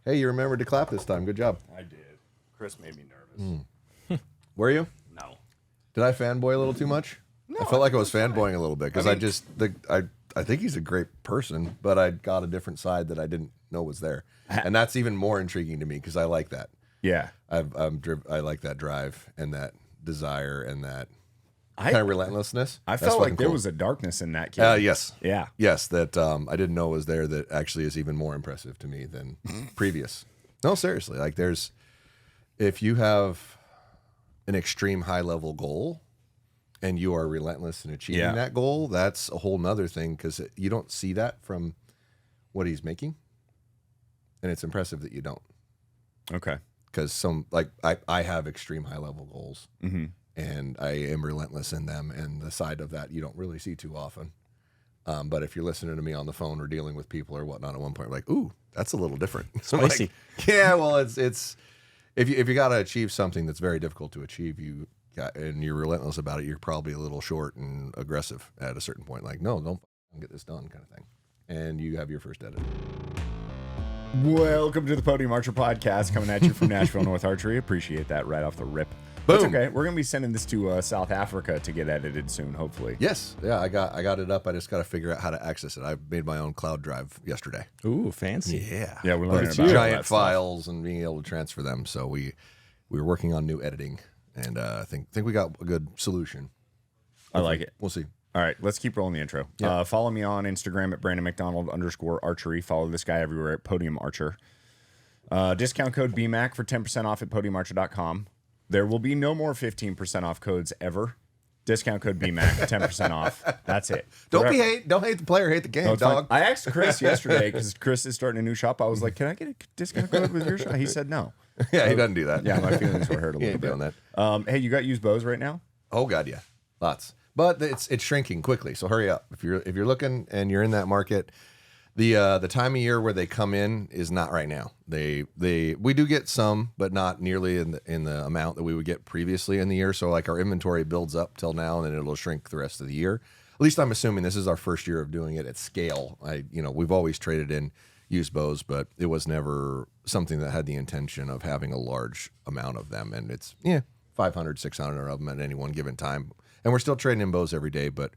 Hey, you remembered to clap this time. Good job. I did. Chris made me nervous. Were you? No. Did I fanboy a little too much? No, I felt like I was fanboying a little bit because I mean, I think he's a great person, but I got a different side that I didn't know was there, and that's even more intriguing to me because I like that. Yeah. I like that drive and that desire and that kind of relentlessness. I felt like there was a darkness in that kid. Yes. Yeah. Yes, that I didn't know was there that actually is even more impressive to me than previous. No, seriously. Like if you have an extreme high level goal and you are relentless in achieving that goal, that's a whole nother thing because you don't see that from what he's making. And it's impressive that you don't. Okay. Because I have extreme high level goals and I am relentless in them. And the side of that you don't really see too often. But if you're listening to me on the phone or dealing with people or whatnot, at one point, like, ooh, that's a little different. Spicy. Yeah, well, it's if you got to achieve something that's very difficult to achieve, and you're relentless about it, you're probably a little short and aggressive at a certain point. Like, no, don't get this done, kind of thing. And you have your first edit. Welcome to the Podium Archer Podcast, coming at you from Nashville North Archery. Appreciate that right off the rip. Boom. That's okay. We're gonna be sending this to South Africa to get edited soon, hopefully. Yes, yeah, I got it up. I just got to figure out how to access it. I made my own cloud drive yesterday. Ooh, fancy. Yeah, Yeah, we're but learning it's about all giant that stuff. files and being able to transfer them. So we were working on new editing, and I think we got a good solution. I like it. We'll see. All right, let's keep rolling the intro. Yeah. Follow me on Instagram at @BrandonMcDonald_archery. Follow this guy everywhere at Podium Archer. Discount code BMAC for 10% off at podiumarcher.com. There will be no more 15% off codes ever. Discount code BMAC, 10% off. That's it. Don't hate the player, hate the game, No, it's fine. dog. I asked Chris yesterday because Chris is starting a new shop. I was like, "Can I get a discount code with your shop?" He said no. Yeah, he doesn't do that. Yeah, my feelings were hurt a He little ain't bit. doing that. Hey, you got used bows right now? Oh God, yeah, lots. But it's shrinking quickly, so hurry up. If you're looking and you're in that market, the time of year where they come in is not right now. We do get some, but not nearly in the amount that we would get previously in the year. So like our inventory builds up till now, and then it'll shrink the rest of the year. At least I'm assuming this is our first year of doing it at scale. We've always traded in used bows, but it was never something that had the intention of having a large amount of them. And it's 500, 600 of them at any one given time. And we're still trading in bows every day, but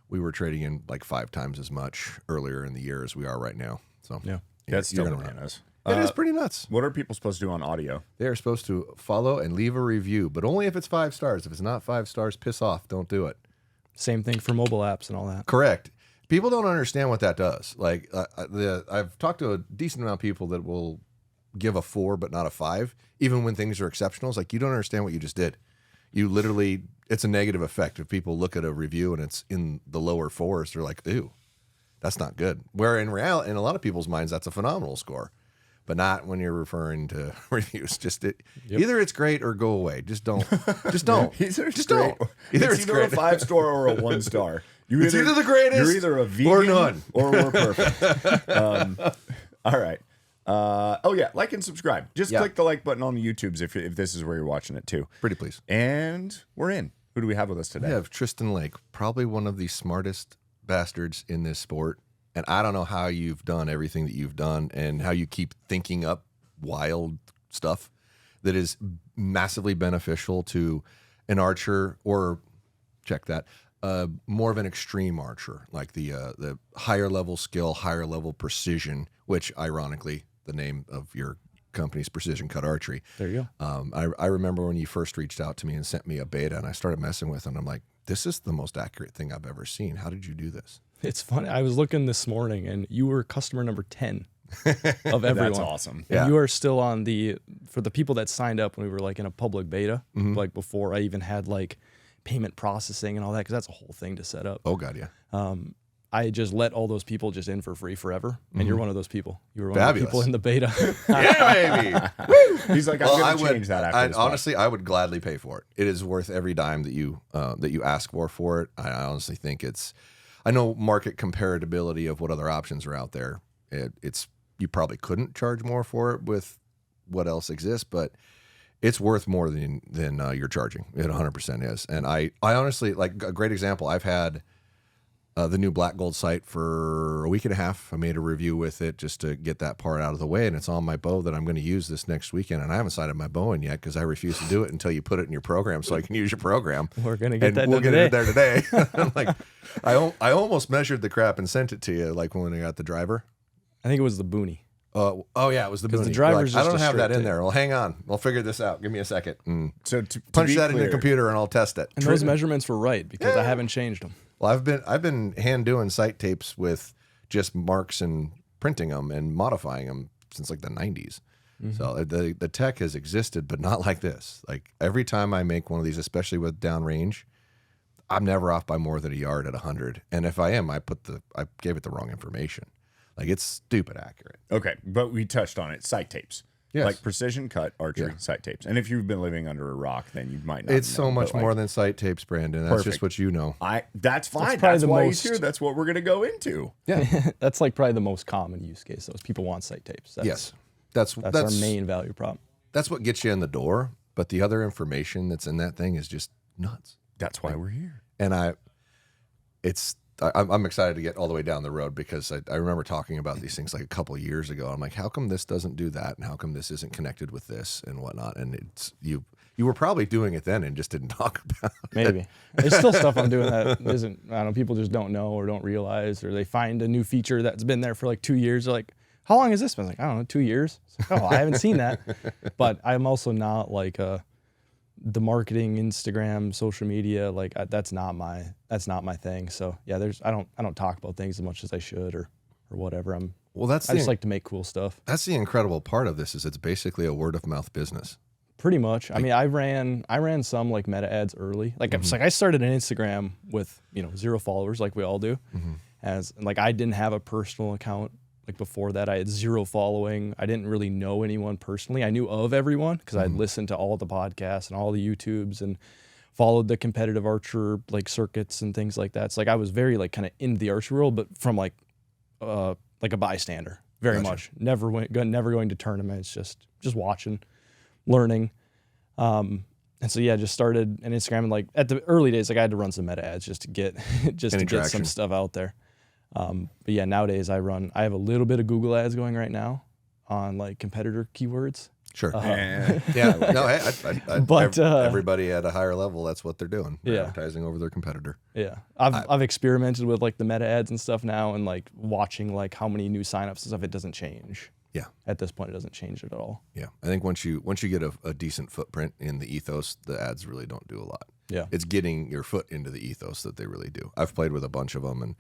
we were trading in like 5 times as much earlier in the year as we are right now. So Yeah. That's still you're gonna bananas. It is pretty nuts. What are people supposed to do on audio? They are supposed to follow and leave a review, but only if it's 5 stars. If it's not 5 stars, piss off. Don't do it. Same thing for mobile apps and all that. Correct. People don't understand what that does. Like I've talked to a decent amount of people that will give a 4 but not a 5, even when things are exceptional. It's like, you don't understand what you just did. You literally, it's a negative effect. If people look at a review and it's in the lower 4s, they're like, ew, that's not good. Where in reality, in a lot of people's minds, that's a phenomenal score, but not when you're referring to reviews. Either it's great or go away. Just don't. Just don't. Either just don't. Either it's great. a 5 star or a 1 star. It's either the greatest. You're either a vegan or none, or we're perfect. All right. Like and subscribe. Just click the like button on the YouTubes if this is where you're watching it too. Pretty please. And we're in. Who do we have with us today? We have Tristan Lake, probably one of the smartest bastards in this sport. And I don't know how you've done everything that you've done and how you keep thinking up wild stuff that is massively beneficial to an archer, or check that, more of an extreme archer, like the higher level skill, higher level precision, which ironically, the name of your company's Precision Cut Archery. There you go. I remember when you first reached out to me and sent me a beta, and I started messing with it, and I'm like, this is the most accurate thing I've ever seen. How did you do this? It's funny. I was looking this morning, and you were customer number 10 of everyone. That's awesome. And you are still on for the people that signed up when we were like in a public beta, like before I even had like payment processing and all that, because that's a whole thing to set up. Oh God, yeah. I just let all those people just in for free forever, and you're one of those people. You were one Fabulous. of the people in the beta. Yeah, baby. He's like, I'm going to change that after this honestly, I would gladly pay for it. It is worth every dime that you ask for it. I honestly think I know market comparability of what other options are out there. You probably couldn't charge more for it with what else exists, but it's worth more than you're charging. It 100% is. And I honestly, like, a great example, I've had the new black gold sight for a week and a half. I made a review with it just to get that part out of the way, and it's on my bow that I'm going to use this next weekend. And I haven't sighted my bow in yet because I refuse to do it until you put it in your program so I can use your program. We're going to get that we'll done get today. it there today. I'm like, I almost measured the crap and sent it to you, like when I got the driver. I think it was the boonie. Oh yeah, it was the The boonie. driver's I just don't a have that straight in there. Well, hang on. We'll figure this out. Give me a second. So to Punch be that in the clear, computer and I'll test it. And those measurements were right because I haven't changed them. Well, I've been hand doing sight tapes with just marks and printing them and modifying them since like the 90s. So the tech has existed, but not like this. Like every time I make one of these, especially with downrange, I'm never off by more than a yard at 100. And if I am, I gave it the wrong information. Like it's stupid accurate. Okay, but we touched on it. Sight tapes. Yes. Like Precision Cut Archery sight tapes. And if you've been living under a rock, then you might not It's know, so much but, like, more than sight tapes, Brandon. That's Perfect. just what you know. That's fine. probably That's the why most- he's here. That's what we're going to go into. Yeah. That's like probably the most common use case. Those people want sight tapes. That's, Yes. That's That's our main value prop. That's what gets you in the door. But the other information that's in that thing is just nuts. That's why we're here. And I'm excited to get all the way down the road because I remember talking about these things like a couple of years ago. I'm like, how come this doesn't do that? And how come this isn't connected with this and whatnot? And it's you were probably doing it then and just didn't talk about it. Maybe. There's still stuff I'm doing that isn't, I don't know, people just don't know or don't realize, or they find a new feature that's been there for like 2 years. They're like, how long has this been? I was like, I don't know, 2 years. It's like, oh, I haven't seen that. But I'm also not like the marketing, Instagram, social media, like that's not my thing. So yeah, I don't talk about things as much as I should or whatever. I just like to make cool stuff. That's the incredible part of this is it's basically a word of mouth business. Pretty much. I mean, I ran some like meta ads early. Like it's like I started an Instagram with 0 followers, like we all do. As like I didn't have a personal account. Like before that, I had 0 following. I didn't really know anyone personally. I knew of everyone because I'd listened to all the podcasts and all the YouTubes and followed the competitive archer like circuits and things like that. So like I was very like kind of in the archery world, but from like a bystander, very much. Never going to tournaments, just watching, learning. And so yeah, just started an Instagram, and like at the early days, like I had to run some meta ads just to get some stuff out there. But yeah, nowadays I have a little bit of Google ads going right now on like competitor keywords. Sure. Yeah. No, But, everybody at a higher level, that's what they're doing. They're Yeah. advertising over their competitor. Yeah. I've experimented with like the meta ads and stuff now, and like watching like how many new signups and stuff. It doesn't change. Yeah. At this point, it doesn't change it at all. Yeah. I think once you get a decent footprint in the ethos, the ads really don't do a lot. Yeah. It's getting your foot into the ethos that they really do. I've played with a bunch of them, and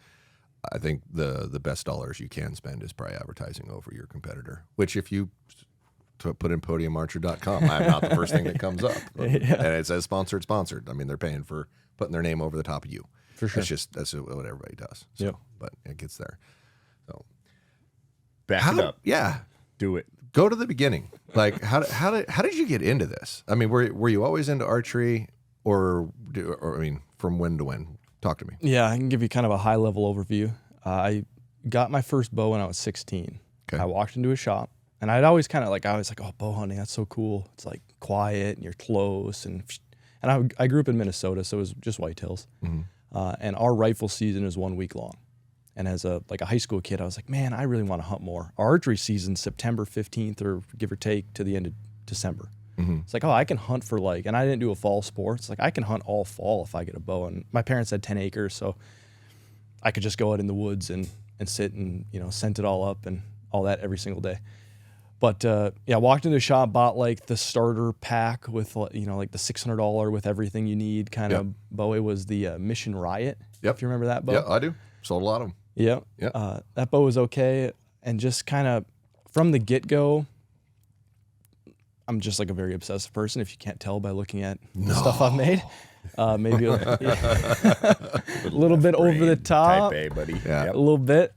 I think the best dollars you can spend is probably advertising over your competitor, which if you put in podiumarcher.com, I'm not the first thing that comes up. And it says sponsored. I mean, they're paying for putting their name over the top of you. For sure. That's what everybody does. So, Yep. But it gets there. So Back it up. Yeah. Do it. Go to the beginning. Like how did you get into this? I mean, were you always into archery or I mean, from when to when? Talk to me. Yeah, I can give you kind of a high level overview. I got my first bow when I was 16. Okay. I walked into a shop, and I was like, oh, bow hunting, that's so cool. It's like quiet and you're close, and I grew up in Minnesota, so it was just whitetails. And our rifle season is 1 week long. And as a high school kid, I was like, man, I really want to hunt more. Our archery season's September 15th or give or take to the end of December. It's like, oh, I can hunt for and I didn't do a fall sport. It's like, I can hunt all fall if I get a bow. And my parents had 10 acres, so I could just go out in the woods and sit and, scent it all up and all that every single day. But yeah, walked into a shop, bought like the starter pack with, like the $600 with everything you need kind of bow. It was the Mission Riot. Yep. If you remember that bow. Yeah, I do. Sold a lot of them. Yeah. Yeah. That bow was okay. And just kind of from the get-go, I'm just like a very obsessive person, if you can't tell by looking at the stuff I've made. Maybe a little bit over the top. Type A, buddy. Yeah. A little bit.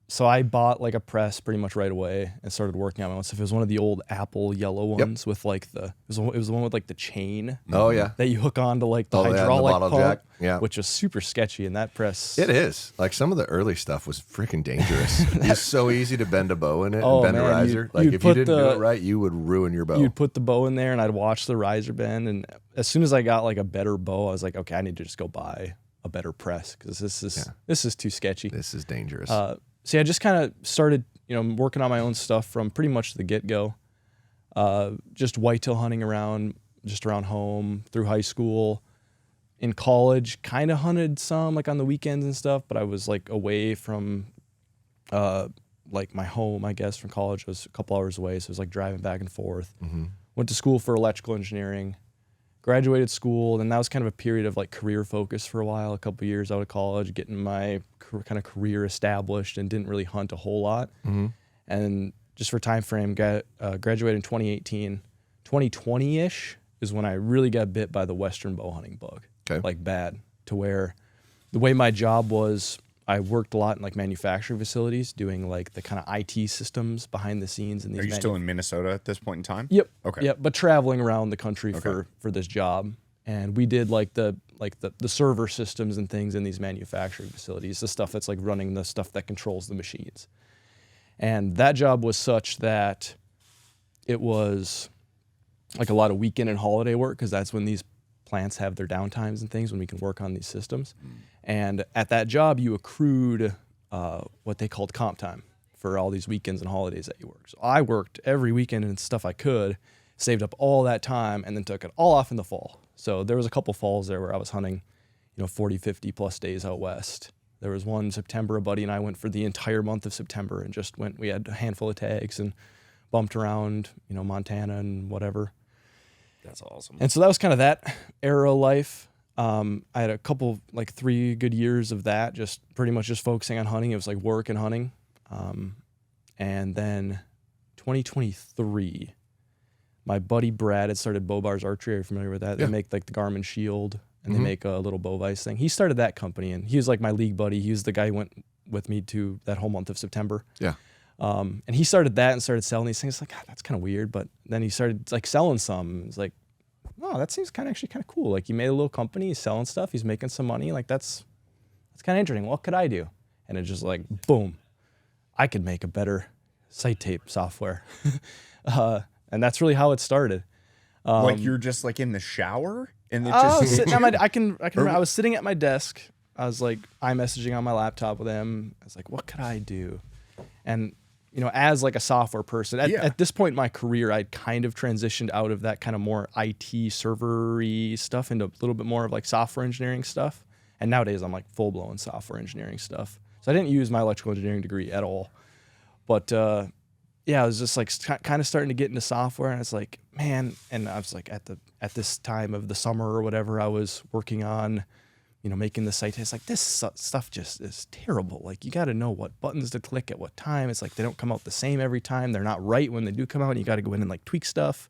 So I bought like a press pretty much right away and started working on my own stuff. It was one of the old Apple yellow ones with like it was the one with like the chain. Oh yeah. That you hook on to like the Oh, yeah, and the hydraulic bottle pump, jack. Yeah. which was super sketchy. And that press. It is. Like some of the early stuff was freaking dangerous. It's so easy to bend a bow in it Oh, and bend a man, riser. you'd Like if you put didn't do the- it right, you would ruin your bow. You'd put the bow in there, and I'd watch the riser bend. And as soon as I got like a better bow, I was like, okay, I need to just go buy a better press because this is too sketchy. This is dangerous. So yeah, I just kind of started, working on my own stuff from pretty much the get-go. Just whitetail hunting around home through high school. In college, kind of hunted some like on the weekends and stuff, but I was like away from like my home, I guess, from college. It was a couple hours away, so it was like driving back and forth. Mm-hmm. Went to school for electrical engineering, graduated school, and that was kind of a period of like career focus for a while, a couple years out of college, getting my kind of career established, and didn't really hunt a whole lot. Mm-hmm. And just for time frame, graduated in 2018. 2020-ish is when I really got bit by the Western bow hunting bug. Okay. Like bad, to where the way my job was, I worked a lot in like manufacturing facilities doing like the kind of IT systems behind the scenes. And Are you still in Minnesota at this point in time? Yep. Okay. Yep. But traveling around the country for this job. And we did like the server systems and things in these manufacturing facilities, the stuff that's like running the stuff that controls the machines. And that job was such that it was like a lot of weekend and holiday work, because that's when these plants have their downtimes and things, when we can work on these systems. And at that job, you accrued what they called comp time for all these weekends and holidays that you worked. So I worked every weekend and stuff I could, saved up all that time, and then took it all off in the fall. So there was a couple falls there where I was hunting, 40, 50 plus days out west. There was one September, a buddy and I went for the entire month of September and just went, we had a handful of tags and bumped around, Montana and whatever. That's awesome. And so that was kind of that era of life. I had a couple, like 3 good years of that, just pretty much just focusing on hunting. It was like work and hunting. And then 2023, my buddy Brad had started Broadheads Archery. Are you familiar with that? Yeah. They make like the Garmin Shield, and they make a little bow vise thing. He started that company, and he was like my league buddy. He was the guy who went with me to that whole month of September. Yeah. And he started that and started selling these things. Like, that's kind of weird. But then he started like selling some. It's like, oh, that seems actually kind of cool. Like, he made a little company, he's selling stuff, he's making some money. Like, that's kind of interesting. What could I do? And it just like, boom, I could make a better sight tape software. And that's really how it started. Like, you're just like in the shower and it I was just sitting at I was sitting at my desk. I was like iMessaging on my laptop with him. I was like, what could I do? And as like a software person, at this point in my career, I'd kind of transitioned out of that kind of more IT server-y stuff into a little bit more of like software engineering stuff. And nowadays I'm like full-blown software engineering stuff. So I didn't use my electrical engineering degree at all. But I was just like kind of starting to get into software, and it's like, man, and I was like at this time of the summer or whatever, I was working on making the site. It's like, this stuff just is terrible. Like, you got to know what buttons to click at what time. It's like they don't come out the same every time. They're not right when they do come out. And you got to go in and like tweak stuff.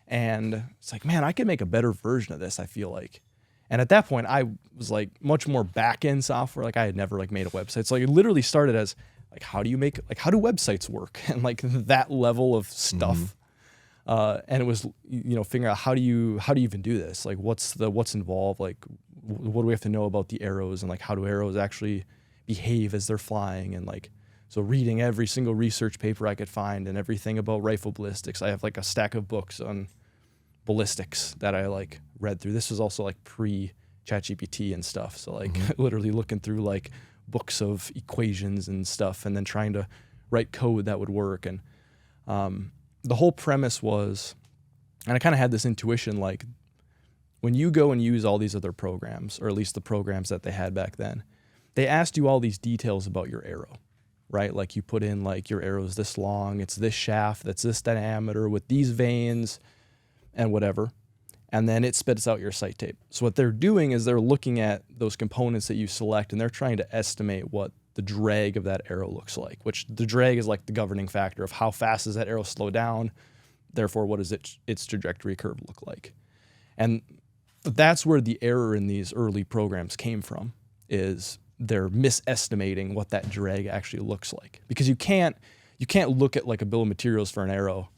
And it's like, man, I could make a better version of this, I feel like. And at that point, I was like much more back-end software. Like, I had never like made a website. So like, it literally started as like, how do websites work? And like that level of stuff. And it was, figuring out how do you even do this? Like, what's involved? Like, what do we have to know about the arrows, and like how do arrows actually behave as they're flying? And like, so reading every single research paper I could find and everything about rifle ballistics. I have like a stack of books on ballistics that I like read through. This was also like pre-ChatGPT and stuff. So like literally looking through like books of equations and stuff, and then trying to write code that would work. And the whole premise was, and I kind of had this intuition, like, when you go and use all these other programs, or at least the programs that they had back then, they asked you all these details about your arrow, right? Like, you put in like, your arrow's this long, it's this shaft, that's this diameter with these vanes and whatever. And then it spits out your sight tape. So what they're doing is they're looking at those components that you select, and they're trying to estimate what the drag of that arrow looks like, which the drag is like the governing factor of how fast does that arrow slow down. Therefore, what does its trajectory curve look like? And that's where the error in these early programs came from, is they're misestimating what that drag actually looks like. Because you can't look at like a bill of materials for an arrow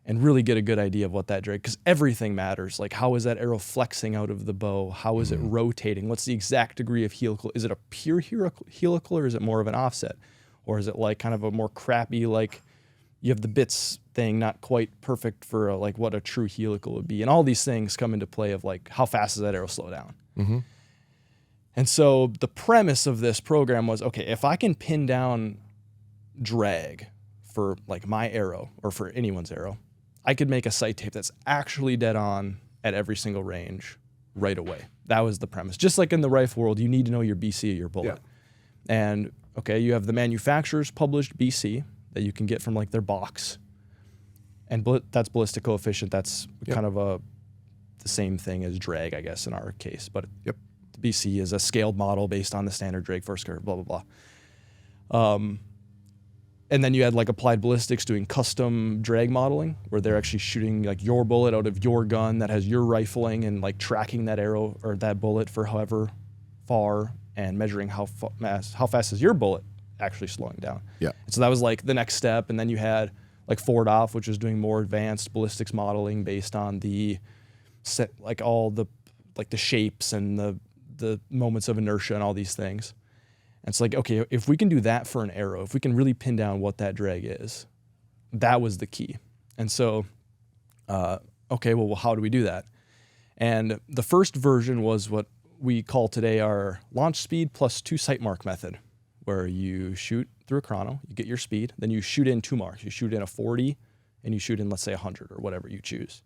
and really get a good idea of what that drag, because everything matters. Like, how is that arrow flexing out of the bow? How is it rotating? What's the exact degree of helical? Is it a pure helical, or is it more of an offset? Or is it like kind of a more crappy, like, you have the bits thing not quite perfect for like what a true helical would be? And all these things come into play of like, how fast does that arrow slow down? And so the premise of this program was, okay, if I can pin down drag for like my arrow or for anyone's arrow, I could make a sight tape that's actually dead on at every single range right away. That was the premise. Just like in the rifle world, you need to know your BC of your bullet. Yeah. And okay, you have the manufacturer's published BC that you can get from like their box. And that's ballistic coefficient. That's kind of the same thing as drag, I guess, in our case. But the BC is a scaled model based on the standard drag first curve, blah, blah, blah. And then you had like Applied Ballistics doing custom drag modeling, where they're actually shooting like your bullet out of your gun that has your rifling and like tracking that arrow or that bullet for however far and measuring how fast is your bullet actually slowing down. Yeah. And so that was like the next step. And then you had like Ford Off, which was doing more advanced ballistics modeling based on the set, like all the like the shapes and the moments of inertia and all these things. And it's like, okay, if we can do that for an arrow, if we can really pin down what that drag is, that was the key. And so, okay, well, how do we do that? And the first version was what we call today our launch speed plus 2 sight mark method, where you shoot through a chrono, you get your speed, then you shoot in 2 marks. You shoot in a 40 and you shoot in, let's say, 100 or whatever you choose.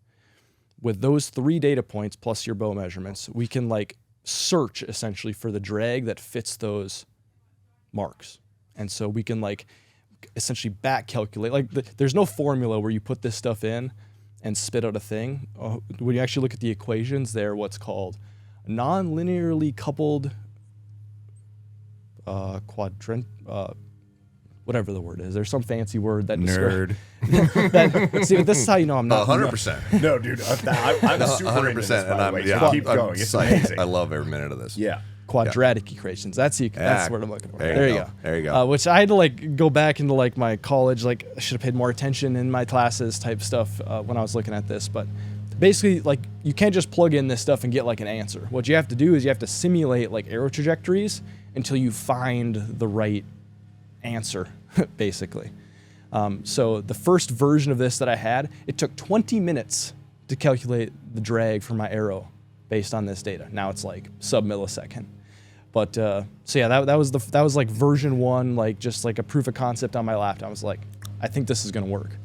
With those 3 data points plus your bow measurements, we can like search essentially for the drag that fits those marks. And so we can like essentially back calculate, like there's no formula where you put this stuff in and spit out a thing. When you actually look at the equations, they're what's called non-linearly coupled quadrant, whatever the word is. There's some fancy word that nerd. See, this is how you know I'm not 100%. No, dude, I'm super into this, by the way, so keep going. It's amazing. I love every minute of this. Yeah. Quadratic equations. That's the word I'm looking for. There you go. There you go. Which I had to like go back into like my college, like I should have paid more attention in my classes type stuff when I was looking at this. But basically, like you can't just plug in this stuff and get like an answer. What you have to do is you have to simulate like arrow trajectories until you find the right answer, basically. So the first version of this that I had, it took 20 minutes to calculate the drag for my arrow based on this data. Now it's like sub-millisecond. But so yeah, that was like version 1, like just like a proof of concept on my laptop. I was like, I think this is gonna work.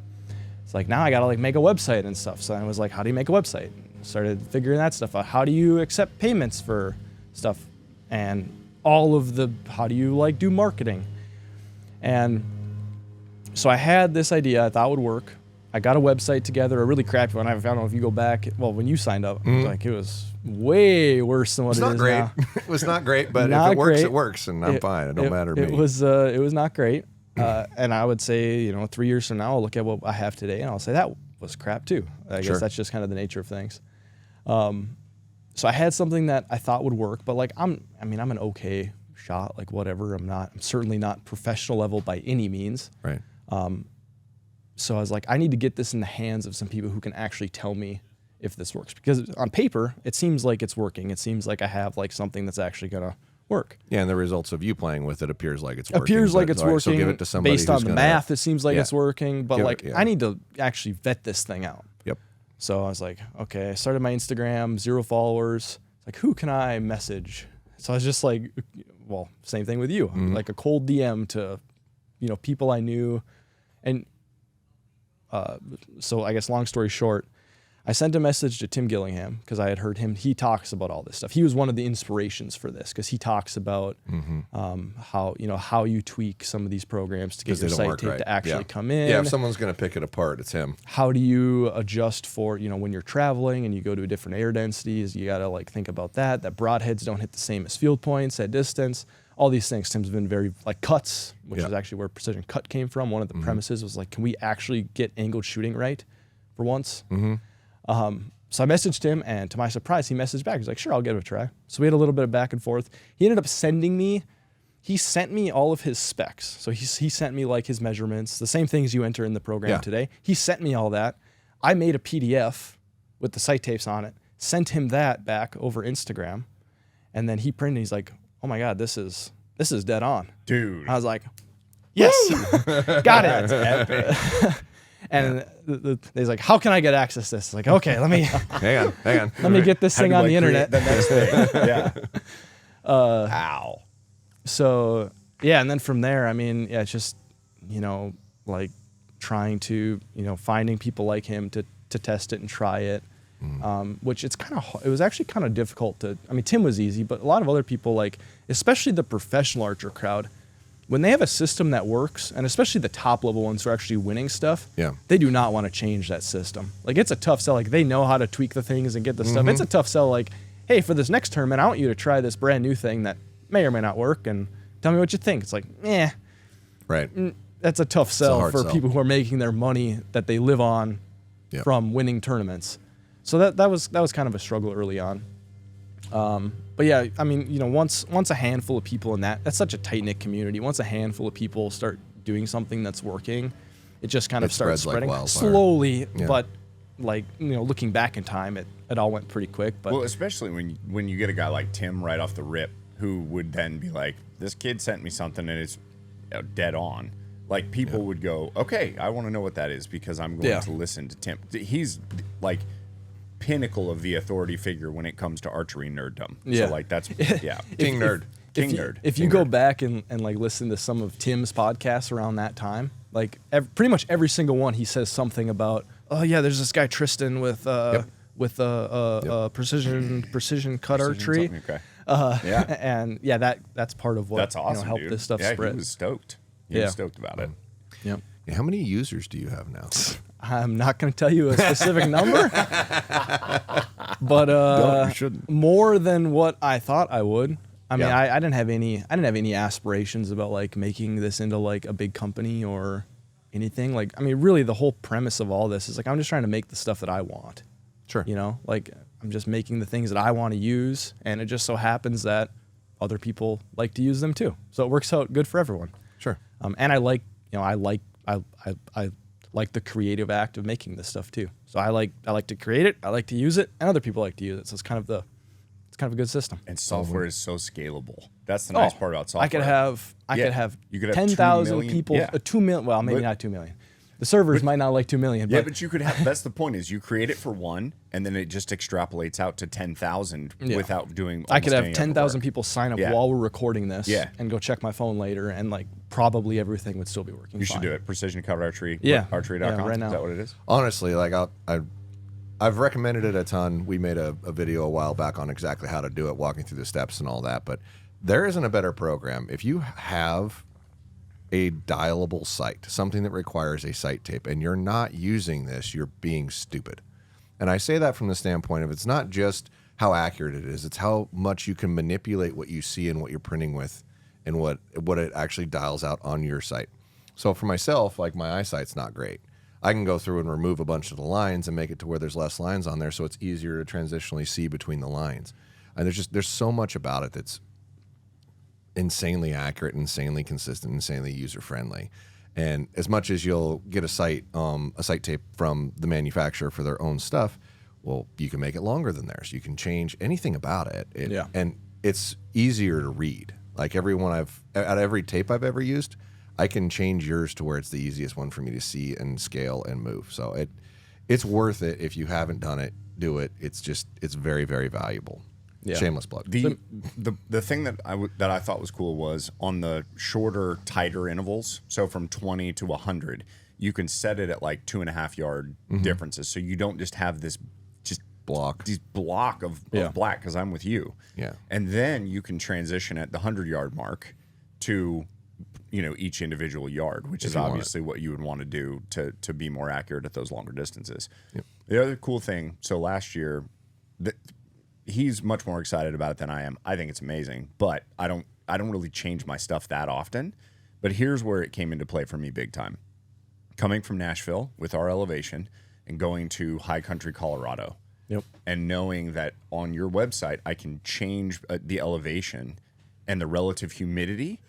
It's like now I gotta like make a website and stuff. So I was like, how do you make a website? Started figuring that stuff out. How do you accept payments for stuff? And all of the, how do you like do marketing? And so I had this idea I thought would work. I got a website together, a really crappy one. I don't know if you go back, well, when you signed up, like it was way worse than what it is great. now. It was not great, but not if it works, great. it works, and I'm fine. It don't matter to me. It was not great. And I would say, 3 years from now, I'll look at what I have today and I'll say that was crap too. I guess that's just kind of the nature of things. So I had something that I thought would work, but like I'm an okay shot, like whatever. I'm certainly not professional level by any means. Right. So I was like, I need to get this in the hands of some people who can actually tell me if this works, because on paper it seems like it's working. It seems like I have like something that's actually gonna work. Yeah, and the results of you playing with it appears like it's working. Appears like it's working. So give it to somebody based on the math. It seems like it's working, but I need to actually vet this thing out. Yep. So I was like, okay, I started my Instagram, 0 followers. Like, who can I message? So I was just like, well, same thing with you. Like a cold DM to, people I knew. And so I guess long story short, I sent a message to Tim Gillingham because I had heard him. He talks about all this stuff. He was one of the inspirations for this because he talks about how you tweak some of these programs to get your sight tape to actually come in. Yeah, if someone's going to pick it apart, it's him. How do you adjust for, when you're traveling and you go to a different air densities? You got to like think about that broadheads don't hit the same as field points at distance. All these things. Tim's been very like cuts, which is actually where Precision Cut came from. One of the premises was like, can we actually get angled shooting right for once? So I messaged him, and to my surprise, he messaged back. He's like, sure, I'll give it a try. So we had a little bit of back and forth. He ended up sent me all of his specs. So he sent me like his measurements, the same things you enter in the program today. He sent me all that. I made a PDF with the sight tapes on it, sent him that back over Instagram, and then he printed. He's like, oh my God, this is dead on. Dude. I was like, yes, got it. That's epic. And he's like, how can I get access to this? Like, okay, let me hang on. let me get this thing on the internet. The next thing. Ow. So yeah, and then from there, I mean, yeah, it's just, you know, like trying to, you know, finding people like him to test it and try it. Which it was actually kind of difficult to, I mean, Tim was easy, but a lot of other people, like, especially the professional archer crowd, when they have a system that works, and especially the top level ones who are actually winning stuff, they do not want to change that system. Like, it's a tough sell. Like, they know how to tweak the things and get the stuff. It's a tough sell. Like, hey, for this next tournament, I want you to try this brand new thing that may or may not work, and tell me what you think. It's like, right. That's a tough sell for sell. people who are making their money that they live on from winning tournaments. So that was kind of a struggle early on. But yeah, I mean, you know, once a handful of people in that's such a tight-knit community. Once a handful of people start doing something that's working, it just kind of starts spreading like slowly. But like, you know, looking back in time, it all went pretty quick. But well, especially when you get a guy like Tim right off the rip, who would then be like, "This kid sent me something and it's dead on." Like, people would go, "Okay, I want to know what that is because I'm going to listen to Tim." He's like pinnacle of the authority figure when it comes to archery nerddom. So like, that's King nerd. If you go back and like listen to some of Tim's podcasts around that time, like pretty much every single one, he says something about, oh yeah, there's this guy Tristan with precision cut archery. Okay. And yeah, that's part of what that's awesome, you know, helped dude. this stuff spread. He was stoked. He was stoked about it. Yep. Yeah, how many users do you have now? I'm not going to tell you a specific number, but No, you shouldn't. More than what I thought I would. I mean, Yeah. I didn't have any aspirations about like making this into like a big company or anything. Like, I mean, really, the whole premise of all this is like I'm just trying to make the stuff that I want. Sure. You know, like I'm just making the things that I want to use, and it just so happens that other people like to use them too. So it works out good for everyone. Sure. And I like the creative act of making this stuff too. So I like to create it, I like to use it, and other people like to use it. So it's kind of a good system. And software is so scalable. That's the nice part about software. I could have You could have 10,000 2 million people, 2 million. Well, maybe not 2 million. The servers might not like 2 million. Yeah, But but you could have. That's the point. Is you create it for one, and then it just extrapolates out to 10,000 without doing. I could have almost any 10,000 other work. people sign up Yeah. while we're recording this, Yeah. and go check my phone later, and like probably everything would still be working. You fine. should do it. Precision Cut Archery. Yeah. Archery.com. Yeah, right now. Is that what it is? Honestly, like I've recommended it a ton. We made a video a while back on exactly how to do it, walking through the steps and all that. But there isn't a better program. If you have a dialable sight, something that requires a sight tape, and you're not using this, you're being stupid. And I say that from the standpoint of it's not just how accurate it is, it's how much you can manipulate what you see and what you're printing with and what it actually dials out on your sight. So for myself, like my eyesight's not great. I can go through and remove a bunch of the lines and make it to where there's less lines on there, so it's easier to transitionally see between the lines. And there's so much about it that's insanely accurate, insanely consistent, insanely user friendly. And as much as you'll get a sight tape from the manufacturer for their own stuff, well, you can make it longer than theirs. You can change anything about it. And it's easier to read. Like every tape I've ever used, I can change yours to where it's the easiest one for me to see and scale and move. So it's worth it. If you haven't done it, do it. It's very, very valuable. Yeah. Shameless plug. The thing that I thought was cool was on the shorter, tighter intervals. So from 20 to 100, you can set it at like 2.5 yard differences. So you don't just have this block of black, because I'm with you. Yeah. And then you can transition at the 100-yard mark to, you know, each individual yard, which is obviously what you would want to do to be more accurate at those longer distances. Yep. The other cool thing, so last year, he's much more excited about it than I am. I think it's amazing, but I don't really change my stuff that often. But here's where it came into play for me big time. Coming from Nashville with our elevation and going to high country Colorado. Yep. And knowing that on your website I can change the elevation and the relative humidity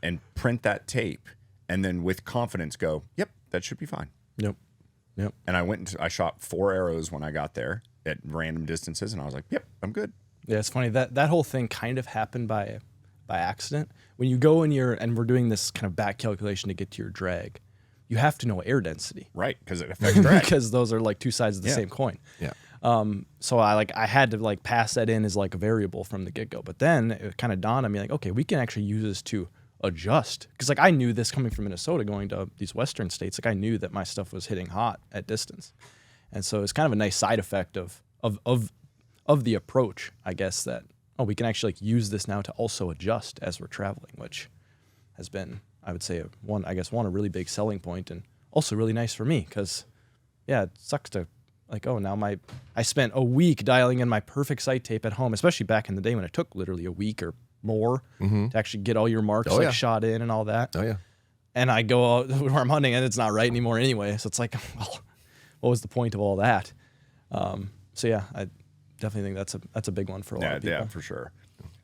and print that tape and then with confidence go, yep, that should be fine. Yep. And I shot 4 arrows when I got there at random distances, and I was like, yep, I'm good. Yeah, it's funny that whole thing kind of happened by accident. When you go and we're doing this kind of back calculation to get to your drag, you have to know air density. Right, because it affects drag. Because those are like two sides of the same coin. Yeah. So I had to like pass that in as like a variable from the get-go. But then it kind of dawned on me like, okay, we can actually use this to adjust. Because like I knew this coming from Minnesota going to these western states, like I knew that my stuff was hitting hot at distance. And so it's kind of a nice side effect of the approach, I guess, that we can actually like use this now to also adjust as we're traveling, which has been, I would say, one a really big selling point, and also really nice for me because, yeah, it sucks to like, now I spent a week dialing in my perfect sight tape at home, especially back in the day when it took literally a week or more to actually get all your marks shot in and all that. Oh yeah. And I go out where I'm hunting and it's not right anymore anyway. So it's like, well, what was the point of all that? So yeah, I definitely think that's a big one for a lot of people. Yeah, for sure.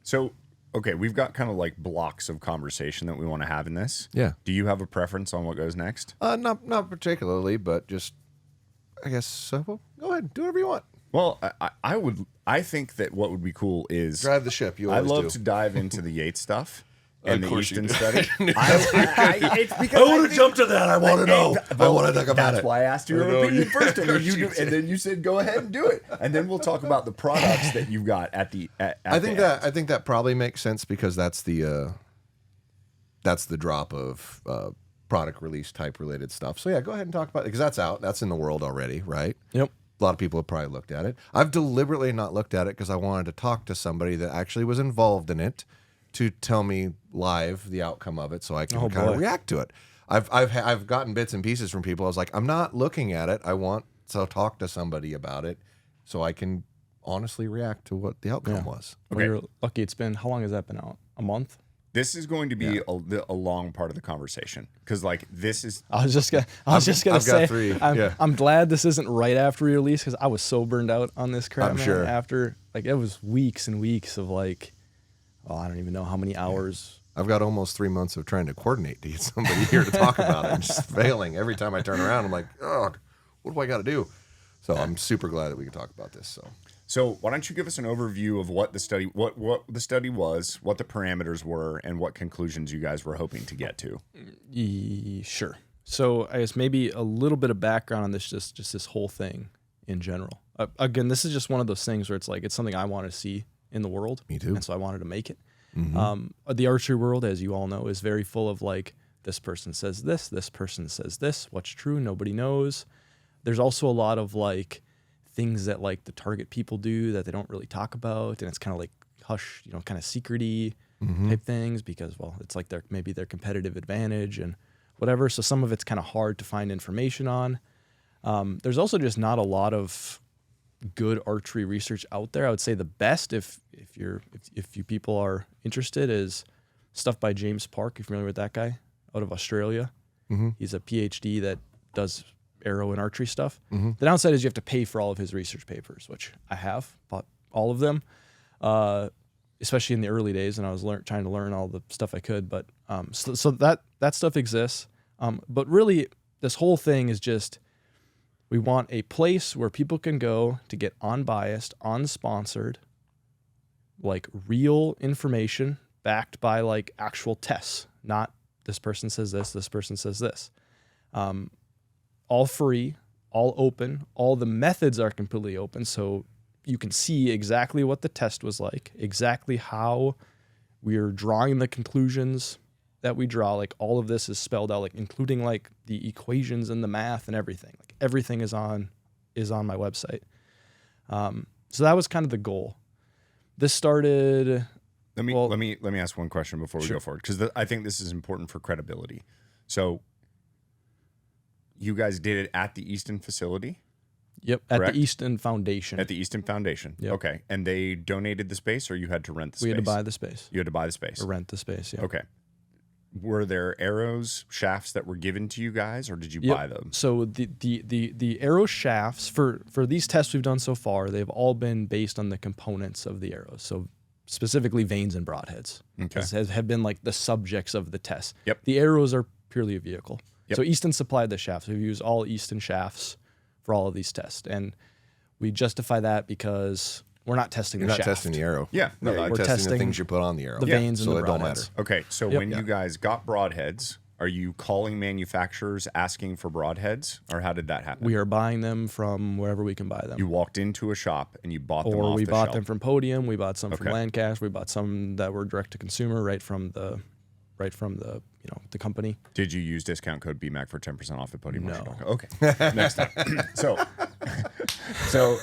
So, okay, we've got kind of like blocks of conversation that we want to have in this. Yeah. Do you have a preference on what goes next? Not particularly, but just I guess well, go ahead, do whatever you want. Well, I think that what would be cool is Drive the ship. You I always love do. to dive into the Yates stuff and Of the course you Easton do. study. It's because I want to jump to that. I want to know. I want to talk about That's it. why I asked your I know. opinion first, and, You then you said go ahead and do it, and then we'll talk about the products that you've got at the. I think that probably makes sense because that's the drop of product release type related stuff. So yeah, go ahead and talk about it because that's out. That's in the world already, right? Yep. A lot of people have probably looked at it. I've deliberately not looked at it because I wanted to talk to somebody that actually was involved in it to tell me live the outcome of it, so I can kind of react to it. I've gotten bits and pieces from people. I was like, I'm not looking at it. I want to talk to somebody about it, so I can honestly react to what the outcome was. Well, you're lucky. It's been, how long has that been out? A month? This is going to be a long part of the conversation because, like, this is. I was just gonna I've say. got 3. I'm glad this isn't right after release because I was so burned out on this crap. I'm man, sure. After like it was weeks and weeks of like, I don't even know how many hours. I've got almost 3 months of trying to coordinate to get somebody here to talk about it and just failing every time I turn around. I'm like, oh, what do I got to do? So I'm super glad that we can talk about this. So why don't you give us an overview of what the study, what the study was, what the parameters were, and what conclusions you guys were hoping to get to? Sure. So I guess maybe a little bit of background on this, just this whole thing in general. Again, this is just one of those things where it's like it's something I want to see in the world. Me too. And so I wanted to make it. Mm-hmm. The archery world, as you all know, is very full of like this person says this person says this. What's true? Nobody knows. There's also a lot of like things that like the target people do that they don't really talk about, and it's kind of like hush, kind of secrety type things because, well, it's like maybe their competitive advantage and whatever. So some of it's kind of hard to find information on. There's also just not a lot of good archery research out there. I would say the best, if you people are interested, is stuff by James Park. You're familiar with that guy out of Australia? Mm-hmm. He's a PhD that does arrow and archery stuff. The downside is you have to pay for all of his research papers, which I have bought all of them, especially in the early days, and I was trying to learn all the stuff I could. But so that stuff exists. But really, this whole thing is just we want a place where people can go to get unbiased, unsponsored, like real information backed by like actual tests, not this person says this person says this. All free, all open, all the methods are completely open. So you can see exactly what the test was like, exactly how we're drawing the conclusions that we draw. Like all of this is spelled out, like including like the equations and the math and everything. Like everything is on my website. So that was kind of the goal. This started. Let me ask one question before we go forward, because I think this is important for credibility. So you guys did it at the Easton facility? Yep, at the Easton Foundation. At the Easton Foundation. Yep. Okay. And they donated the space, or you had to rent the space? We had to buy the space. You had to buy the space. Or rent the space, yeah. Okay. Were there arrows, shafts that were given to you guys, or did you buy them? So the arrow shafts for these tests we've done so far, they've all been based on the components of the arrows. So specifically vanes and broadheads have been like the subjects of the test. Yep. The arrows are purely a vehicle. Yep. So Easton supplied the shafts. We've used all Easton shafts for all of these tests, and we justify that because we're not testing You're the not shaft. testing the arrow. Yeah. No, We're you're testing the testing things you put on the arrow. the vanes and so the it don't broadheads. matter. Okay. So when you guys got broadheads, Are you calling manufacturers asking for broadheads, or how did that happen? We are buying them from wherever we can buy them. You walked into a shop and you bought them off Or we the bought shelf. them from Podium. We bought some from Okay. Lancaster. We bought some that were direct to consumer right from the the company. Did you use discount code BMAC for 10% off at Podium Archer? No. Okay. Next time. so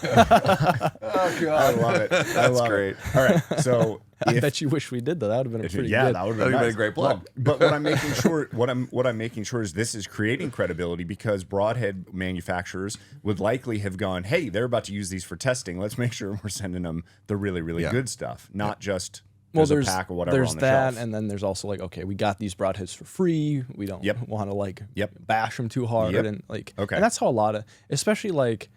Oh god, I love it. That's great. All right. So I bet you wish we did that. That would have been a pretty yeah, good. that would That'd have been nice. a great plug. But what I'm making sure, what I'm making sure is this is creating credibility, because broadhead manufacturers would likely have gone, hey, they're about to use these for testing. Let's make sure we're sending them the really, really Yeah. good stuff, not just Well, there's a pack or whatever there's on the that, shelf. and then there's also like, okay, we got these broadheads for free. We don't Yep. want to like Yep. bash them too hard, Yep. and like, Okay. and that's how a lot of, especially like,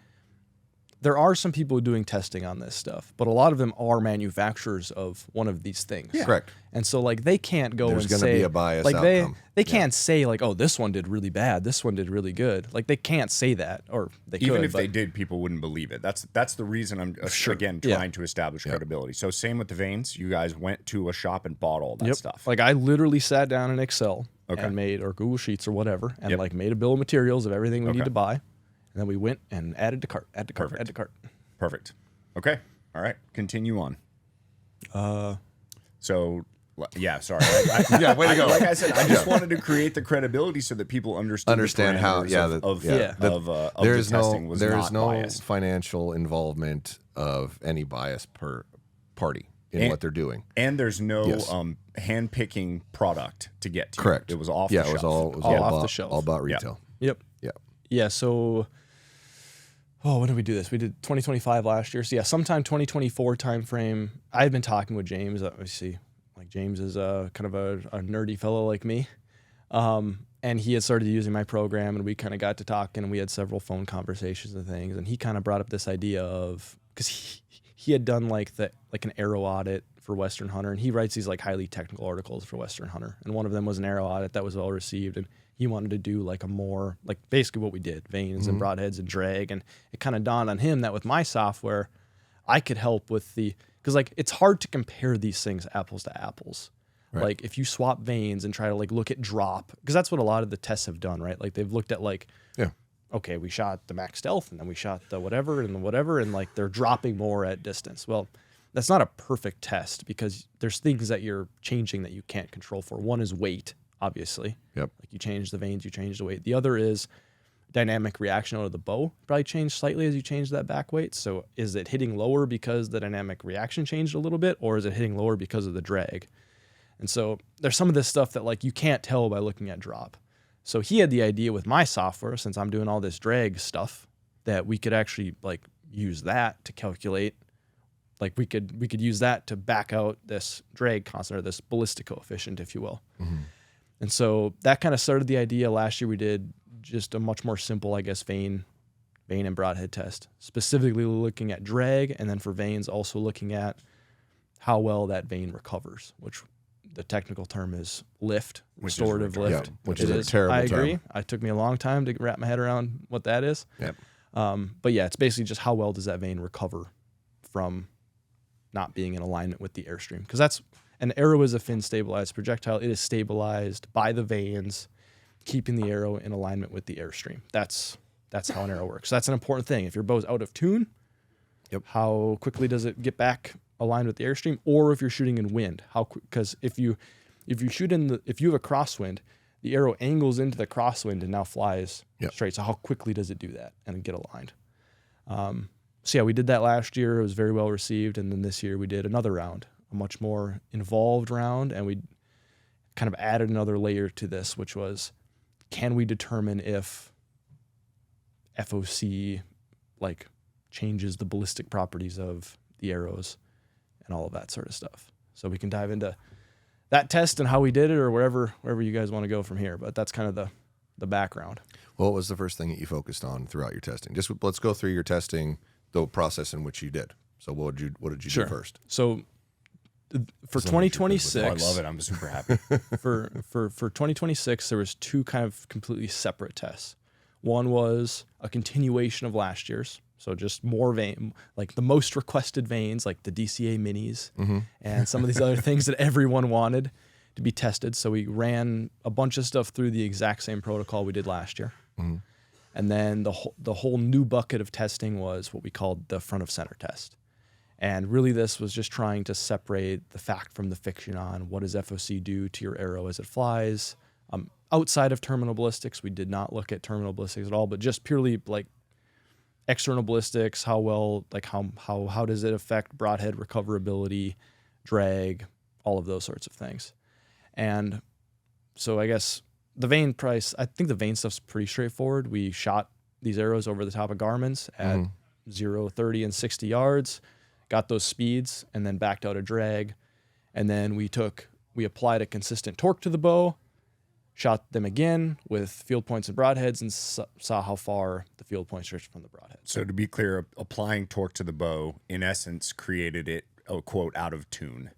there are some people doing testing on this stuff, but a lot of them are manufacturers of one of these things. Correct. And so like they can't go There's and gonna say be a biased like outcome. they can't say like, oh, this one did really bad, this one did really good. Like they can't say that, or they Even could, if but they did, people wouldn't believe it. That's the reason I'm again Yeah. trying to establish credibility. So same with the vanes. You guys went to a shop and bought all that stuff. Like I literally sat down in Excel Okay. and made, or Google Sheets or whatever, and Yep. like made a bill of materials of everything we Okay. need to buy. And then we went and added to cart, add to cart, Perfect. add to cart. Perfect. Okay. All right. Continue on. So yeah, sorry. Yeah, way to go. Like I said, I just wanted to create the credibility so that people understand how the Yeah. There is the testing was there not is no biased. financial involvement of any bias per party in what they're doing. And there's no Yes. hand picking product to get to. Correct. It was off Yeah, the it was shelf. all off the about, shelf. all about retail. Yep. Yeah. Yeah. So, when did we do this? We did 2025 last year. So yeah, sometime 2024 timeframe. I've been talking with James. Obviously, like James is kind of a nerdy fellow like me. And he had started using my program, and we kind of got to talking, and we had several phone conversations and things. And he kind of brought up this idea of, because he had done like an arrow audit for Western Hunter, and he writes these like highly technical articles for Western Hunter. And one of them was an arrow audit that was well received, and he wanted to do like a more like basically what we did, vanes and broadheads and drag. And it kind of dawned on him that with my software, I could help with because like it's hard to compare these things apples to apples. Right. Like if you swap vanes and try to like look at drop, because that's what a lot of the tests have done, right? Like they've looked at like, Yeah. okay, we shot the max stealth and then we shot the whatever and the whatever, and like they're dropping more at distance. Well, that's not a perfect test because there's things that you're changing that you can't control for. One is weight, obviously. Yep. Like you change the vanes, you change the weight. The other is dynamic reaction out of the bow. Probably changed slightly as you change that back weight. So is it hitting lower because the dynamic reaction changed a little bit, or is it hitting lower because of the drag? And so there's some of this stuff that like you can't tell by looking at drop. So he had the idea with my software, since I'm doing all this drag stuff, that we could actually like use that to calculate. Like we could use that to back out this drag constant, or this ballistic coefficient, if you will. Mm-hmm. And so that kind of started the idea. Last year we did just a much more simple, I guess, vane and broadhead test, specifically looking at drag, and then for vanes also looking at how well that vane recovers, which the technical term is lift, restorative lift. Yeah, which It is a terrible I agree. term. It took me a long time to wrap my head around what that is. Yep. But yeah, it's basically just how well does that vane recover from not being in alignment with the airstream. Because that's, an arrow is a fin stabilized projectile. It is stabilized by the vanes, keeping the arrow in alignment with the airstream. That's how an arrow works. That's an important thing. If your bow's out of tune, how quickly does it get back aligned with the airstream? Or if you're shooting in wind, because if you shoot if you have a crosswind, the arrow angles into the crosswind and now flies straight. So how quickly does it do that and get aligned? So yeah, we did that last year. It was very well received. And then this year we did another round, a much more involved round. And we kind of added another layer to this, which was, can we determine if FOC like changes the ballistic properties of the arrows and all of that sort of stuff. So we can dive into that test and how we did it, or wherever you guys want to go from here. But that's kind of the background. Well, what was the first thing that you focused on throughout your testing? Just let's go through your testing, the process in which you did. So what did you do first? So for 2026, I love it. I'm super happy. for 2026, there was two kind of completely separate tests. One was a continuation of last year's. So just more vane, like the most requested vanes, like the DCA minis and some of these other things that everyone wanted to be tested. So we ran a bunch of stuff through the exact same protocol we did last year. Mm-hmm. And then the whole new bucket of testing was what we called the front of center test. And really this was just trying to separate the fact from the fiction on what does FOC do to your arrow as it flies. Outside of terminal ballistics, we did not look at terminal ballistics at all, but just purely like external ballistics, how well, like how does it affect broadhead recoverability, drag, all of those sorts of things. And so I guess the vane price, I think the vane stuff's pretty straightforward. We shot these arrows over the top of Garmin's at 0, 30, and 60 yards, got those speeds, and then backed out a drag. And then we applied a consistent torque to the bow, shot them again with field points and broadheads, and saw how far the field point stretched from the broadhead. So to be clear, applying torque to the bow, in essence, created it, quote, out of tune.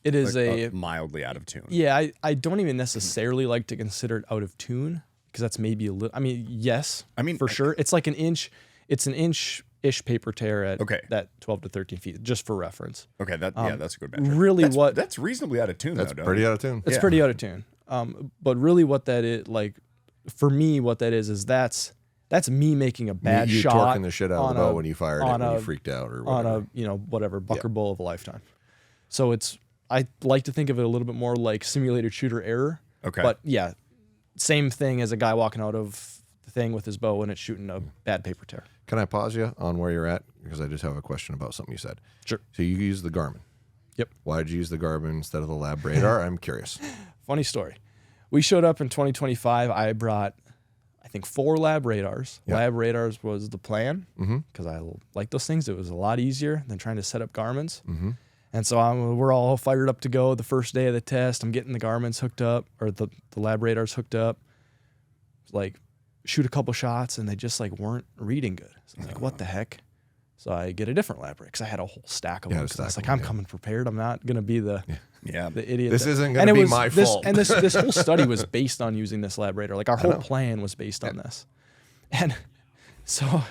It is like, mildly out of tune. Yeah, I don't even necessarily like to consider it out of tune, because that's maybe a little, I mean, yes, for sure. It's like an inch-ish paper tear at that 12 to 13 feet, just for reference. Okay, that's a good metric. Really, that's reasonably out of tune. That's pretty out of tune. It's pretty out of tune. But really, what that is, like, for me, what that is that's me making a bad shot. You torquing the shit out of the bow when you fired it, when you freaked out or whatever. On a Bucker bull of a lifetime. So I like to think of it a little bit more like simulated shooter error. Okay. But yeah, same thing as a guy walking out of the thing with his bow and it's shooting a bad paper tear. Can I pause you on where you're at? Because I just have a question about something you said. Sure. So you use the Garmin. Yep. Why did you use the Garmin instead of the Lab Radar? I'm curious. Funny story. We showed up in 2025. I brought, I think, 4 Lab Radars. Yep. Lab Radars was the plan because I like those things. It was a lot easier than trying to set up Garmin's. Mm-hmm. And so we're all fired up to go the first day of the test. I'm getting the Garmin's hooked up, or the Lab Radars hooked up. Like, shoot a couple shots, and they just like weren't reading good. So I was like, what the heck? So I get a different Lab Radar because I had a whole stack of them. Because I was like, I'm coming prepared. I'm not going to be the idiot. This isn't going to be my fault. And this whole study was based on using this Lab Radar. Like, our whole plan was based on this. And so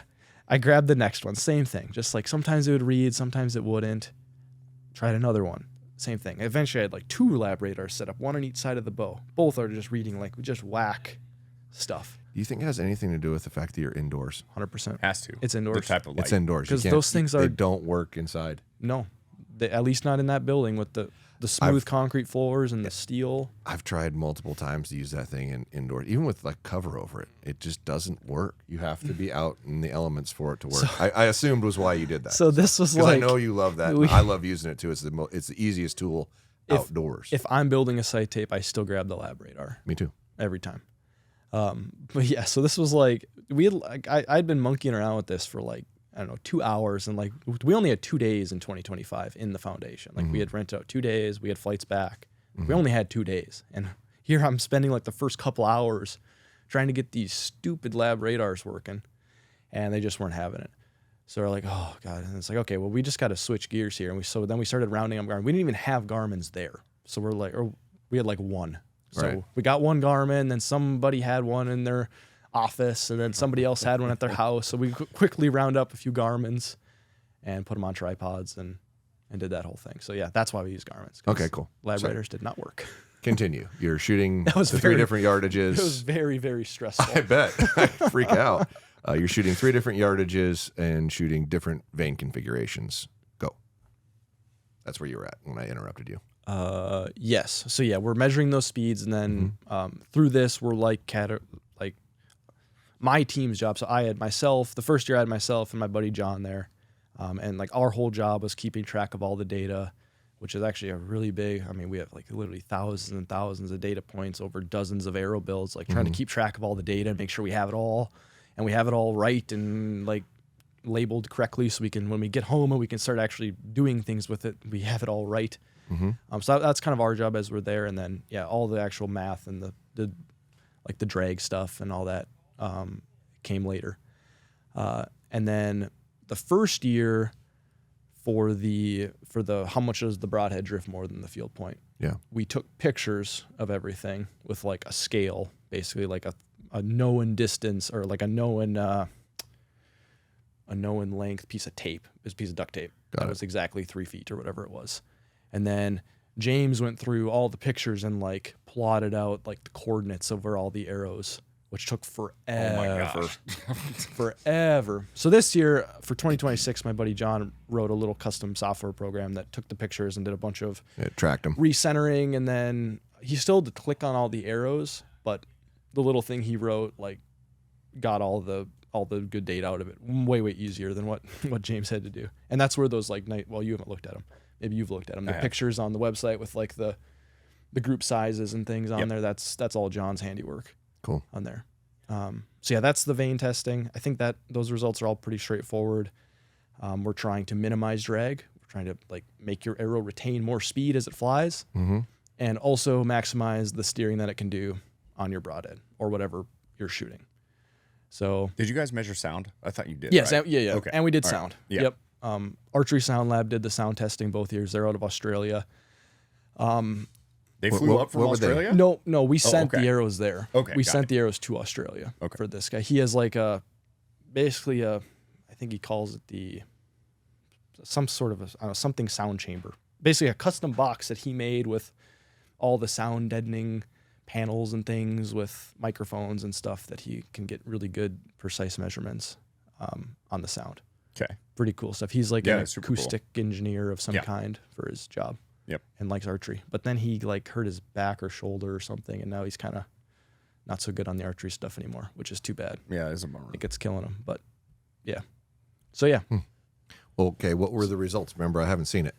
I grabbed the next one. Same thing. Just like sometimes it would read, sometimes it wouldn't. Tried another one. Same thing. Eventually I had like 2 Lab Radars set up, one on each side of the bow. Both are just reading like just whack stuff. Do you think it has anything to do with the fact that you're indoors? 100%. Has to. It's indoors. The type of light. It's indoors. Because those things they don't work inside. No. At least not in that building with the smooth concrete floors and the steel. I've tried multiple times to use that thing indoors, even with like cover over it. It just doesn't work. You have to be out in the elements for it to work. So, I assumed was why you did that. So this was like, I know you love that. I love using it too. It's the easiest tool outdoors. If I'm building a sight tape, I still grab the Lab Radar. Me too. Every time. But yeah, so this was like, I'd been monkeying around with this for like, I don't know, 2 hours, and like we only had 2 days in 2025 in the foundation. Like we had rented out 2 days, we had flights back. We only had 2 days, and here I'm spending like the first couple hours trying to get these stupid Lab Radars working, and they just weren't having it. So we're like, oh god, and it's like, okay, well we just got to switch gears here, and then we started rounding up Garmin. We didn't even have Garmin's there, so we're like, or we had like one. So we got one Garmin, then somebody had one in their office, and then somebody else had one at their house. So we quickly round up a few Garmin's and put them on tripods and did that whole thing. So yeah, that's why we use Garmin's. Okay, cool. Lab Radars did not work. Continue. You're shooting the 3 different yardages. It was very, very stressful. I bet. I freak out. You're shooting 3 different yardages and shooting different vane configurations. Go. That's where you were at when I interrupted you. Yes. So yeah, we're measuring those speeds, and then through this, we're like my team's job. So I had myself, the first year I had myself and my buddy John there. And like our whole job was keeping track of all the data, which is actually a really big, I mean, we have like literally thousands and thousands of data points over dozens of arrow builds, like trying to keep track of all the data and make sure we have it all, and we have it all right and like labeled correctly, so we can, when we get home and we can start actually doing things with it, we have it all right. So that's kind of our job as we're there. And then, yeah, all the actual math and the like the drag stuff and all that came later. And then the first year for the how much does the broadhead drift more than the field point? Yeah. We took pictures of everything with like a scale, basically like a known distance, or like a known length piece of tape. It was a piece of duct tape. That was exactly 3 feet or whatever it was. And then James went through all the pictures and like plotted out like the coordinates over all the arrows, which took forever. Oh my gosh. Forever. So this year for 2026, my buddy John wrote a little custom software program that took the pictures and did a bunch of It tracked them. recentering, and then he still had to click on all the arrows, but the little thing he wrote like got all the good data out of it way easier than what James had to do. And that's where those like well, you haven't looked at them. Maybe you've looked at them. The pictures on the website with like the group sizes and things on there. That's all John's handiwork. Cool. On there. So yeah, that's the vane testing. I think that those results are all pretty straightforward. We're trying to minimize drag. We're trying to like make your arrow retain more speed as it flies, and also maximize the steering that it can do on your broadhead or whatever you're shooting. So Did you guys measure sound? I thought you did. yes, right? yeah. Okay. And we did All right. sound. Yeah. Yep. Archery Sound Lab did the sound testing both years. They're out of Australia. They flew up from what were they? Australia? No, we sent okay. the arrows there. Okay, we got sent it. the arrows to Australia Okay. for this guy. He has like basically I think he calls it some sort of something sound chamber. Basically a custom box that he made with all the sound deadening panels and things with microphones and stuff that he can get really good precise measurements on the sound. Okay. Pretty cool stuff. He's like Yeah, an it's super cool. acoustic engineer of some Yeah. kind for his job. Yep. And likes archery. But then he like hurt his back or shoulder or something, and now he's kind of not so good on the archery stuff anymore, which is too bad. Yeah, it's a bummer. I think it's killing him. But yeah. So yeah. Okay, what were the results? Remember, I haven't seen it.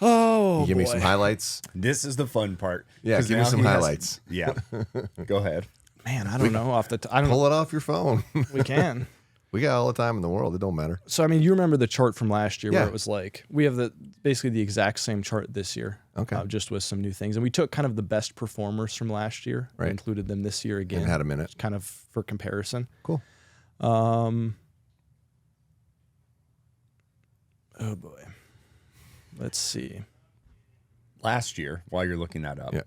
Oh, Give me some boy. highlights. This is the fun part. Yeah, 'Cause give me now some he has- highlights. Yeah. Go ahead. Man, I don't know off the I don't Pull it off your phone. we can. We got all the time in the world. It don't matter. So I mean, you remember the chart from last year Yeah. where it was like we have basically the exact same chart this year. Okay. Just with some new things. And we took kind of the best performers from last year and Right. included them this year again. And had a minute. Kind of for comparison. Cool. Oh boy. Let's see. Last year, while you're looking that up, Yeah.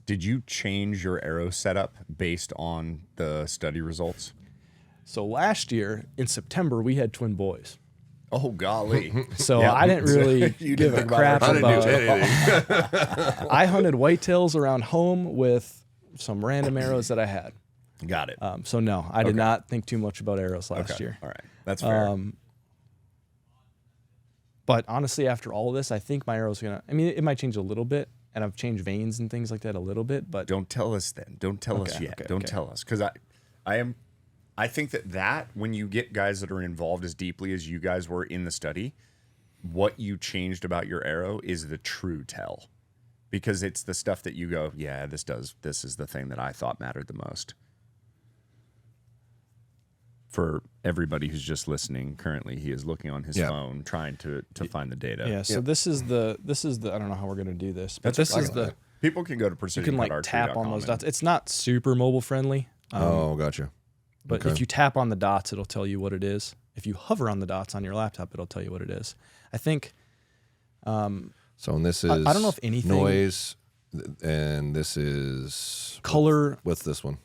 did you change your arrow setup based on the study results? So last year in September we had twin boys. Oh, golly. So Yeah. I didn't really You give didn't a think about crap it. I didn't about do it. anything. I hunted whitetails around home with some random arrows that I had. Got it. So no, I did not think too much about arrows last Okay. year. All right. That's fair. But honestly, after all of this, I think my arrow's gonna. I mean, it might change a little bit, and I've changed vanes and things like that a little bit. But Don't tell us then. Don't tell us Okay, yet. okay, Don't okay. tell us. Because I think that when you get guys that are involved as deeply as you guys were in the study, what you changed about your arrow is the true tell. Because it's the stuff that you go, yeah, this is the thing that I thought mattered the most. For everybody who's just listening currently, he is looking on his Yeah. phone trying to find the data. yeah, so this is the I don't know how we're gonna do this, but That's this okay. is the People can go to you can like tap on precisioncutarchery.com those and- dots. It's not super mobile friendly, Oh, gotcha. but okay. if you tap on the dots, it'll tell you what it is. If you hover on the dots on your laptop, it'll tell you what it is. I think. So and this is I don't know if anything- noise, and this is Color What's this one?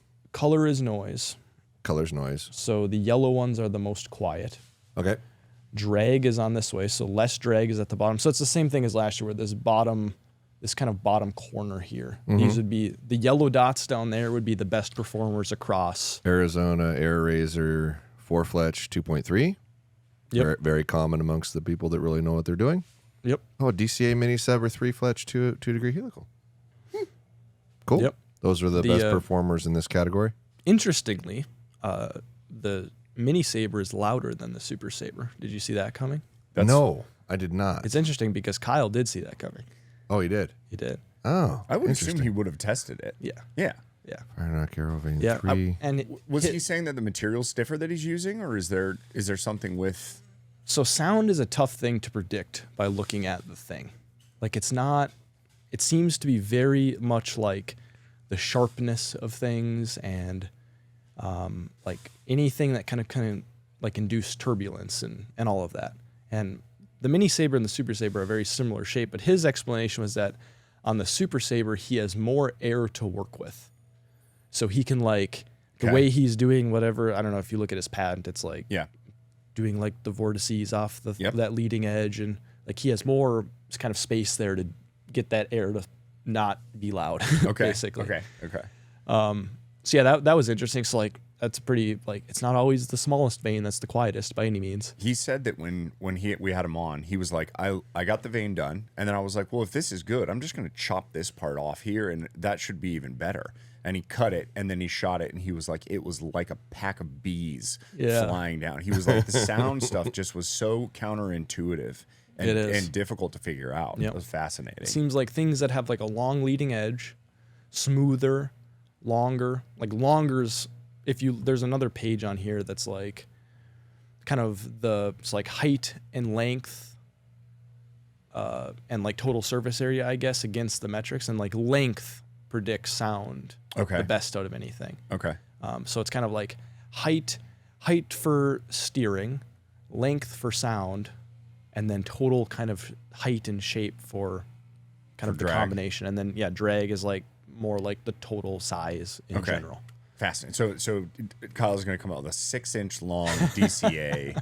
is noise. Color's noise. So the yellow ones are the most quiet. Okay. Drag is on this way, so less drag is at the bottom. So it's the same thing as last year, where this kind of bottom corner here. These would be the yellow dots down there would be the best performers across. Arizona Air Razor 4-fletch 2.3. Yep. Very, very common amongst the people that really know what they're doing. Yep. Oh, a DCA Mini Saber 3-fletch 2-degree helical. Cool. Yep. Those are the best performers in this category. Interestingly, the mini saber is louder than the super saber. Did you see that coming? No, I did not. It's interesting because Kyle did see that coming. Oh, he did. He did. Oh, I would assume interesting. he would have tested it. Yeah. Yeah. Yeah. Firelock Arrow Vane Yeah. 3. Was he saying that the material's stiffer that he's using, or is there something with? So sound is a tough thing to predict by looking at the thing. Like it seems to be very much like the sharpness of things and like anything that kind of like induce turbulence and all of that. And the mini saber and the super saber are very similar shape, but his explanation was that on the super saber he has more air to work with. So he can like the Okay. way he's doing whatever, I don't know if you look at his patent, it's like Yeah. doing like the vortices off Yep. that leading edge, and like he has more kind of space there to get that air to not be loud. Okay. Basically. Okay. So yeah, that was interesting. So like that's pretty like it's not always the smallest vane that's the quietest by any means. He said that when we had him on, he was like, I got the vane done, and then I was like, well, if this is good, I'm just gonna chop this part off here, and that should be even better. And he cut it, and then he shot it, and he was like, it was like a pack of bees flying down. He was like, the sound stuff just was so counterintuitive and difficult to figure out. Yep. It was fascinating. It seems like things that have like a long leading edge, smoother, longer, like longer's. There's another page on here that's like kind of it's like height and length and like total surface area, I guess, against the metrics, and like length predicts sound the best out of anything. Okay. So it's kind of like height for steering, length for sound, and then total kind of height and shape for kind of the combination. And then drag is like more like the total size in general. Fascinating. So Kyle's going to come out with a 6-inch long DCA,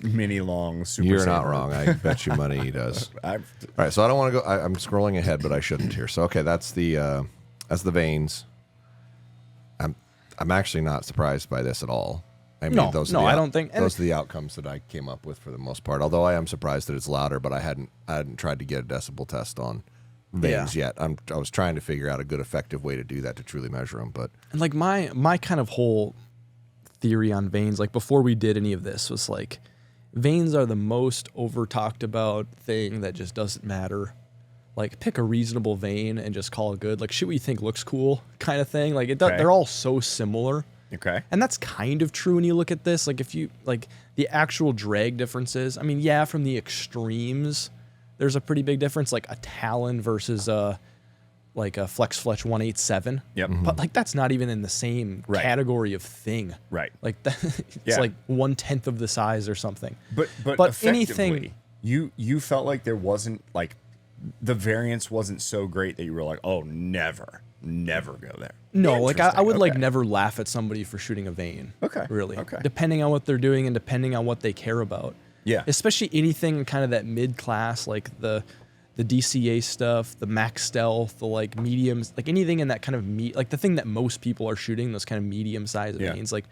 mini long Super You're Saver. not wrong. I bet you money he does. All right, so I don't want to go. I'm scrolling ahead, but I shouldn't here. So that's the vanes. I'm actually not surprised by this at all. I mean, I don't think those are the outcomes that I came up with for the most part. Although I am surprised that it's louder, but I hadn't tried to get a decibel test on vanes yet. I was trying to figure out a good effective way to do that to truly measure them, but and like my kind of whole theory on vanes, like before we did any of this, was like vanes are the most over talked about thing that just doesn't matter. Like pick a reasonable vane and just call it good. Like shoot what you think looks cool kind of thing. Like they're all so similar. Okay. And that's kind of true when you look at this. Like if you like the actual drag differences, I mean, from the extremes, there's a pretty big difference, like a Talon versus like a Flex Fletch 187. Yep. But like that's not even in the same category of thing. Right. Like it's like 1/10 of the size or something. But anything you felt like there wasn't like the variance wasn't so great that you were like, oh, never go there. No, like I would like never laugh at somebody for shooting a vane. Okay. Really. Okay. Depending on what they're doing and depending on what they care about. Yeah. Especially anything kind of that mid-class, like the DCA stuff, the max stealth, the like mediums, like anything in that kind of like the thing that most people are shooting, those kind of medium-sized vanes, like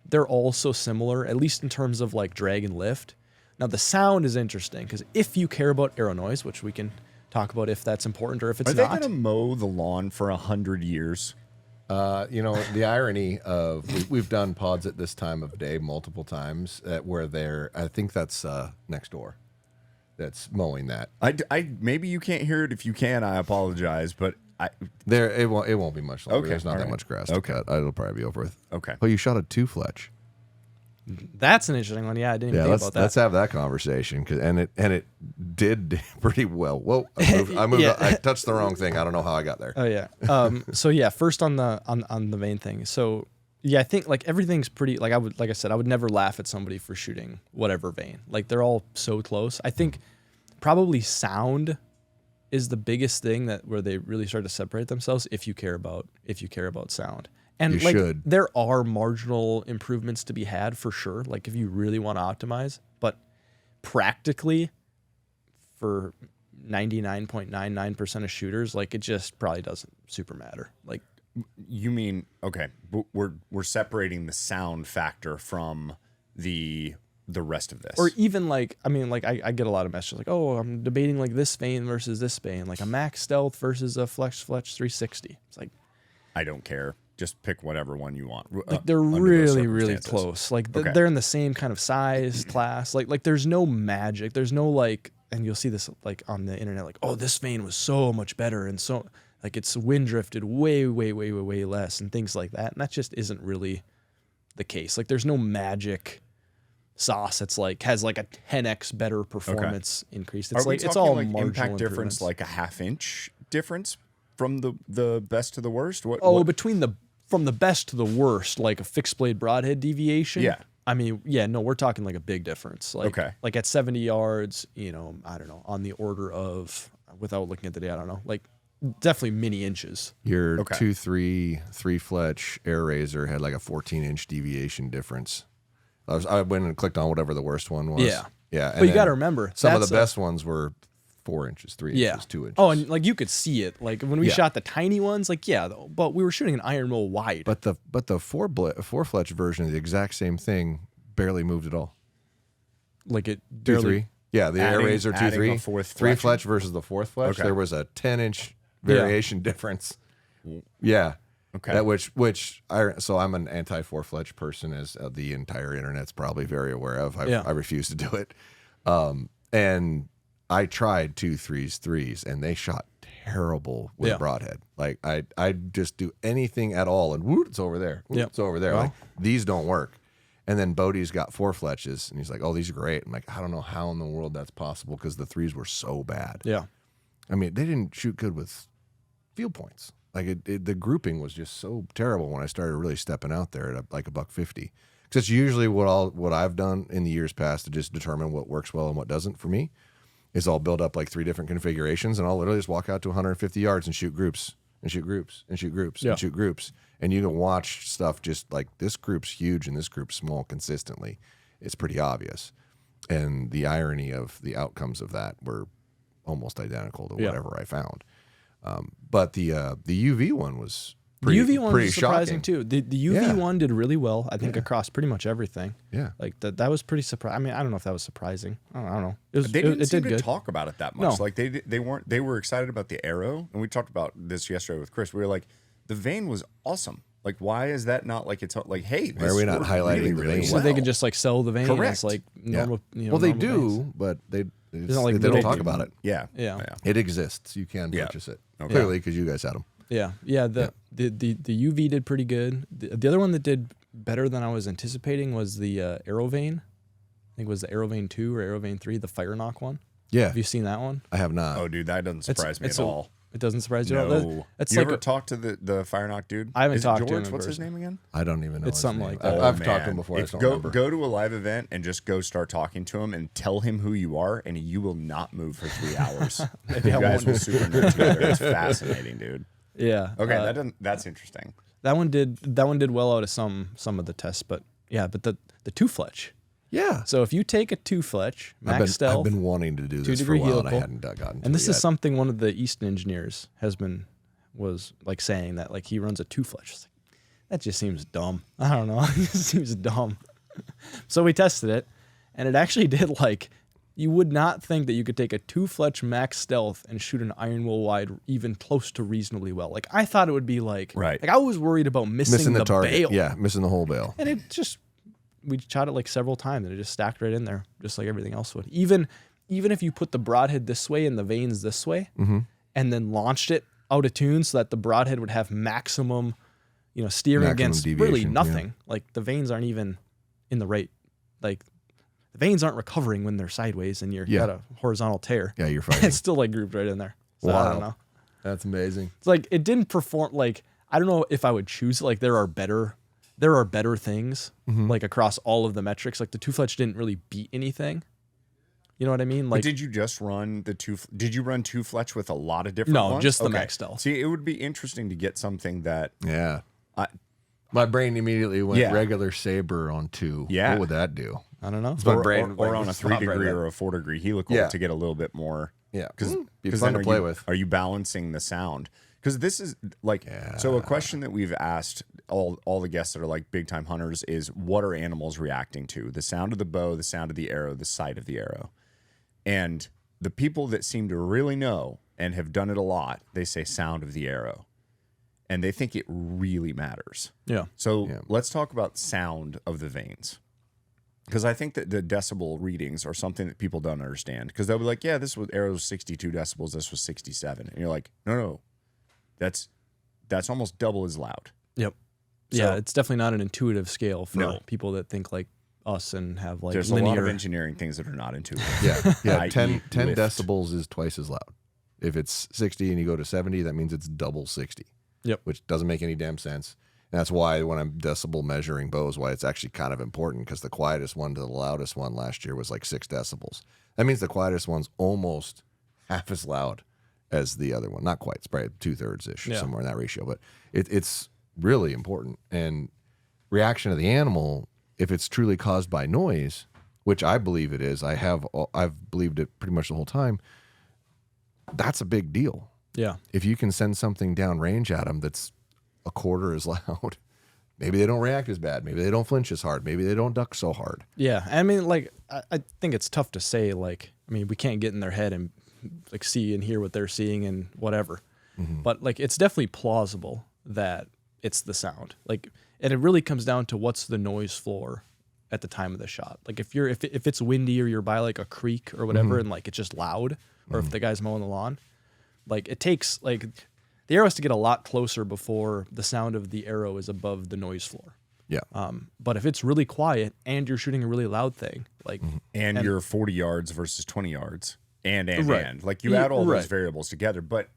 they're all so similar, at least in terms of like drag and lift. Now the sound is interesting because if you care about aero noise, which we can talk about if that's important or if it's not. Are they going to mow the lawn for 100 years? The irony of we've done pods at this time of day multiple times where I think that's next door that's mowing that. I maybe you can't hear it. If you can, I apologize, but it won't be much longer. Okay, There's not that much grass to cut. It'll probably be over with. Okay. Oh, you shot a 2 Fletch. That's an interesting one. Yeah, I didn't even think about that. Let's have that conversation and it did pretty well. Whoa, I moved. I touched the wrong thing. I don't know how I got there. Oh yeah. So yeah, first on the vane thing. So yeah, I think like everything's pretty. Like I said, I would never laugh at somebody for shooting whatever vane. Like they're all so close. I think probably sound is the biggest thing where they really start to separate themselves if you care about sound. And there are marginal improvements to be had for sure. Like if you really want to optimize, but practically for 99.99% of shooters, like it just probably doesn't super matter. Like you mean, okay, but we're separating the sound factor from the rest of this. Or even like, I mean, like I get a lot of messages like, oh, I'm debating like this vane versus this vane, like a max stealth versus a Flex 360. It's like, I don't care. Just pick whatever one you want. Like they're really, really close. Like they're in the same kind of size class. Like there's no magic. There's no like, and you'll see this like on the internet, like, oh, this vane was so much better. And so like it's wind drifted way, way, way, way, way less and things like that. And that just isn't really the case. Like there's no magic sauce. It's like has like a 10x better performance increase. It's like it's all like marginal impact difference, like a 1/2 inch difference from the best to the worst. From the best to the worst, like a fixed blade broadhead deviation. Yeah. I mean, no, we're talking like a big difference. Like, like at 70 yards, I don't know, on the order of, without looking at the data, I don't know, like definitely many inches. Your 2-3 Fletch Air Razor had like a 14-inch deviation difference. I went and clicked on whatever the worst one was. Yeah. Yeah. But you got to remember, some of the best ones were 4 inches, 3 Yeah. inches, 2 inches. Oh, and like you could see it. Like when we Yeah. shot the tiny ones, like but we were shooting an iron mill wide. But the four fletch version of the exact same thing barely moved at all. Like it 2-3. barely. Yeah, the Air Adding- Razor adding a 2-3. fourth 3 fletch. fletch versus the 4th fletch. Okay. There was a 10-inch variation difference. Yeah. Okay. That so I'm an anti 4 fletch person, as the entire internet's probably very aware of. I refuse to do it. And I tried 2-3s, 3s, and they shot terrible with Broadhead. Like I just do anything at all, and whoop, it's over there. Whoop, it's over there. Well. Like these don't work. And then Bodie's got 4 fletches, and he's like, "Oh, these are great." I'm like, I don't know how in the world that's possible because the 3s were so bad. Yeah. I mean, they didn't shoot good with field points. Like the grouping was just so terrible when I started really stepping out there at like $150. Because it's usually what I've done in the years past to just determine what works well and what doesn't for me is I'll build up like 3 different configurations, and I'll literally just walk out to 150 yards and shoot groups and shoot groups and shoot groups and shoot groups. And you can watch stuff just like this group's huge and this group's small consistently. It's pretty obvious. And the irony of the outcomes of that were almost identical to whatever I found. But the UV one was pretty, the UV one pretty was surprising shocking. too. The UV one did really well, I think, across pretty much everything. Yeah. Like that was pretty surprising. I mean, I don't know if that was surprising. I don't know. They didn't it seem did to good. talk about it that much. No. Like they were excited about the arrow, and we talked about this yesterday with Chris. We were like, the vane was awesome. Like, why is that not like it's like, hey, Why are we not worked highlighting the really vane? So they could just like sell the vane Correct. as like normal. You know, Well, they normal do, vanes. but they not like they don't little- talk about it. Yeah, Yeah. It exists. You can Yeah. purchase it. Okay. Clearly, because you guys had them. Yeah. The UV did pretty good. The other one that did better than I was anticipating was the Arrow Vane. I think it was the Arrow Vane 2 or Arrow Vane 3, the Fire Knock one. Yeah. Have you seen that one? I have not. Oh, dude, that doesn't surprise me at all. It doesn't surprise you at all? No. That's You like ever talked to the Fire Knock dude? I haven't Is it talked to George? him in What's his person. name again? I don't even know. It's his something name. like that. I've talked to him before. I If just don't remember. go to a live event and just go start talking to him and tell him who you are, and you will not move for 3 hours. Maybe You I guys won't. will super nerd together. It's fascinating, dude. Yeah. Okay, that's interesting. That one did well out of some of the tests, but the 2 fletch. Yeah. So if you take a 2 fletch, max I've stealth, been wanting to do this for 2-degree a while, and I helical. hadn't gotten to and this it is yet. something one of the Easton engineers was like saying that like he runs a 2 fletch. It's like, that just seems dumb. I don't know. It just seems dumb. So we tested it, and it actually did like you would not think that you could take a 2 fletch max stealth and shoot an iron will wide even close to reasonably well. Like I thought it would be like Right. Like I was worried about missing the target. bail. Yeah, missing the whole bail. And it just, we shot it like several times and it just stacked right in there, just like everything else would. Even if you put the broadhead this way and the vanes this way, and then launched it out of tune so that the broadhead would have maximum, steering Maximum against really deviation, nothing. Like the vanes aren't even in the right, like the vanes aren't recovering when they're sideways and you got a horizontal tear. Yeah, you're fighting. It's still like grouped right in there. So I don't know. That's amazing. It's like it didn't perform like I don't know if I would choose it. Like there are better things like across all of the metrics. Like the 2 fletch didn't really beat anything. You know what I mean? Like But did you just run the 2? Did you run 2 fletch with a lot of different No, ones? just the max stealth. See, it would be interesting to get something that Yeah. I- My brain immediately went Yeah. regular saber on 2. Yeah. What would that do? I don't know. My or, brain, or like, on a stopped right 3-degree there. or a 4-degree helical Yeah. to get a little bit more. Yeah. Because Be fun to play with. Are you balancing the sound? Because this is like so. A question that we've asked all the guests that are like big time hunters is, what are animals reacting to? The sound of the bow, the sound of the arrow, the sight of the arrow. And the people that seem to really know and have done it a lot, they say sound of the arrow, and they think it really matters. Yeah. So let's talk about sound of the vanes. Because I think that the decibel readings are something that people don't understand. Because they'll be like, yeah, this was arrow's 62 decibels, this was 67. And you're like, no. That's almost double as loud. Yep. So- Yeah, it's definitely not an intuitive scale for No. people that think like us and have like There's a linear. lot of engineering things that are not intuitive. Yeah. i.e. 10 lift. decibels is twice as loud. If it's 60 and you go to 70, that means it's double 60. Yep. Which doesn't make any damn sense. And that's why when I'm decibel measuring bows, why it's actually kind of important, because the quietest one to the loudest one last year was like 6 decibels. That means the quietest one's almost half as loud as the other one. Not quite. It's probably 2/3 ish, somewhere in that ratio. But it's really important. And reaction of the animal, if it's truly caused by noise, which I believe it is, I've believed it pretty much the whole time. that's a big deal. Yeah. If you can send something downrange at them that's a quarter as loud, maybe they don't react as bad. Maybe they don't flinch as hard. Maybe they don't duck so hard. Yeah. I mean, like, I think it's tough to say, like, I mean, we can't get in their head and like see and hear what they're seeing and whatever. But like, it's definitely plausible that it's the sound. Like, and it really comes down to what's the noise floor at the time of the shot. Like if it's windy or you're by like a creek or whatever and like it's just loud, or if the guy's mowing the lawn, like it takes like the arrow has to get a lot closer before the sound of the arrow is above the noise floor. Yeah. But if it's really quiet and you're shooting a really loud thing, like and you're 40 yards versus 20 yards and Right. like you add all Right. those variables together, but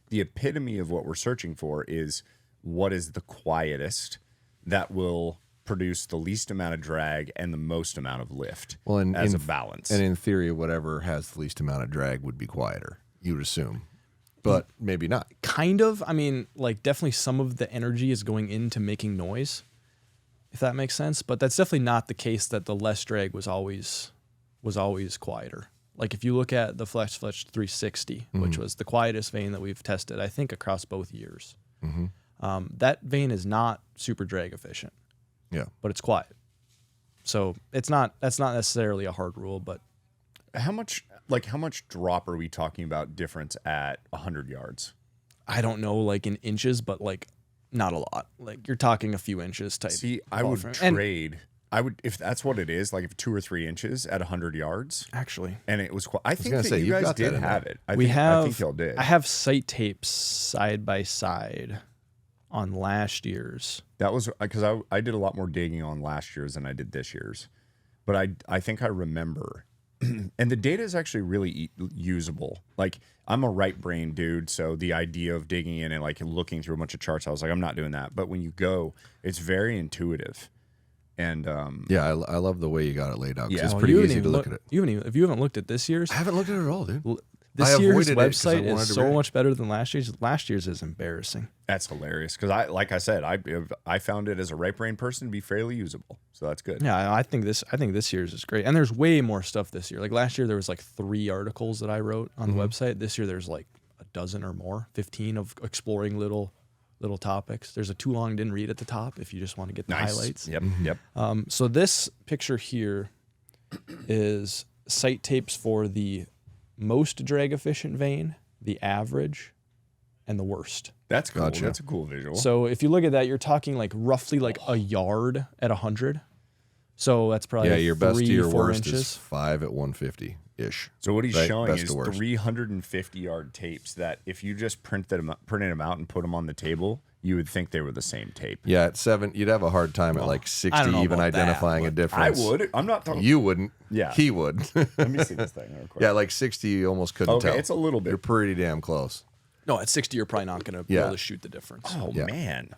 the epitome of what we're searching for is what is the quietest that will produce the least amount of drag and the most amount of lift as a balance. And in theory, whatever has the least amount of drag would be quieter, you would assume. But maybe not. kind of, I mean, like definitely some of the energy is going into making noise, if that makes sense. But that's definitely not the case that the less drag was always quieter. Like if you look at the Flex 360, which was the quietest vane that we've tested, I think across both years, that vane is not super drag efficient. Yeah. But it's quiet. So that's not necessarily a hard rule, but How much drop are we talking about difference at 100 yards? I don't know, like in inches, but like not a lot. Like you're talking a few inches type. See, I ball would frame. trade. I would, if that's what it is, like if 2 or 3 inches at 100 yards, Actually, and it was. I think gonna that say, you you've guys got that did in have there. it. I think y'all did. I have sight tapes side by side on last year's. That was because I did a lot more digging on last year's than I did this year's, but I think I remember, and the data is actually really usable. Like I'm a right brain dude, so the idea of digging in and like looking through a bunch of charts, I was like, I'm not doing that. But when you go, it's very intuitive, and Yeah, I love the way you got it laid out. 'Cause Yeah. it's Well, pretty you haven't easy to even look at it. if you haven't looked at this year's, I haven't looked at it at all, dude. this I year's avoided it 'cause I website wanted is to so read it. much better than last year's. Last year's is embarrassing. that's hilarious. Because like I said, I found it as a right brain person to be fairly usable, so that's good. Yeah, I think this year's is great, and there's way more stuff this year. Like last year, there was like 3 articles that I wrote on the website. This year, there's like a dozen or more, 15 of exploring little topics. There's a too long didn't read at the top if you just want to get the highlights. Yep. Yep. So this picture here is sight tapes for the most drag efficient vane, the average, and the worst. That's cool. Gotcha. That's a cool visual. So if you look at that, you're talking like roughly like a yard at 100. So that's probably Yeah, your best to 3, your 4 worst inches. is 5 at 150 ish. So what he's Right, showing best is to worst. 350-yard tapes that if you just printed them out and put them on the table, you would think they were the same tape. Yeah, at 7, you'd have a hard time at like I 60 don't know even about that, identifying a but difference. I would. I'm not talking. You wouldn't. Yeah. He would. Let me see this thing real quick. Yeah, like 60, you almost couldn't Okay, tell. it's a little bit. You're pretty damn close. No, at 60, you're probably not going to be Yeah. able to shoot the difference. Oh Yeah. man.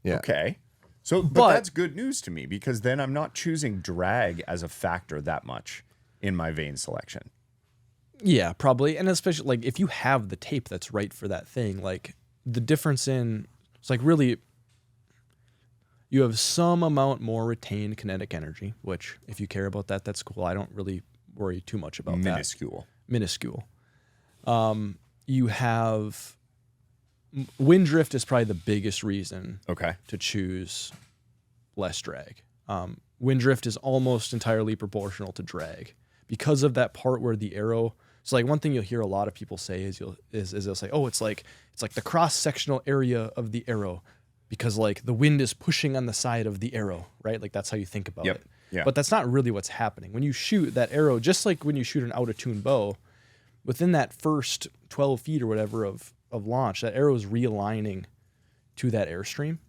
Yeah. Okay. So, but that's good news to me because then I'm not choosing drag as a factor that much in my vane selection. Yeah, probably. And especially like if you have the tape that's right for that thing, like the difference in it's like really you have some amount more retained kinetic energy, which if you care about that, that's cool. I don't really worry too much about Minuscule. that. Minuscule. You have wind drift is probably the biggest reason Okay. to choose less drag. Wind drift is almost entirely proportional to drag because of that part where the arrow. So like one thing you'll hear a lot of people say is they'll say, oh, it's like the cross sectional area of the arrow because like the wind is pushing on the side of the arrow, right? Like that's how you think about Yep. it. Yeah. But that's not really what's happening when you shoot that arrow. Just like when you shoot an out of tune bow, within that first 12 feet or whatever of launch, that arrow is realigning to that airstream.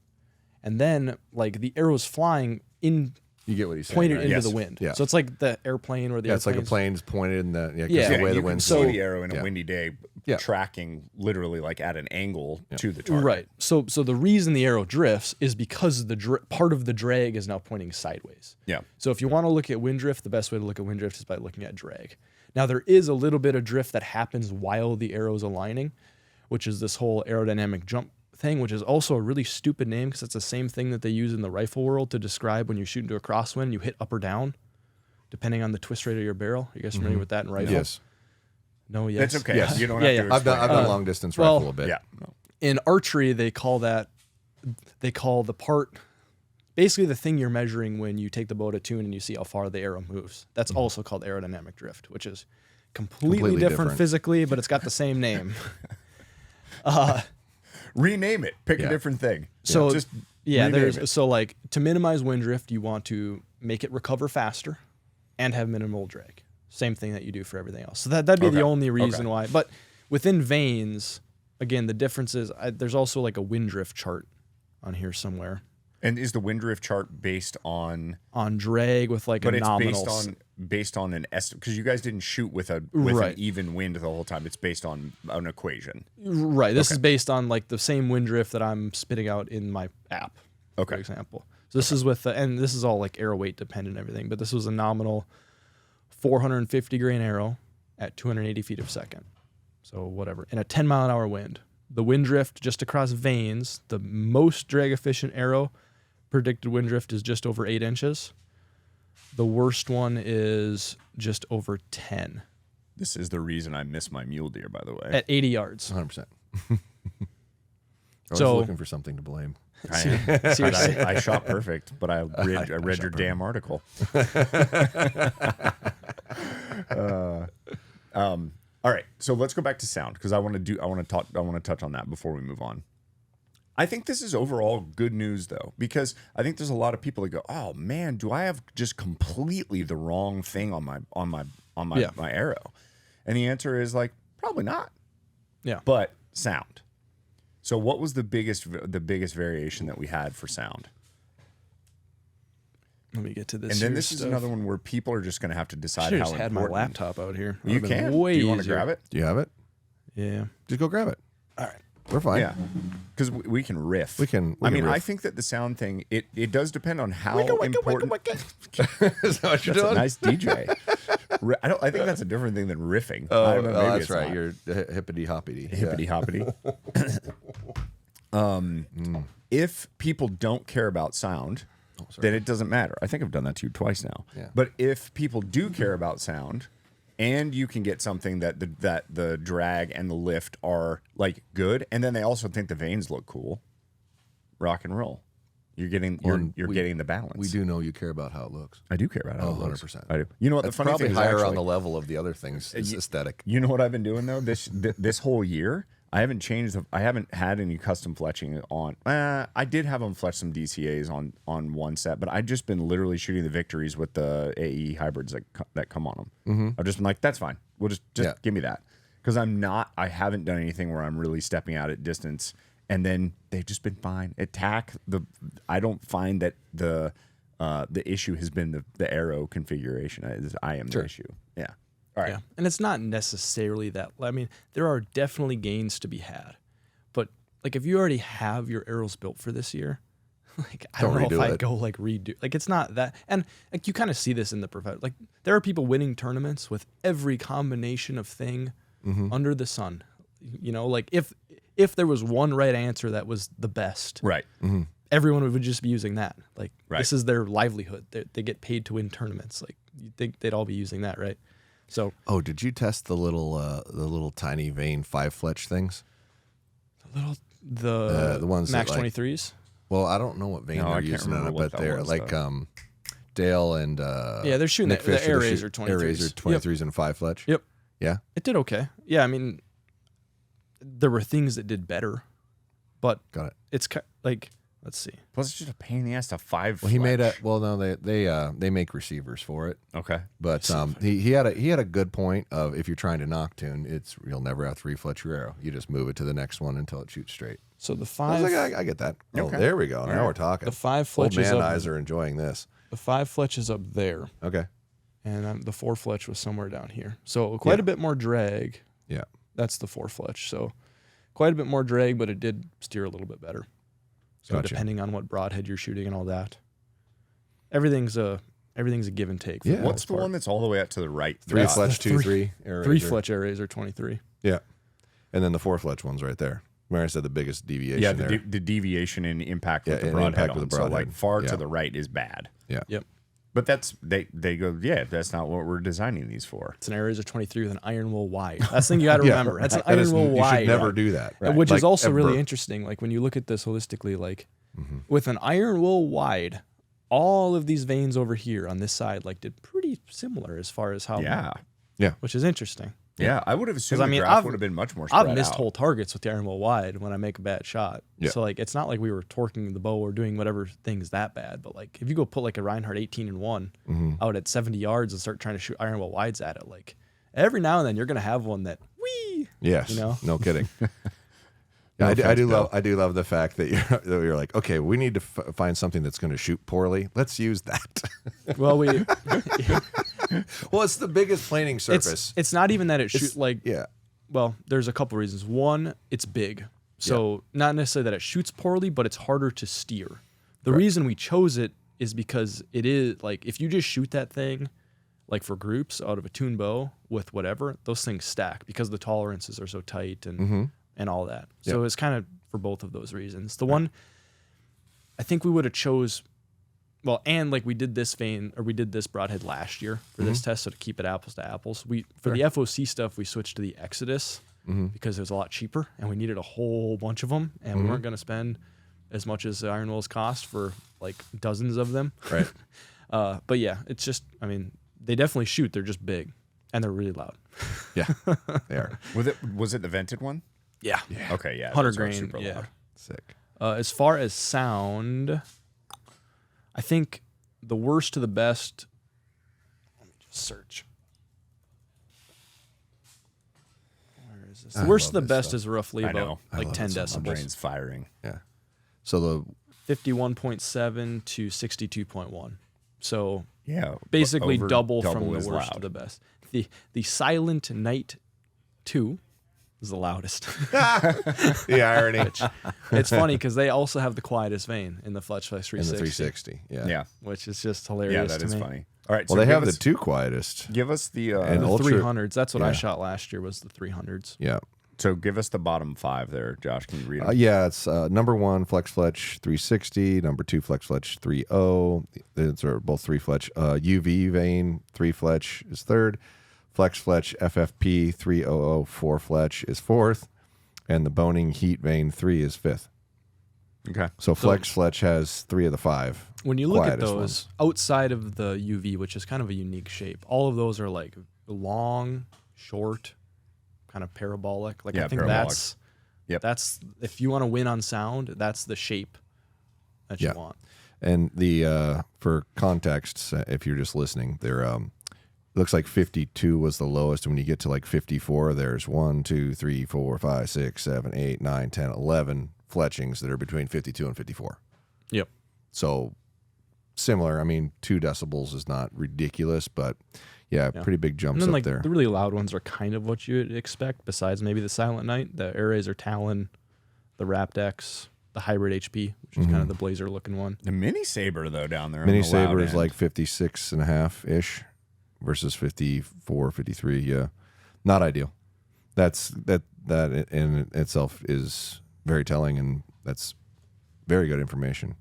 And then like the arrow's flying in You get what he's saying. pointed right? into Yes. the wind. Yeah. So it's like the airplane or the Yeah, it's like a airplane's- plane's pointed in the Yeah. the way you the can wind's see blowing. the arrow in a Yeah. windy day Yeah. tracking literally like at an angle to the target. Right. So the reason the arrow drifts is because the part of the drag is now pointing sideways. Yeah. So if you want to look at wind drift, the best way to look at wind drift is by looking at drag. Now there is a little bit of drift that happens while the arrow's aligning, which is this whole aerodynamic jump thing, which is also a really stupid name because it's the same thing that they use in the rifle world to describe when you shoot into a crosswind, you hit up or down, depending on the twist rate of your barrel. You guys familiar with that in rifle? Yes. No, yes. That's okay. Yes. You don't Yeah, have yeah. to. I've done explain. long distance well, rifle a bit. Yeah. In archery, they call the part, basically the thing you're measuring when you take the bow to tune and you see how far the arrow moves. That's also called aerodynamic drift, which is completely different physically, but it's got the same name. Rename it. Pick Yeah. a different thing. So just yeah, rename it. so like to minimize wind drift, you want to make it recover faster and have minimal drag. Same thing that you do for everything else. So that'd be Okay. the only reason Okay. why. But within vanes, again, the difference is there's also like a wind drift chart on here somewhere And is the wind drift chart based on? on drag with like But a it's nominal. based on an estimate because you guys didn't shoot with an Right. even wind the whole time. It's based on an equation. Right. This is based on like the same wind drift that I'm spitting out in my app, Okay. for example. So this is with and this is all like arrow weight dependent and everything, but this was a nominal 450 grain arrow at 280 feet a second. So whatever. In a 10-mile-an-hour wind. The wind drift just across vanes, the most drag efficient arrow predicted wind drift is just over 8 inches. The worst one is just over 10 This is the reason I miss my mule deer, by the way. at 80 yards. 100%. I was So- looking for something to blame. Seriously. I shot perfect, but I read your damn article. All right, so let's go back to sound because I want to touch on that before we move on. I think this is overall good news though, because I think there's a lot of people that go, "Oh man, do I have just completely the wrong thing on my Yeah. my arrow?" And the answer is like probably not. Yeah. But sound. So what was the biggest variation that we had for sound? Let me get to this. And then here this is stuff. another one where people are just going to have to decide Should how have just had my important. laptop out here. You Would've been can. way Do you want to easier. grab it? Do you have it? Yeah. Just go grab it. All right. We're fine. Yeah, because we can riff. We can I mean, riff. I think that the sound thing it does depend on how important. Is that what you're That's a doing? nice DJ. I think that's a different thing than riffing. Oh, I don't know, maybe that's it's right. not. You're hippity hoppity. Hippity hoppity. If people don't care about sound, then it doesn't matter. I think I've done that to you twice now. Yeah. But if people do care about sound, and you can get something that the drag and the lift are like good, and then they also think the vanes look cool, rock and roll. You're getting you're getting the balance. We do know you care about how it looks. I do care about how Oh, it looks. 100%. I do. You know what? That's the funny probably thing is higher actually, on the level of the other things. It's aesthetic. You know what I've been doing though this whole year? I haven't changed. I haven't had any custom fletching on. I did have them fletch some DCAs on one set, but I've just been literally shooting the victories with the AE hybrids that come on them. Mm-hmm. I've just been like, that's fine. We'll just give me that, because I haven't done anything where I'm really stepping out at distance, and then they've just been fine. I don't find that the issue has been the arrow configuration. I am the issue. Yeah. All right. Yeah. And it's not necessarily that. I mean, there are definitely gains to be had. But like if you already have your arrows built for this year, like I don't know if redo I'd it. go like redo. Like it's not that. And like you kind of see this in the profession. Like there are people winning tournaments with every combination of thing under the sun. You know, like if there was one right answer that was the best, Right. everyone would just be using that. Like Right. this is their livelihood. They get paid to win tournaments. Like you think they'd all be using that, right? So Oh, did you test the little tiny vane 5-fletch things? the ones Max that, like- 23s. Well, I don't know what vane No, I they're can't using on remember it, what but that they're was, like though. Dale and Yeah, they're shooting Nick the Fisher, Air they're Razor Air Razor 23s. 23s and 5-fletch. Yep. Yeah. It did okay. Yeah, I mean, there were things that did better, but Got it. it's like, let's see. Plus, it's just a pain in the ass to 5. Well, he made a no. They make receivers for it, Okay. but he had a good point of if you're trying to noctune, you'll never have to refletch your arrow. You just move it to the next one until it shoots straight. So the I was five, like, I get that. Oh, Okay. there we go. Now we're talking. the 5 Old fletch is man up. eyes are enjoying this. The 5 fletch is up there, Okay. and the 4 fletch was somewhere down here. So quite a bit more drag. Yeah. That's the 4 fletch. So quite a bit more drag, but it did steer a little bit better. So Gotcha. depending on what broadhead you're shooting and all that, everything's a give and take. For Yeah. the What's most the part. one that's all the way out to the right? 3-fletch, the 2-3. Air 3 Razor. fletch Air Razor 23? Yeah. And then the 4-fletch one's right there. Where I said the biggest deviation Yeah, there. the deviation in impact with Yeah, the in broadhead impact on. with the So like broadhead. far Yeah. to the right is bad. Yeah. Yep. But that's they go, yeah, that's not what we're designing these for. It's an Air Razor 23 with an iron wool wide. That's the thing you got to remember. That's an That is- iron wool you wide. should never do that. Which Like, is also really ever. interesting. Like when you look at this holistically, like with an iron wool wide, all of these veins over here on this side like did pretty similar as far as how, which is interesting. Yeah, I would have assumed I the mean, graph I've- would have been much more spread I've missed out. whole targets with the iron wool wide when I make a bad shot. Yeah. So like it's not like we were torquing the bow or doing whatever things that bad. But like if you go put like a Reinhardt 18-1 out at 70 yards and start trying to shoot iron wool wides at it, like every now and then you're gonna have one that Yes. you know? No kidding. Yeah, I do love the fact that you're like, okay, we need to find something that's going to shoot poorly. Let's use that. well we Well, it's the biggest planing surface. it's not even that it shoots like yeah. well, there's a couple reasons. One, it's big. So not necessarily that it shoots poorly, but it's harder to steer. The reason we chose it is because it is like if you just shoot that thing like for groups out of a tune bow with whatever, those things stack because the tolerances are so tight and all that. So it's kind of for both of those reasons. The one I think we would have chose well, and like we did this broadhead last year for this test, so to keep it apples to apples. The FOC stuff we switched to the Exodus because it was a lot cheaper and we needed a whole bunch of them and we weren't going to spend as much as the iron wills cost for like dozens of them. Right. But yeah, it's just I mean, they definitely shoot, they're just big and they're really loud. Yeah. They are. Was it the vented one? Yeah. Okay, yeah. 100 those are grain. super Yeah. loud. Sick. As far as sound, I think the worst to the best. Let me just search. Where is this? The worst to the best is roughly I about know. like 10 My decibels. brain's firing. Yeah. So 51.7 to 62.1. So Yeah. basically over double from the is worst to loud. the best. The Silent Night 2 is the loudest. the irony It's funny because they also have the quietest vane in the Fletch Flex in the 360. 360. Yeah. Yeah. Which is just hilarious Yeah, that to is me. funny. All right. Well, they have the two quietest. Give us the And The Ultra- 300s. That's what I yeah. shot last year was the 300s. Yeah. so give us the bottom 5 there, Josh. Can you read them? Yeah, it's number 1 Flex Fletch 360, number 2 Flex Fletch 3.0. These are both 3 Fletch. UV Vane 3 Fletch is third. Flex Fletch FFP 300 4 Fletch is fourth, and the Boning Heat Vane 3 is fifth. Okay. So Flex Fletch has 3 of the 5. When you look at quietest those ones. outside of the UV, which is kind of a unique shape, all of those are like long, short, kind of parabolic. Like Yeah, I think parabolic. that's if you want to win on sound, that's the shape that you Yeah. want. And the for context, if you're just listening, there looks like 52 was the lowest. When you get to like 54, there's 1, 2, 3, 4, 5, 6, 7, 8, 9, 10, 11 fletchings that are between 52 and 54. Yep. So similar. I mean, 2 decibels is not ridiculous, but yeah, pretty big And jumps then up like there. the really loud ones are kind of what you'd expect, besides maybe the Silent Night, the Air Razor Talon, the Raptex, the Hybrid HP, which is kind of the blazer looking one. The Mini Saber though down there. on Mini the loud Saber is end. like 56 and a half ish versus 54, 53. Yeah, not ideal. That in itself is very telling, and that's very good information.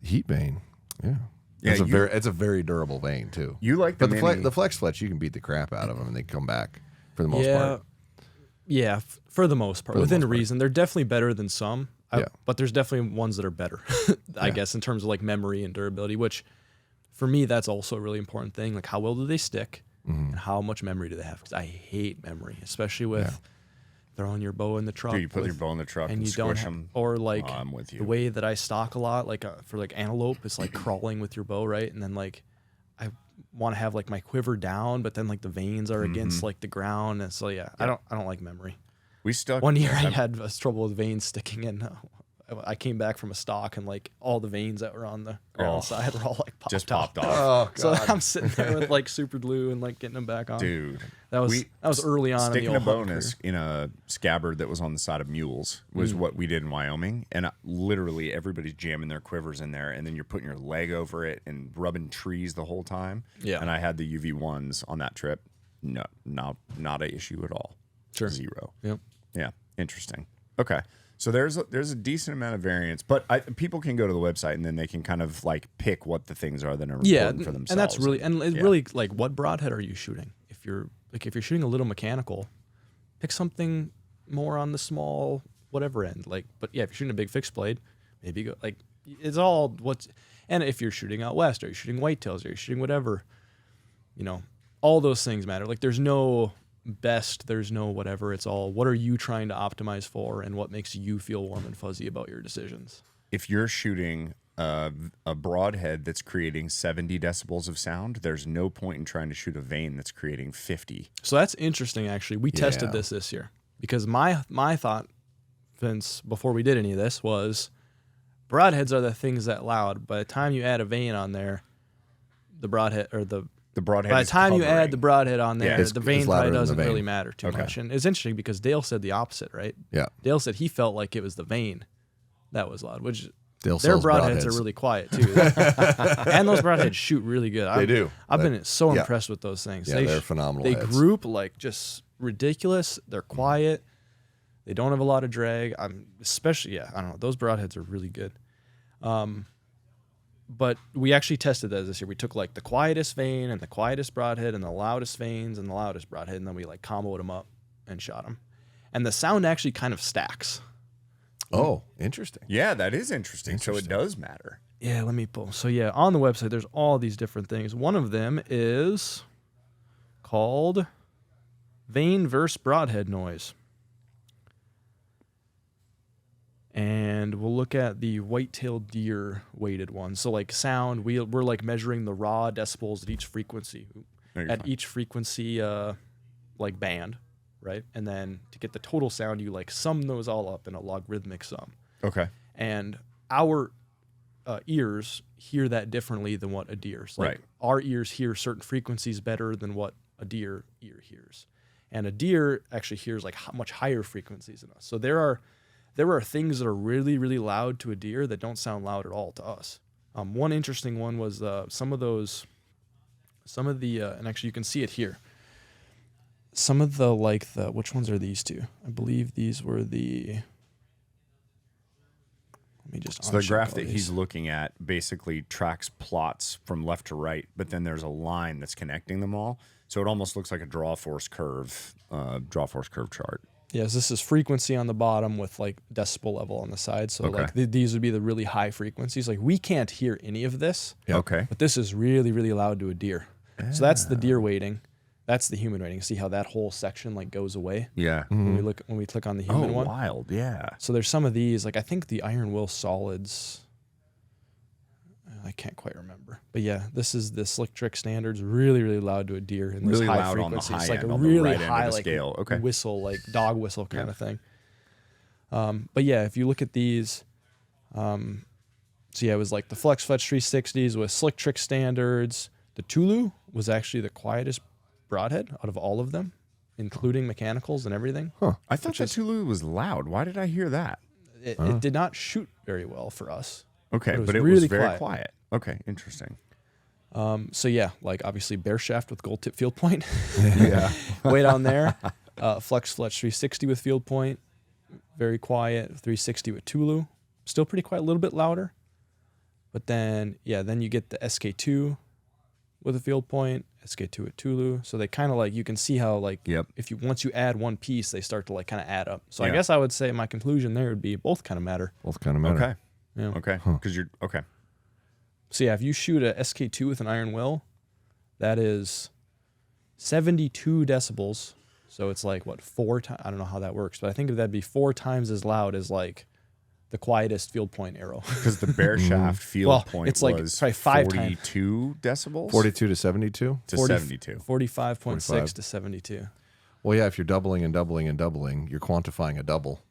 Heat vane, yeah. Yeah, It's a very durable vane too. You like the But Mini. the Flex Fletch, you can beat the crap out of them, and they come back for the most part. Yeah, for the most part, the within most part. reason. They're definitely better than some, Yeah. but there's definitely ones that are better, I guess, in terms of like memory and durability, which for me, that's also a really important thing. Like how well do they stick and how much memory do they have? Because I hate memory, especially with throwing your bow in the truck. Dude, you put your bow in the truck and you squish don't have, them. or like Oh, I'm with you. the way that I stalk a lot, like for like antelope, it's like crawling with your bow, right? And then like I want to have like my quiver down, but then like the veins are against like the ground, and so I don't like memory. We stuck One year I had trouble with veins sticking in. I came back from a stock and like all the veins that were on the ground side were all like popped just off. popped off. Oh So I'm sitting there with like super glue and like getting them back on. Dude. That was early on in Sticking the a old hunting bonus in a scabbard that was on the side of mules was what we did in Wyoming. And literally everybody's jamming their quivers in there. And then you're putting your leg over it and rubbing trees the whole time. Yeah. And I had the UV1s on that trip. No, not an issue at all. Sure. 0. Yep. Yeah. Interesting. Okay. So there's a decent amount of variance, but people can go to the website and then they can kind of like pick what the things are that are important for themselves. And that's really really like, what broadhead are you shooting? If you're shooting a little mechanical, pick something more on the small whatever end. Like, but yeah, if you're shooting a big fixed blade, maybe go like, it's all what's. And if you're shooting out west, or you're shooting whitetails, or you're shooting whatever, all those things matter. Like, there's no best, there's no whatever. It's all, what are you trying to optimize for, and what makes you feel warm and fuzzy about your decisions. If you're shooting a broadhead that's creating 70 decibels of sound, there's no point in trying to shoot a vane that's creating 50. So that's interesting, actually. We tested this year, because my thought, Vince, before we did any of this, was broadheads are the things that loud. By the time you add a vane on there, the broadhead or the broadhead. By the time you add the broadhead on there, the vane probably doesn't really matter too much. And it's interesting because Dale said the opposite, right? Yeah. Dale said he felt like it was the vane that was loud, which Dale their broadheads are really quiet too. And those broadheads shoot really good. They do. I've been so impressed with those things. Yeah, they're phenomenal. They heads. group like just ridiculous. They're quiet. They don't have a lot of drag. I don't know. Those broadheads are really good. But we actually tested that this year. We took like the quietest vane and the quietest broadhead and the loudest vanes and the loudest broadhead, and then we like comboed them up and shot them. And the sound actually kind of stacks. Oh, interesting. Yeah, that is interesting. So it does matter. Yeah, let me pull. So yeah, on the website, there's all these different things. One of them is called vane versus broadhead noise. And we'll look at the white-tailed deer weighted one. So like sound, we're like measuring the raw decibels at each frequency. Each frequency like band, right? And then to get the total sound, you like sum those all up in a logarithmic sum. Okay. And our ears hear that differently than what a deer's. Like, right. Our ears hear certain frequencies better than what a deer ear hears. And a deer actually hears like much higher frequencies than us. So there are things that are really, really loud to a deer that don't sound loud at all to us. One interesting one was some of the, and actually you can see it here. Some of the, which ones are these two? I believe these were let me just. So the graph that he's looking at basically tracks plots from left to right, but then there's a line that's connecting them all. So it almost looks like a draw force curve chart. Yes, this is frequency on the bottom with like decibel level on the side. So like these would be the really high frequencies. Like we can't hear any of this. Yeah. Okay. But this is really, really loud to a deer. So that's the deer weighting. That's the human weighting. See how that whole section like goes away? Yeah. When we click on the human one. Oh, wild. Yeah. So there's some of these, like I think the Iron Will solids. I can't quite remember. But yeah, this is the Slick Trick standards, really, really loud to a deer in this really high loud frequency. On the high it's like end, a on really the right high end of the like scale. Okay. Whistle, like dog whistle kind of thing. But yeah, if you look at these, so yeah, it was like the Flex Fletch 360s with Slick Trick standards. The Tulu was actually the quietest broadhead out of all of them, including mechanicals and everything. Huh. I thought the Tulu was loud. Why did I hear that? It did not shoot very well for us. Okay, but it was really very quiet. Okay, interesting. So yeah, like obviously bear shaft with gold tip field point. Yeah. Way down there. Flex Fletch 360 with field point. Very quiet. 360 with Tulu. Still pretty quiet, a little bit louder. But then, then you get the SK2 with a field point, SK2 with Tulu. So they kind of like, you can see how like, once you add one piece, they start to like kind of add up. So I guess I would say my conclusion there would be both kind of matter. Both kind of matter. Okay. Yeah. Okay. Because you're, okay. So yeah, if you shoot a SK2 with an Iron Will, that is 72 decibels. So it's like, what, 4 times? I don't know how that works, but I think that'd be 4 times as loud as like the quietest field point arrow. Because the bear shaft field point it's like was probably 5 42 decibels? 42 to 72? To 72. 45.6 to 72. Well, yeah, if you're doubling and doubling and doubling, you're quantifying a double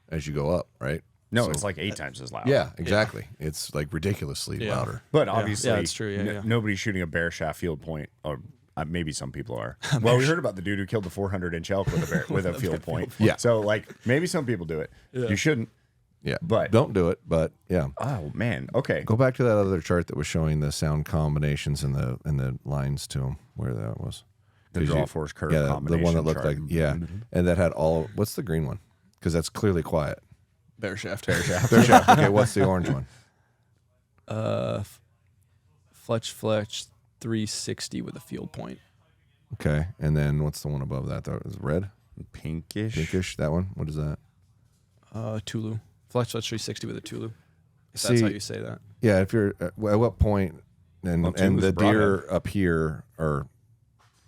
as you go up, right? No, it's like 8 times as loud. Yeah, exactly. Yeah. It's like ridiculously louder. But obviously, that's true. Nobody's shooting a bear shaft field point, or maybe some people are. Well, we heard about the dude who killed the 400-inch elk with a field point. Yeah. So like maybe some people do it. Yeah. You shouldn't. Yeah, but don't do it. But yeah. Oh man. Okay. Go back to that other chart that was showing the sound combinations and the lines to them. Where that was. The draw force curve. Yeah, combination the one that looked chart. like and that had all. What's the green one? Because that's clearly quiet. Bear shaft. Bear shaft. Okay, what's the orange one? Fletch 360 with a field point. Okay, and then what's the one above that? Though is it red, Pinkish. That one. What is that? Tulu. Fletch 360 with a Tulu. If that's how you say that. Yeah, if you're at what point, and the deer up here are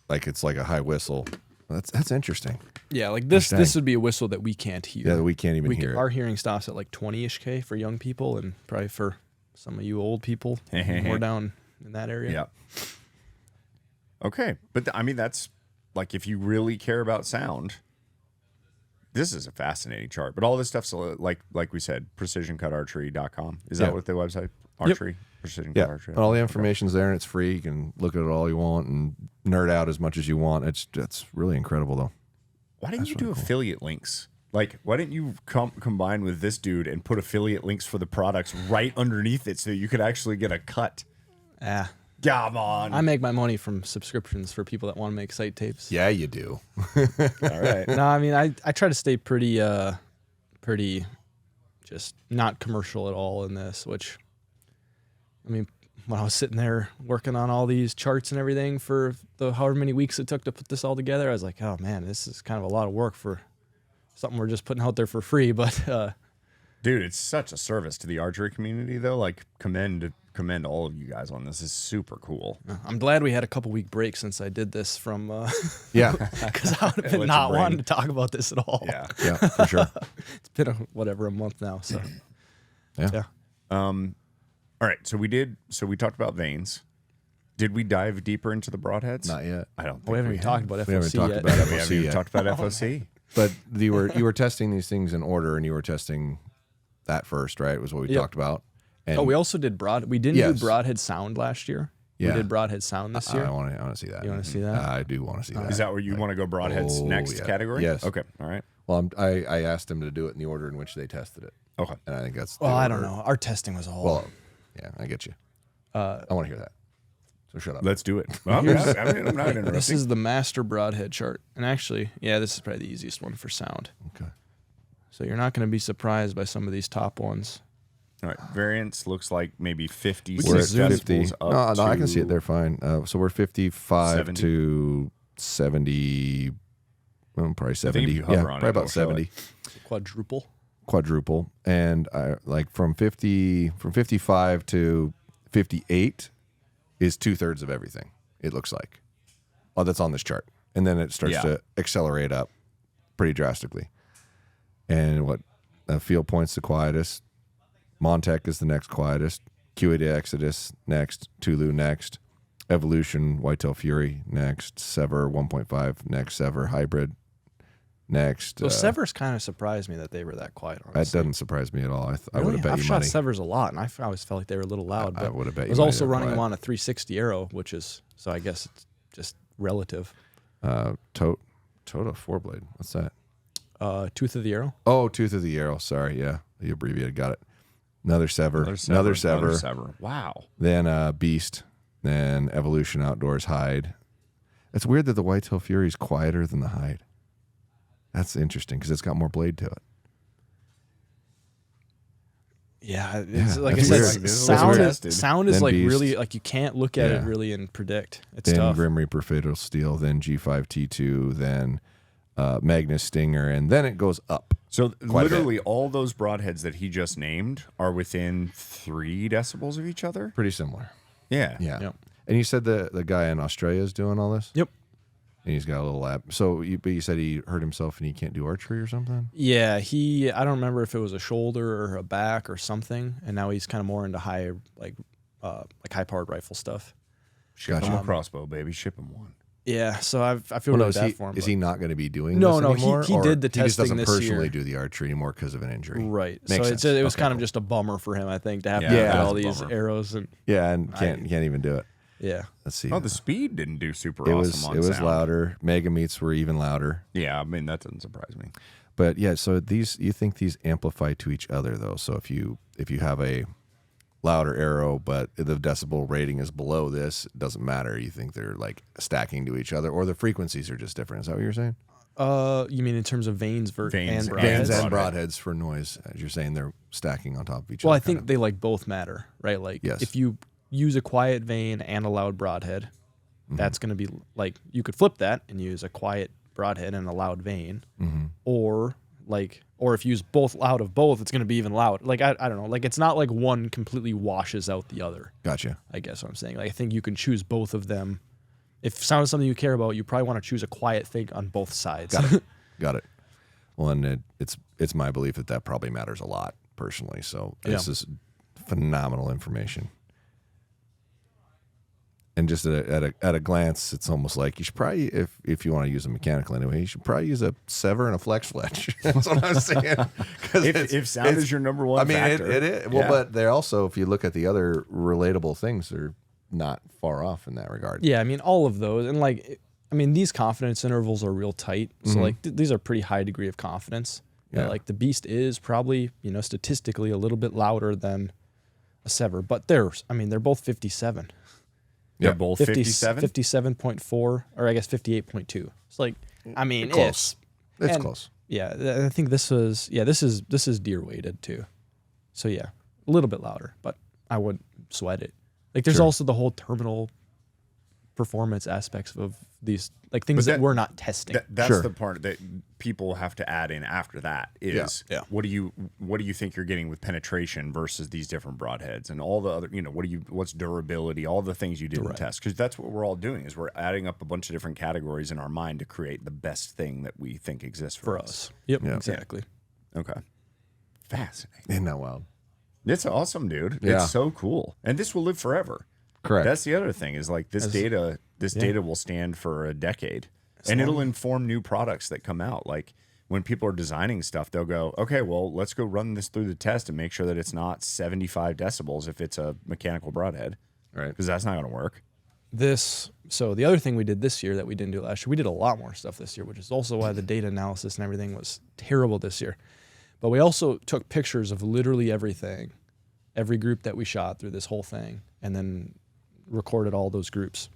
like it's like a high whistle. That's interesting. Yeah, like this would be a whistle that we can't hear. Yeah, we can't even hear it. Our hearing stops at like 20-ish K for young people, and probably for some of you old people more down in that area. Yeah. Okay, but I mean that's like if you really care about sound, this is a fascinating chart. But all this stuff's like we said, precisioncuttarchery.com. Is that what the website? Archery? Yep. Precision Cut Archery. All the information's there and it's free. You can look at it all you want and nerd out as much as you want. It's really incredible though. Why didn't you do affiliate links? Like, why didn't you combine with this dude and put affiliate links for the products right underneath it so you could actually get a cut? Come on. I make my money from subscriptions for people that want to make site tapes. Yeah, you do. All right. No, I mean, I try to stay pretty just not commercial at all in this, which, I mean, when I was sitting there working on all these charts and everything for the however many weeks it took to put this all together, I was like, oh man, this is kind of a lot of work for something we're just putting out there for free. But dude, it's such a service to the archery community though. Like commend all of you guys on this. Is super cool. I'm glad we had a couple week break since I did this from because I would have been Let not your brain- wanting to talk about this at all. Yeah. Yeah, for sure. It's been a month now. So Yeah. All right. So we talked about vanes. Did we dive deeper into the broadheads? Not yet. I don't think we haven't even talked about FOC We haven't talked yet. about We FOC haven't even yet. talked about FOC. But you were testing these things in order, and you were testing that first, right? Was what we talked about. And We also did We didn't do Broadhead sound last year. Yeah. We did Broadhead sound this year. I want to see that. You wanna see that? I do want to see that. Is that where you want to go broadheads next category? Yes. Okay. All right. Well, I asked him to do it in the order in which they tested it, Okay. and I think that's. Well, I don't know. Our testing was all. Well, yeah, I get you. I want to hear that. So shut up. Let's do it. Well, I'm not interrupting. This is the master Broadhead chart. And actually, this is probably the easiest one for sound. Okay. So you're not going to be surprised by some of these top ones. All right. Variance looks like maybe 50 We're at 50. decibels up No, I can to- see it. They're fine. So we're 55 70. to 70. Well, probably 70. if you hover on it, probably it'll about show 70. Quadruple. Quadruple. And like from 55 to 58 is 2/3 of everything. It looks like. Oh, that's on this chart. And then it starts to accelerate up pretty drastically. And what field point's the quietest. Montec is the next quietest. QA to Exodus next. Tulu next. Evolution, Whitetail Fury next. Sever 1.5 next. Sever Hybrid next. So Sever's kind of surprised me that they were that quiet. That Honestly. doesn't surprise me at all. I would have bet I've you shot money. Severs a lot, and I always felt like they were a little loud. I But would have bet you I was money also they're running them quiet. on a 360 arrow, which is, so I guess it's just relative. Tota 4-blade. What's that? Tooth of the arrow. Oh, Tooth of the Arrow. Sorry, yeah. The abbreviated. Got it. Another Sever. Another Sever. Wow. Then Beast. Then Evolution Outdoors Hide. It's weird that the Whitetail Fury is quieter than the Hide. That's interesting because it's got more blade to it. Yeah, it's, like I that's said, weird. sound is Then like Beast. really, like you can't look at it Yeah. really and predict. It's Then tough. Grim Reaper Fatal Steel. Then G5T2. Then Magnus Stinger. And then it goes up. So Quite a bit. literally all those broadheads that he just named are within 3 decibels of each other? Pretty similar. Yeah. Yeah. Yep. And you said the guy in Australia is doing all this? Yep. And he's got a little lab. So, but you said he hurt himself and he can't do archery or something? Yeah, I don't remember if it was a shoulder or a back or something, and now he's kind of more into high powered rifle stuff. Ship him Gotcha. a crossbow, baby. Ship him one. Yeah, so I feel Well, really is bad he, for him. is but- he not going to be doing No, this no, anymore? he Or did the he just testing doesn't this personally year. do the archery anymore because of an injury. Right. Makes So sense. it was Okay, kind of cool. just a bummer for him, I think, to have Yeah, to yeah, do all it's a these bummer. arrows and Yeah, and can't even do it. yeah. Let's see. Oh, the speed didn't do super it awesome was on sound. louder. Mega meets were even louder. Yeah, I mean, that doesn't surprise me. But yeah, so you think these amplify to each other though. So if you have a louder arrow, but the decibel rating is below this, it doesn't matter. You think they're like stacking to each other, or the frequencies are just different. Is that what you're saying? You mean in terms of vanes, Vanes and and broadheads? Vanes and Broadhead. broadheads for noise. As you're saying, they're stacking on top of each Well, other. I think they like both matter, right? Like Yes. if you use a quiet vane and a loud broadhead, Mm-hmm. that's going to be like you could flip that and use a quiet broadhead and a loud vane, Mm-hmm. or if you use both loud of both, it's going to be even loud. Like I don't know, like it's not like one completely washes out the other. Gotcha. I guess what I'm saying. Like I think you can choose both of them. If sound is something you care about, you probably want to choose a quiet thing on both sides. Got it. Well, and it's my belief that probably matters a lot personally. So this is phenomenal information. And just at a glance, it's almost like you should probably, if you want to use a mechanical anyway, you should probably use a sever and a flex fletch. That's what I'm saying. If sound is your number one factor. it is. Well, but they're also, if you look at the other relatable things, they're not far off in that regard. Yeah, I mean all of those, and like, I mean these confidence intervals are real tight. So like these are pretty high degree of confidence. Yeah. Like the Beast is probably statistically a little bit louder than a Sever, but they're both 57. They're both 57? 57.4, or I guess 58.2. It's like, I mean, Close. It's and- close. Yeah, I think this is deer weighted too. So yeah, a little bit louder, but I wouldn't sweat it. Like there's Sure. also the whole terminal performance aspects of these, like things that we're not testing. That's Sure. the part that people have to add in after that is Yeah. what do you think you're getting with penetration versus these different broadheads and all the other, what's durability, all the things you didn't test, because that's what we're all doing is we're adding up a bunch of different categories in our mind to create the best thing that we think exists for us. Yep, Yeah. exactly. Okay. Fascinating. Isn't that wild? It's awesome, dude. Yeah. It's so cool. And this will live forever. Correct. That's the other thing is like this data will stand for a decade, and it'll inform new products that come out. Like when people are designing stuff, they'll go, okay, well, let's go run this through the test and make sure that it's not 75 decibels if it's a mechanical broadhead, Right. because that's not going to work. So the other thing we did this year that we didn't do last year, we did a lot more stuff this year, which is also why the data analysis and everything was terrible this year. But we also took pictures of literally everything, every group that we shot through this whole thing, and then recorded all those groups.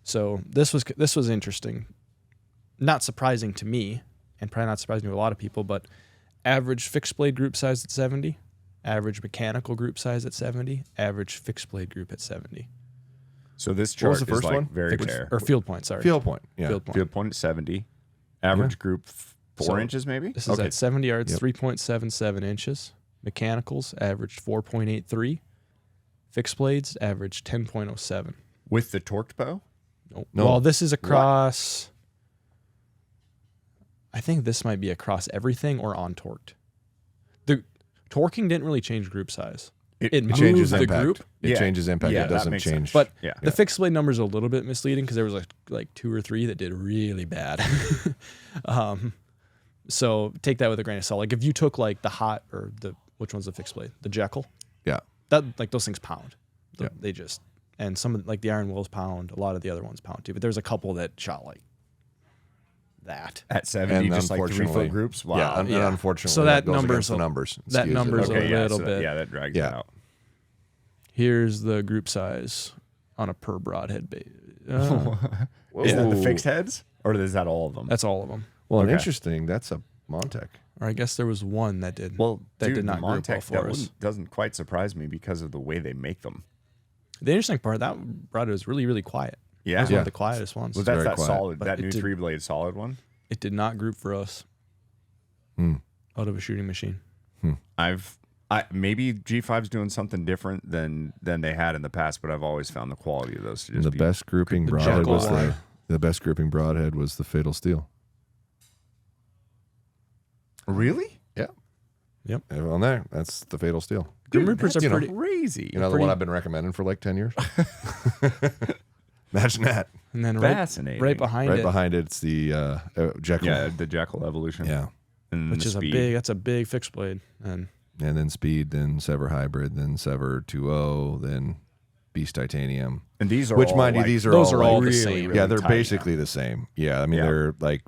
So this was interesting. Not surprising to me, and probably not surprising to a lot of people, but average fixed blade group size at 70, average mechanical group size at 70, average fixed blade group at 70. So this What chart was the is first like one? very Fixed- fair. or field point, sorry. Field point. Yeah. Field point. Field point at 70, average group 4 So inches maybe. This is at 70 yards, Yep. 3.77 inches. Mechanicals averaged 4.83. Fixed blades averaged 10.07. With the torqued bow. No. Well, this is across. I think this might be across everything or on torqued. The torquing didn't really change group size. It moved changes the impact. group, It Yeah. changes impact. Yeah, It that doesn't makes change. sense. but Yeah. the fixed blade number is a little bit misleading because there was like 2 or 3 that did really bad. So take that with a grain of salt. Like if you took like the hot or which one's the fixed blade? The Jekyll. yeah. That like those things pound. Yeah. They just, and some of like the Iron Wills pound. A lot of the other ones pound too. But there's a couple that shot like that. At 70, And just like 3 unfortunately- foot groups. Wow. Yeah. And Yeah. unfortunately, So that goes number's against the a- numbers. that Skews it. number's a Okay, yeah, little so bit. that drags Yeah. it out. Here's the group size on a per broadhead base. Is that the fixed heads, or is that all of them? That's all of them. Well, and Okay. interesting. That's a Montec. Or I guess there was one that did. that dude, did not the group well Montec, for us. doesn't quite surprise me because of the way they make them. The interesting part, that broadhead was really, really quiet. Yeah. It was one of the quietest ones. Was that very that quiet. solid, But that it new did- 3-blade solid one? It did not group for us out of a shooting machine. Maybe G5's doing something different than they had in the past, but I've always found the quality of those to just The be best grouping the broadhead Jekyll was line. the best grouping broadhead was the Fatal Steel. Really? Yeah. Yep. On there, that's the Fatal Steel. Grim Reapers that's are pretty. crazy. You know the one I've been recommending for like 10 years. Imagine that. And then Fascinating. right behind Right it, behind it's the Jekyll. Yeah, the Jekyll evolution. Yeah. And which the is speed. that's a big fixed blade. And And then Speed, then Sever Hybrid, then Sever 2.0, then Beast Titanium. And these are Which, all mind you, like- these are those all are all like- the really, same. really yeah, they're tight. basically the same. Yeah, I mean Yeah. they're like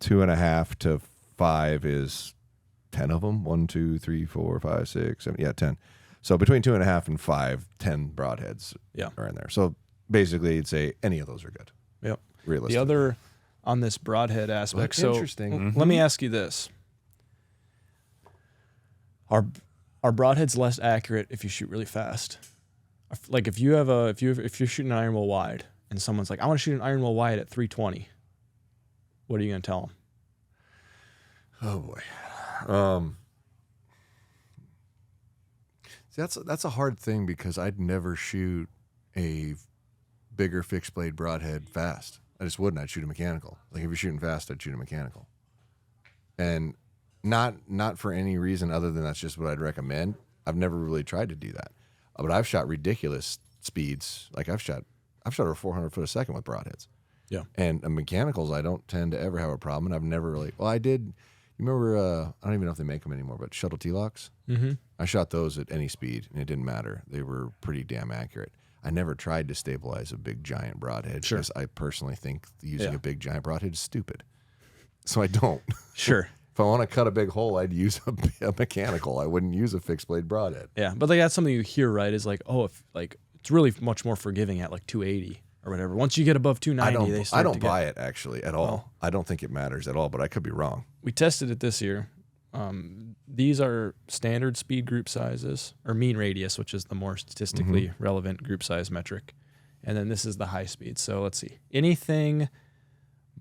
2.5 to 5 is 10 of them. 1, 2, 3, 4, 5, 6, 7. Yeah, 10. So between 2.5 and 5, 10 broadheads Yeah. are in there. So basically, you'd say any of those are good. yep. Realistic. The other, on this broadhead aspect. So interesting. let me ask you this. Are broadheads less accurate if you shoot really fast? Like if you're shooting an iron well wide and someone's like, I want to shoot an iron well wide at 320, what are you going to tell them? Oh boy. See, that's a hard thing because I'd never shoot a bigger fixed blade broadhead fast. I just wouldn't. I'd shoot a mechanical. Like if you're shooting fast, I'd shoot a mechanical. And not for any reason other than that's just what I'd recommend. I've never really tried to do that. But I've shot ridiculous speeds. Like I've shot over 400 foot a second with broadheads. Yeah. And mechanicals, I don't tend to ever have a problem. And I've never really, well, I did, you remember, I don't even know if they make them anymore, but shuttle T-locks? Mm-hmm. I shot those at any speed and it didn't matter. They were pretty damn accurate. I never tried to stabilize a big giant broadhead because I personally think using a big giant broadhead is stupid. So I don't. Sure. If I want to cut a big hole, I'd use a mechanical. I wouldn't use a fixed blade broadhead. Yeah, but like that's something you hear, right? Is like, oh, if like it's really much more forgiving at like 280 or whatever. Once you get above 290, I don't buy it actually at all. Well, I don't think it matters at all, but I could be wrong. We tested it this year. These are standard speed group sizes, or mean radius, which is the more statistically relevant group size metric. And then this is the high speed. So let's see. Anything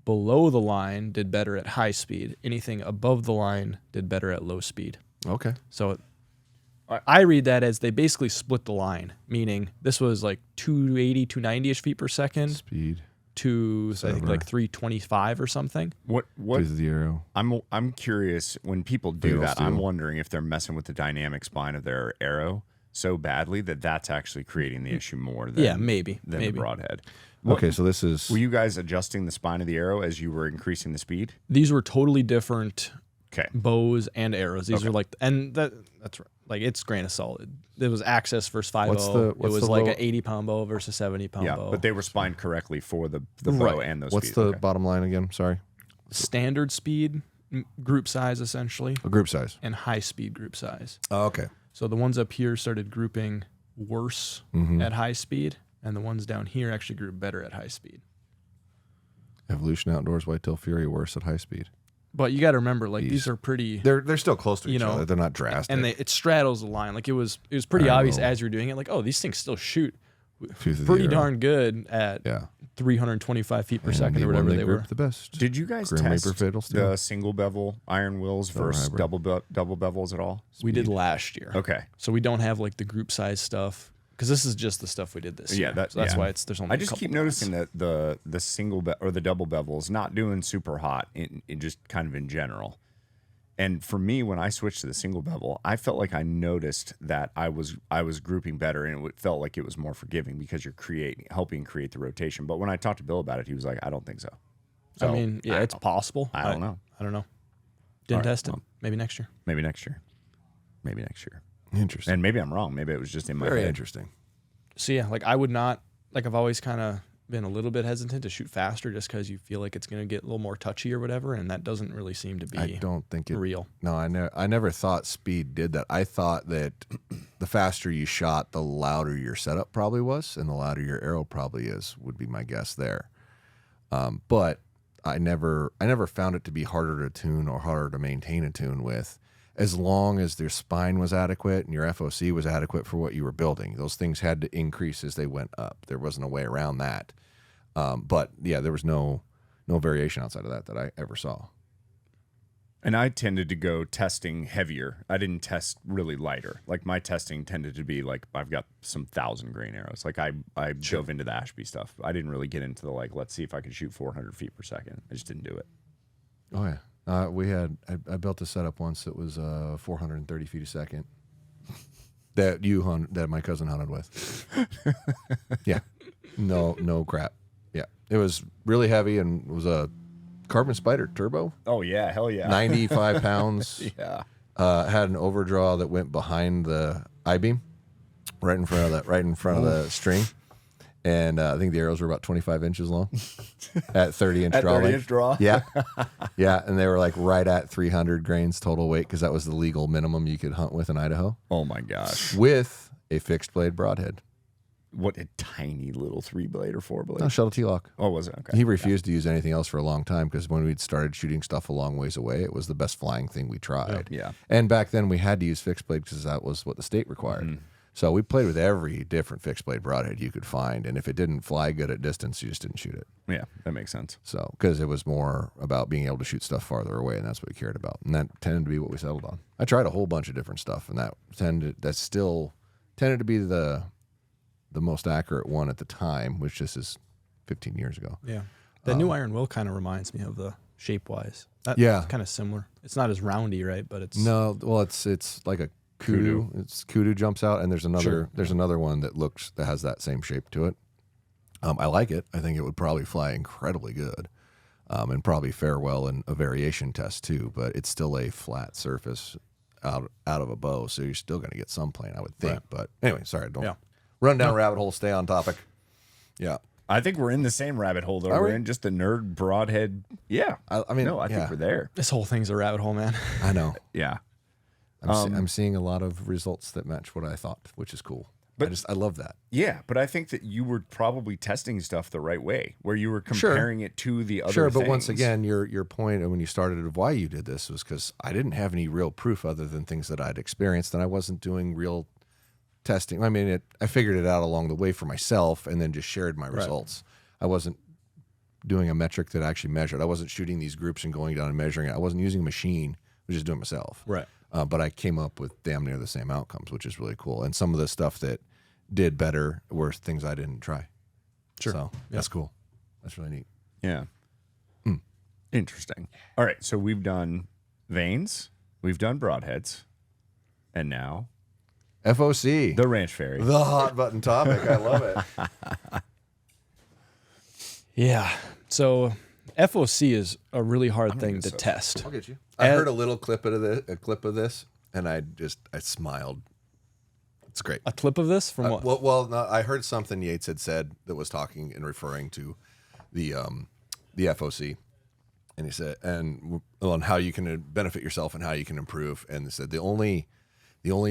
below the line did better at high speed. Anything above the line did better at low speed. Okay. So I read that as they basically split the line, meaning this was like 280, 290-ish feet per second. Speed. To I think like 325 or something. What is the arrow? I'm curious when people do that. I'm wondering if they're messing with the dynamic spine of their arrow so badly that that's actually creating the issue more than maybe the broadhead. Okay, so this is. Were you guys adjusting the spine of the arrow as you were increasing the speed? These were totally different. Okay. Bows and arrows. These are like, and that's right. Like it's grain of salt. There was Access versus 5.0. It was like an 80-pound bow versus 70-pound bow. But they were spined correctly for the bow and those What's speeds. the bottom line again? Sorry. Standard speed group size, essentially. A group size. And high speed group size. Oh, okay. So the ones up here started grouping worse at high speed, and the ones down here actually grew better at high speed. Evolution Outdoors, Whitetail Fury, worse at high speed. But you got to remember, like these are pretty. They're still close to each other. They're not drastic, and it straddles the line. Like it was pretty obvious as you're doing it. Like, oh, these things still shoot pretty darn good at 325 feet per second or whatever they were. The best. Did you guys test the single bevel iron wills versus double bevels at all? We did last year. Okay, so we don't have like the group size stuff. Because this is just the stuff we did this year. So that's why there's only. I just keep noticing that the single or the double bevel is not doing super hot in just kind of in general. And for me, when I switched to the single bevel, I felt like I noticed that I was grouping better, and it felt like it was more forgiving because you're helping create the rotation. But when I talked to Bill about it, he was like, "I don't think so." I mean, it's possible. I don't know. I don't know. Didn't test it. Maybe next year. Maybe next year. Interesting. And maybe I'm wrong. Maybe it was just in my head. Very interesting. So yeah, like I would not, like I've always kind of been a little bit hesitant to shoot faster just because you feel like it's going to get a little more touchy or whatever, and that doesn't really seem to be. I don't think it real. No, I never thought speed did that. I thought that the faster you shot, the louder your setup probably was, and the louder your arrow probably is. Would be my guess there. But I never found it to be harder to tune or harder to maintain a tune with. As long as their spine was adequate and your FOC was adequate for what you were building. Those things had to increase as they went up. There wasn't a way around that. But yeah, there was no variation outside of that I ever saw. And I tended to go testing heavier. I didn't test really lighter. Like my testing tended to be like, I've got some 1,000 grain arrows. Like I dove into the Ashby stuff. I didn't really get into the like, let's see if I can shoot 400 feet per second. I just didn't do it. Oh yeah. I built a setup once that was 430 feet a second that my cousin hunted with. Yeah. No crap. Yeah. It was really heavy and it was a carbon spider turbo. Oh yeah. Hell yeah. 95 pounds. Yeah. Had an overdraw that went behind the I-beam right in front of the string. And I think the arrows were about 25 inches long at 30-inch draw. 30-inch draw? Yeah. Yeah, and they were like right at 300 grains total weight because that was the legal minimum you could hunt with in Idaho. Oh, my gosh. With a fixed blade broadhead. what a tiny little 3-blade or 4-blade. No, shuttle T-lock. Oh, was it? Okay. He refused to use anything else for a long time because when we'd started shooting stuff a long ways away, it was the best flying thing we tried. Yeah. And back then we had to use fixed blade because that was what the state required. So we played with every different fixed blade broadhead you could find, and if it didn't fly good at distance, you just didn't shoot it. Yeah, that makes sense. So because it was more about being able to shoot stuff farther away, and that's what we cared about, and that tended to be what we settled on. I tried a whole bunch of different stuff, and that still tended to be the most accurate one at the time, which just is 15 years ago. Yeah. The new iron will kind of reminds me of the shape-wise. Yeah. Kind of similar. It's not as roundy, right? But it's... No, well, it's like a kudu. It's kudu jumps out, and there's another one that has that same shape to it. I like it. I think it would probably fly incredibly good, and probably fare well in a variation test too. But it's still a flat surface out of a bow, so you're still going to get some plane, I would think. Right. But anyway, sorry, don't run down rabbit hole. Stay on topic. Yeah. I think we're in the same rabbit hole, though. We're in just the nerd broadhead. Yeah. I think we're there. This whole thing's a rabbit hole, man. I know. Yeah. I'm seeing a lot of results that match what I thought, which is cool. But I love that. Yeah, but I think that you were probably testing stuff the right way, where you were comparing it to the other Sure, but things. once again, your point when you started of why you did this was because I didn't have any real proof other than things that I'd experienced, and I wasn't doing real testing. I mean, I figured it out along the way for myself and then just shared my results. I wasn't doing a metric that I actually measured. I wasn't shooting these groups and going down and measuring it. I wasn't using a machine. I was just doing it myself. Right. But I came up with damn near the same outcomes, which is really cool. And some of the stuff that did better were things I didn't try. Sure. So that's cool. That's really neat. Yeah. Interesting. All right, so we've done vanes, we've done broadheads, and now FOC. the ranch fairy. The hot button topic. I love it. Yeah. So FOC is a really hard thing to test. I'll get you. I heard a little clip of this, and I smiled. It's great. A clip of this from what? Well, no, I heard something Yates had said that was talking and referring to the FOC, and he said, and on how you can benefit yourself and how you can improve. And they said the only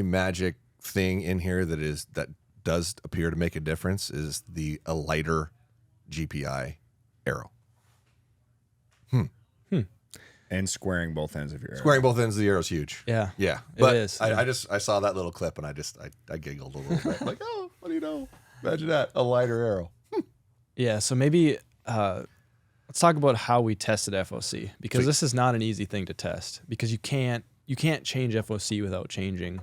magic thing in here that does appear to make a difference is a lighter GPI arrow. And squaring both ends of your arrow. Squaring both ends of the arrow is huge. Yeah. Yeah. It But is. I saw that little clip and I giggled a little bit. Like, oh, what do you know? Imagine that. A lighter arrow. Yeah. So maybe let's talk about how we tested FOC, because this is not an easy thing to test, because you can't change FOC without changing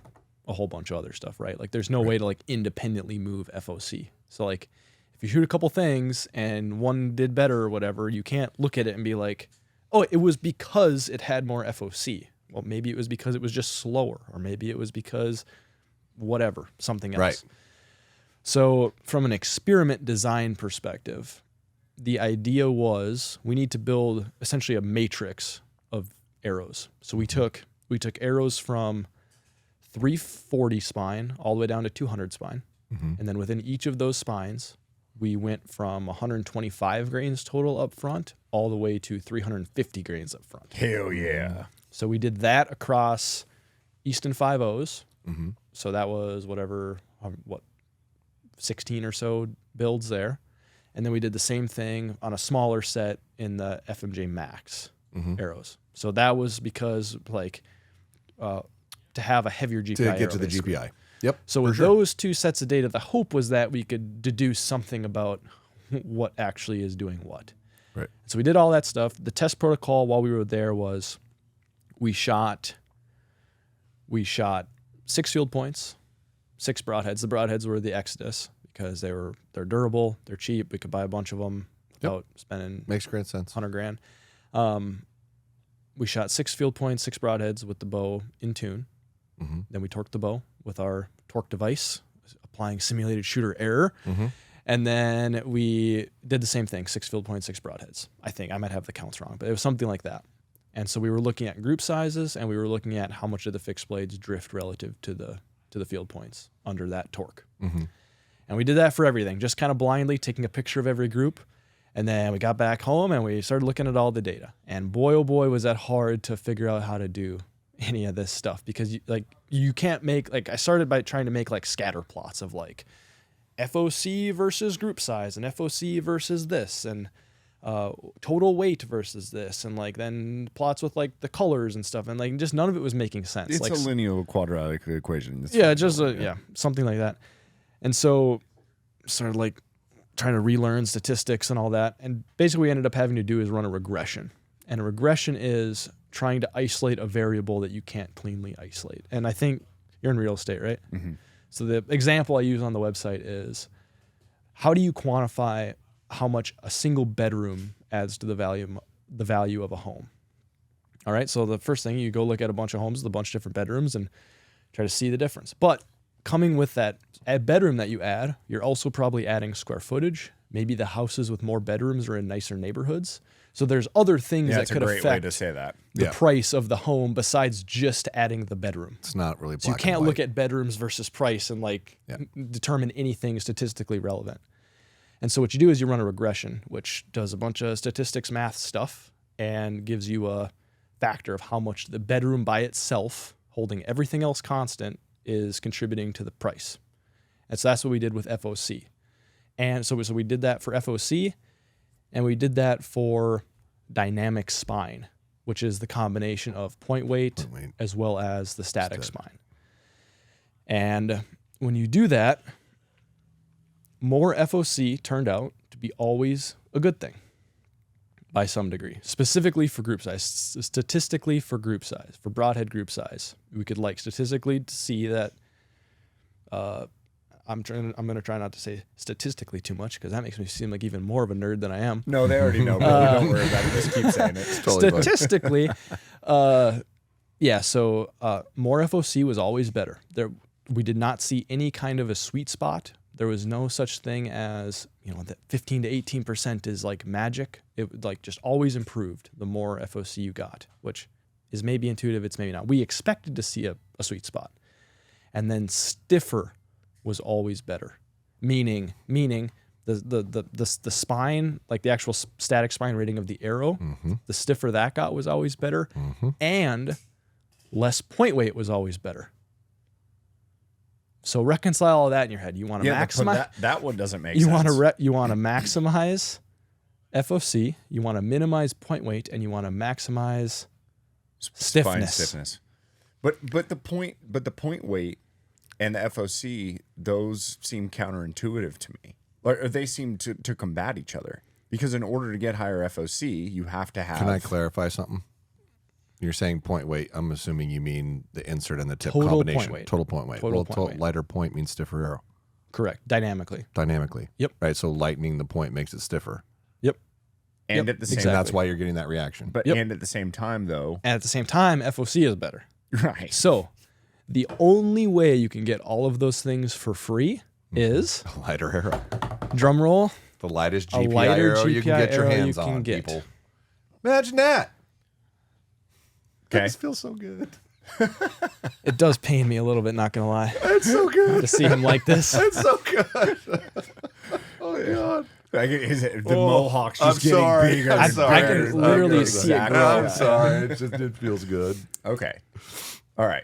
a whole bunch of other stuff, right? Like there's no way to like independently move FOC. So like if you shoot a couple things and one did better or whatever, you can't look at it and be like, oh, it was because it had more FOC. Well, maybe it was because it was just slower, or maybe it was because whatever, something else. Right. So from an experiment design perspective, the idea was we need to build essentially a matrix of arrows. So we took arrows from 340 spine all the way down to 200 spine. And then within each of those spines, we went from 125 grains total up front all the way to 350 grains up front. Hell yeah. So we did that across Easton 5.0s. So that was 16 or so builds there. And then we did the same thing on a smaller set in the FMJ Max arrows. So that was because to have a heavier GPI To get arrow, to the basically. GPI. Yep. So with those two sets of data, the hope was that we could deduce something about what actually is doing what. Right. So we did all that stuff. The test protocol while we were there was we shot 6 field points, 6 broadheads. The broadheads were the Exodus because they're durable, they're cheap. We could buy a bunch of them without spending Makes great sense. $100,000. We shot 6 field points, 6 broadheads with the bow in tune. Then we torqued the bow with our torque device, applying simulated shooter error. And then we did the same thing, 6 field points, 6 broadheads. I think I might have the counts wrong, but it was something like that. And so we were looking at group sizes, and we were looking at how much of the fixed blades drift relative to the field points under that torque. And we did that for everything, just kind of blindly taking a picture of every group. And then we got back home and we started looking at all the data. And boy, oh boy, was that hard to figure out how to do any of this stuff, because you can't make, I started by trying to make scatter plots of FOC versus group size and FOC versus this and total weight versus this, and like then plots with like the colors and stuff, and like just none of it was making sense. It's like, a linear quadratic equation. yeah, just something like that. And so started like trying to relearn statistics and all that, and basically what we ended up having to do is run a regression. And a regression is trying to isolate a variable that you can't cleanly isolate. And I think you're in real estate, right? Mm-hmm. So the example I use on the website is, how do you quantify how much a single bedroom adds to the value of a home? All right, so the first thing, you go look at a bunch of homes with a bunch of different bedrooms and try to see the difference. But coming with that bedroom that you add, you're also probably adding square footage. Maybe the houses with more bedrooms are in nicer neighborhoods. So there's other things that could affect way to say that. the price of the home besides just adding the bedroom. It's not really black So you and can't white. look at bedrooms versus price and like determine anything statistically relevant. And so what you do is you run a regression, which does a bunch of statistics math stuff and gives you a factor of how much the bedroom by itself, holding everything else constant, is contributing to the price. And so that's what we did with FOC. And so we did that for FOC, and we did that for dynamic spine, which is the combination of point weight as well as the static spine. And when you do that, more FOC turned out to be always a good thing by some degree, specifically for group size, statistically for group size, for broadhead group size. We could like statistically see that, I'm going to try not to say statistically too much because that makes me seem like even more of a nerd than I am. No, they already know, but don't worry about it. Just keep saying it. Totally Statistically, so more FOC was always better. We did not see any kind of a sweet spot. There was no such thing as, that 15 to 18% is like magic. It like just always improved the more FOC you got, which is maybe intuitive, it's maybe not. We expected to see a sweet spot. And then stiffer was always better. Meaning the spine, like the actual static spine rating of the arrow, the stiffer that got was always better, and less point weight was always better. So reconcile all that in your head. You want to maximize that one doesn't make sense. You want to maximize FOC, you want to minimize point weight, and you want to maximize stiffness. But the point weight and the FOC, those seem counterintuitive to me. Or they seem to combat each other. Because in order to get higher FOC, you have to have... Can I clarify something? You're saying point weight. I'm assuming you mean the insert and the tip Total combination. point weight. Total point weight. Total point weight. Lighter point means stiffer arrow. Correct. Dynamically. Yep. Right. So lightening the point makes it stiffer. Yep. And at the same And that's why you're getting that reaction. But and at the same time, though... And at the same time, FOC is better. Right. So the only way you can get all of those things for free is... A lighter arrow. Drum roll. The lightest A GPI lighter arrow you can GPI get your arrow hands you can on, get. people. Imagine that. Okay. This feels so good. It does pain me a little bit, not going to lie, It's so good. to see him like this. It's so good. Oh, God. The mohawk's just getting sorry. bigger. I'm and sorry. I can bigger. literally see it grow. I'm sorry. It feels good. Okay. All right.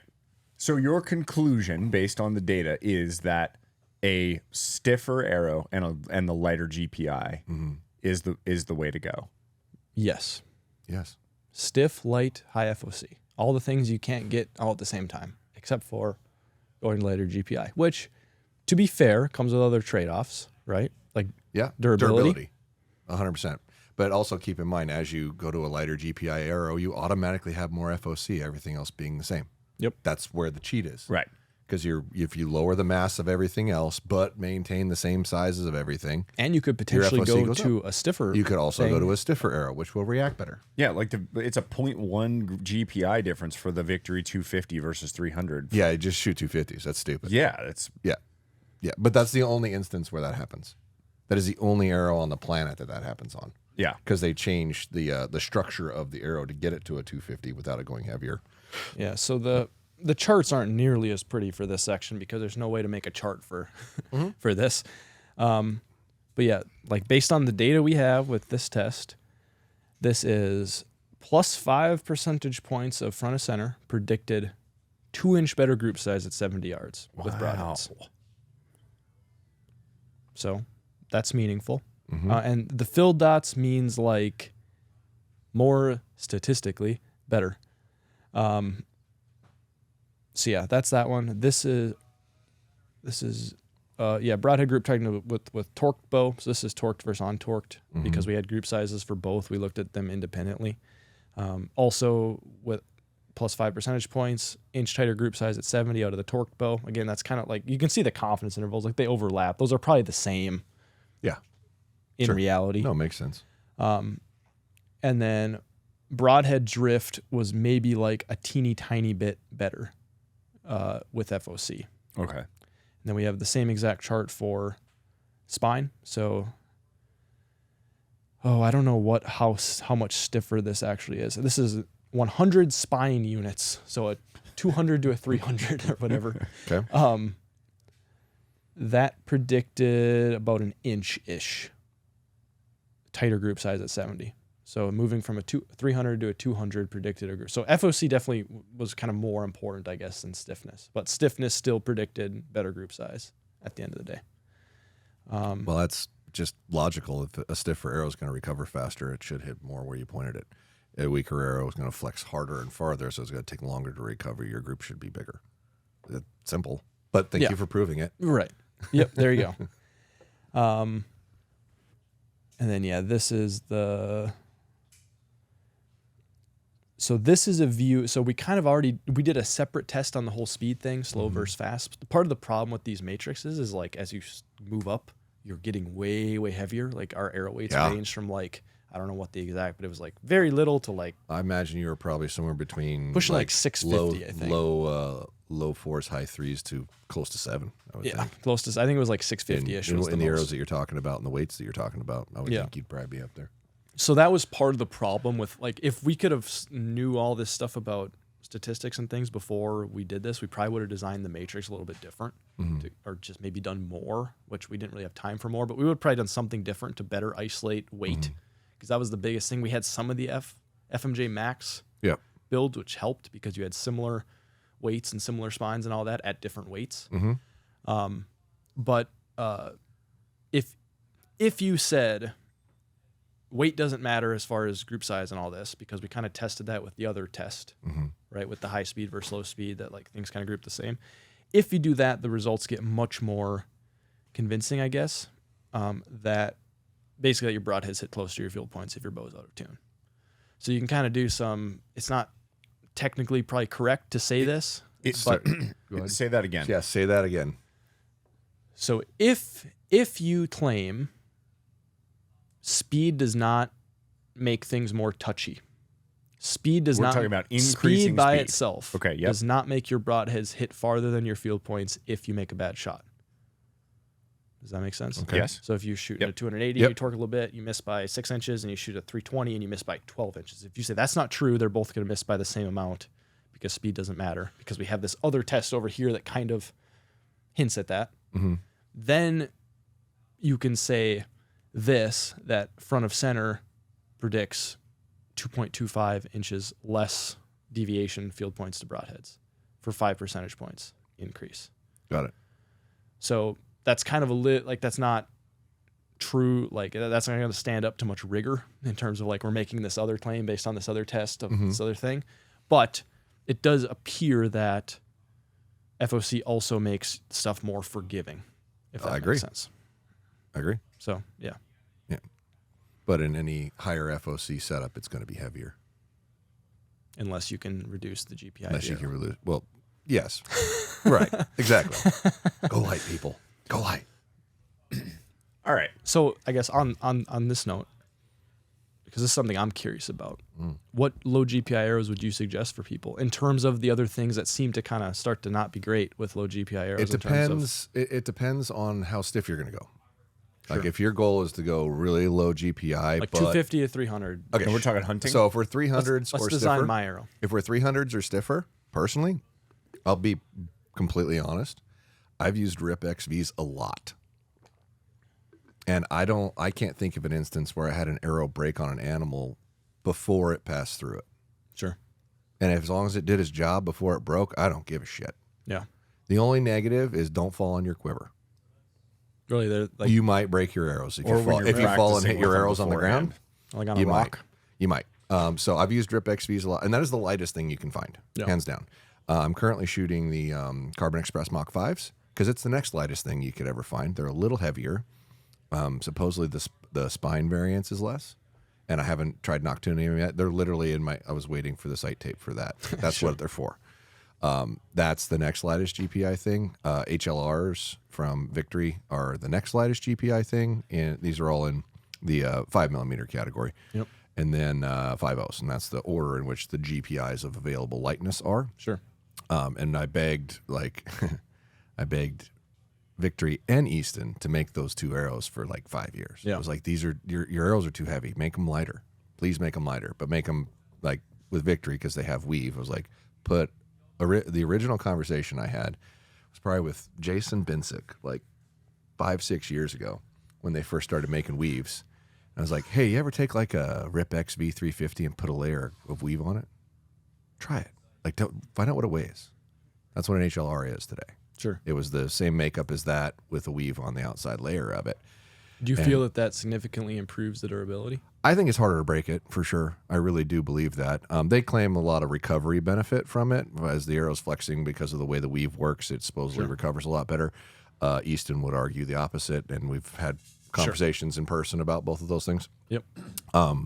So your conclusion, based on the data, is that a stiffer arrow and the lighter GPI is the way to go. Yes. Yes. Stiff, light, high FOC. All the things you can't get all at the same time, except for going lighter GPI, which, to be fair, comes with other trade-offs, right? Like durability. 100%. But also keep in mind, as you go to a lighter GPI arrow, you automatically have more FOC, everything else being the same. Yep. That's where the cheat is. Right. Because if you lower the mass of everything else, but maintain the same sizes of everything, And you could potentially FOC go goes to a stiffer. you could also thing. go to a stiffer arrow, which will react better. Yeah, like it's a 0.1 GPI difference for the Victory 250 versus 300. Yeah, just shoot 250s. That's stupid. Yeah, it's Yeah. But that's the only instance where that happens. That is the only arrow on the planet that happens on. yeah. Because they changed the structure of the arrow to get it to a 250 without it going heavier. Yeah, so the charts aren't nearly as pretty for this section because there's no way to make a chart for for this. But yeah, like based on the data we have with this test, this is plus 5 percentage points of front of center predicted 2-inch better group size at 70 yards with broadheads. So that's meaningful. And the filled dots means like more statistically better. So yeah, that's that one. This is Broadhead group targeting with torqued bow. So this is torqued versus untorqued because we had group sizes for both. We looked at them independently. Also with plus 5 percentage points, inch tighter group size at 70 out of the torqued bow. Again, that's kind of like, you can see the confidence intervals, like they overlap. Those are probably the same. Yeah. In reality. No, it makes sense. And then Broadhead drift was maybe like a teeny tiny bit better with FOC. Okay. And then we have the same exact chart for spine. So, I don't know how much stiffer this actually is. This is 100 spine units, so a 200 to a 300 or whatever. Okay. That predicted about an inch-ish tighter group size at 70. So moving from a 300 to a 200 predicted a group. So FOC definitely was kind of more important, I guess, than stiffness. But stiffness still predicted better group size at the end of the day. Well, that's just logical. If a stiffer arrow is going to recover faster, it should hit more where you pointed it. A weaker arrow is going to flex harder and farther, so it's going to take longer to recover. Your group should be bigger. It's simple, but thank you for proving it. Right. Yep, there you go. And then, this is this is a view. So we kind of we did a separate test on the whole speed thing, slow versus fast. Part of the problem with these matrices is like, as you move up, you're getting way, way heavier. Like our arrow weights range from like, I don't know what the exact, but it was like very little to like. I imagine you were probably somewhere between pushing like 650, I think. Low 4s, high 3s to close to 7. I would think. Close to. I think it was like 650ish. In the arrows that you're talking about and the weights that you're talking about, I would think you'd probably be up there. So that was part of the problem with like, if we could have knew all this stuff about statistics and things before we did this, we probably would have designed the matrix a little bit different, or just maybe done more, which we didn't really have time for more. But we would have probably done something different to better isolate weight. Because that was the biggest thing. We had some of the FMJ Max build, which helped because you had similar weights and similar spines and all that at different weights. But if you said weight doesn't matter as far as group size and all this, because we kind of tested that with the other test, right, with the high speed versus low speed, that like things kind of group the same. If you do that, the results get much more convincing, I guess, that basically your broadheads hit close to your field points if your bow's out of tune. So you can kind of do some, it's not technically probably correct to say this, but say that again. Yeah, say that again. So if you claim speed does not make things more touchy, speed does not, talking about increasing speed by speed itself Okay, does not make your broadheads hit farther than your field points if you make a bad shot. Does that make sense? Okay. Yes. So if you shoot a 280, you torque a little bit, you miss by 6 inches, and you shoot a 320 and you miss by 12 inches. If you say that's not true, they're both going to miss by the same amount because speed doesn't matter, because we have this other test over here that kind of hints at that. Then you can say that front of center predicts 2.25 inches less deviation field points to broadheads for 5 percentage points increase. Got it. So that's kind of that's not true. Like that's not going to stand up to much rigor in terms of like we're making this other claim based on this other test of this other thing. But it does appear that FOC also makes stuff more forgiving. If that makes sense. I agree. So yeah. But in any higher FOC setup, it's going to be heavier. Unless you can reduce the GPI. Unless you can reduce. Well, yes. Right. Exactly. Go light, people. Go light. All right. So I guess on this note, because this is something I'm curious about, what low GPI arrows would you suggest for people in terms of the other things that seem to kind of start to not be great with low GPI arrows? It depends. It depends on how stiff you're going to go. Like if your goal is to go really low GPI, like 250 to 300. Okay, and we're talking hunting. So if we're 300s let's or design stiffer, my arrow. If we're 300s or stiffer, personally, I'll be completely honest. I've used RIP XVs a lot. And I can't think of an instance where I had an arrow break on an animal before it passed through it. Sure. And as long as it did its job before it broke, I don't give a shit. Yeah. The only negative is don't fall on your quiver. Really, they're like You might break your arrows if Or you when fall. you're If you fall and hit practicing your with them arrows on the ground, like on a you rock. might. You might. So I've used Drip XVs a lot, and that is the lightest thing you can find, hands down. I'm currently shooting the Carbon Express Mach 5s because it's the next lightest thing you could ever find. They're a little heavier. Supposedly the spine variance is less, and I haven't tried noctuning them yet. They're literally in my. I was waiting for the sight tape for that. That's what they're for. That's the next lightest GPI thing. HLRs from Victory are the next lightest GPI thing, and these are all in the 5mm category. Yep. And then 5.0s, and that's the order in which the GPIs of available lightness are. Sure. And I begged Victory and Easton to make those two arrows for like 5 years. Yeah. It was like, these are your arrows are too heavy. Make them lighter. Please make them lighter, but make them like with Victory because they have weave. I was like, the original conversation I had was probably with Jason Binsick like 5-6 years ago when they first started making weaves. And I was like, hey, you ever take like a Rip XV 350 and put a layer of weave on it? Try it. Like, find out what it weighs. That's what an HLR is today. Sure. It was the same makeup as that with a weave on the outside layer of it. Do you feel that significantly improves the durability? I think it's harder to break it for sure. I really do believe that. They claim a lot of recovery benefit from it as the arrow's flexing because of the way the weave works. It supposedly recovers a lot better. Easton would argue the opposite, and we've had conversations in person about both of those things. Yep. I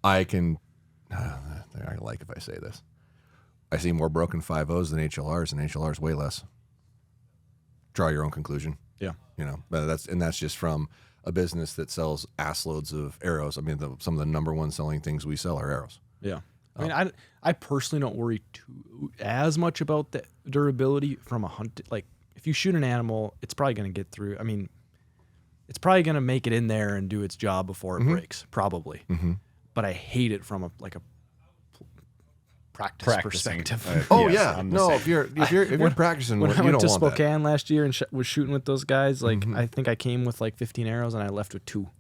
like if I say this. I see more broken 5.0s than HLRs, and HLRs way less. Draw your own conclusion. Yeah. You know, but that's just from a business that sells ass loads of arrows. I mean, some of the number one selling things we sell are arrows. Yeah. I mean, I personally don't worry as much about the durability from a hunt. Like, if you shoot an animal, it's probably going to get through. I mean, it's probably going to make it in there and do its job before it breaks, probably. Mm-hmm. But I hate it from a practice perspective. No, if you're practicing, When I you went don't to want that. Spokane last year and was shooting with those guys, like I think I came with like 15 arrows and I left with 2.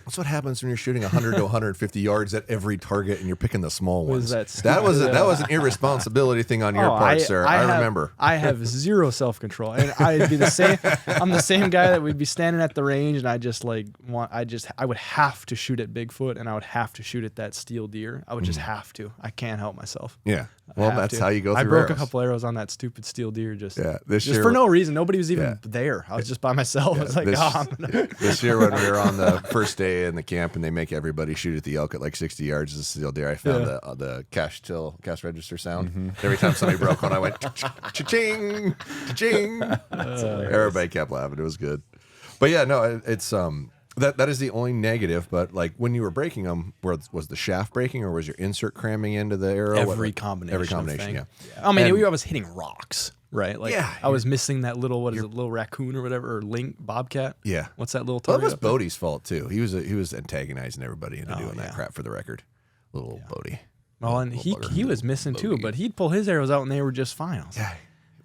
That's what happens when you're shooting 100 to 150 yards at every target and you're picking the small ones. That was an irresponsibility thing on your part, sir. I remember. I have zero self-control, and I'd be the same. I'm the same guy that would be standing at the range, and I would have to shoot at Bigfoot, and I would have to shoot at that steel deer. I would just have to. I can't help myself. Yeah. Well, that's how you go through I broke arrows. a couple arrows on that stupid steel deer This just year, for no reason. Nobody was even there. I was just by myself. I was like, this year when we were on the first day in the camp and they make everybody shoot at the elk at like 60 yards as a steel deer, I found the cash register sound. Every time somebody broke one, I went cha-ching, cha-ching. Everybody kept laughing. It was good. But yeah, no, it's that is the only negative. But like when you were breaking them, was the shaft breaking or was your insert cramming into the arrow? Every combination. Every combination. Yeah. I mean, I was hitting rocks, right? Like Yeah. I was missing that little little raccoon or whatever, or link bobcat. Yeah. What's that little Well, target? that was Bodie's fault too. He was antagonizing everybody into doing that yeah. crap for the record. Little Bodie. Well, and he was missing too, but he'd pull his arrows out and they were just fine. I was like, Yeah.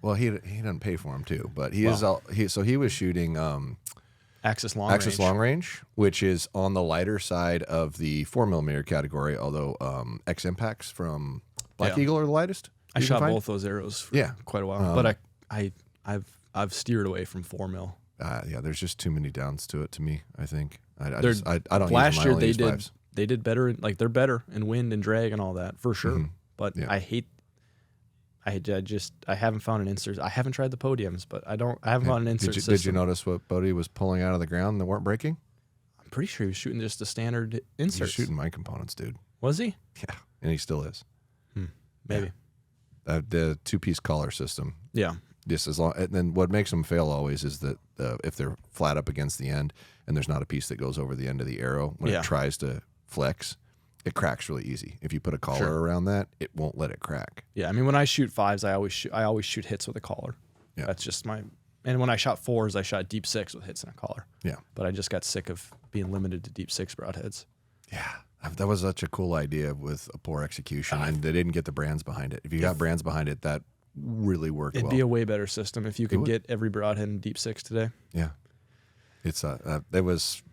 Well, he doesn't pay for them too, but he was shooting Axis long range, which is on the lighter side of the 4mm category. Although X Impacts from Black Eagle are the lightest. I shot both those arrows for quite a while, but I've steered away from 4mm. There's just too many downs to it to me. I think I don't. Last use year them. they did better. Like they're better in wind and drag and all that for sure. Mm-hmm. But I haven't found an insert. I haven't tried the podiums, but I haven't found an insert system. Did you notice what Bodie was pulling out of the ground that weren't breaking? I'm pretty sure he was shooting just a standard insert. He was shooting my components, dude. Was he? Yeah, and he still is. Maybe. Yeah. The 2-piece collar system. Yeah. Just as long, and then what makes them fail always is that if they're flat up against the end and there's not a piece that goes over the end of the arrow when it tries to flex, it cracks really easy. If you put a collar around that, it won't let it crack. Yeah, I mean, when I shoot 5s, I always shoot hits with a collar. Yeah. That's just my. And when I shot 4s, I shot deep 6 with hits and a collar. Yeah. But I just got sick of being limited to deep 6 broadheads. Yeah. That was such a cool idea with a poor execution, and they didn't get the brands behind it. If you got brands behind it, that really worked It'd be a way better system if you could get every broadhead in deep 6 today. Yeah. It was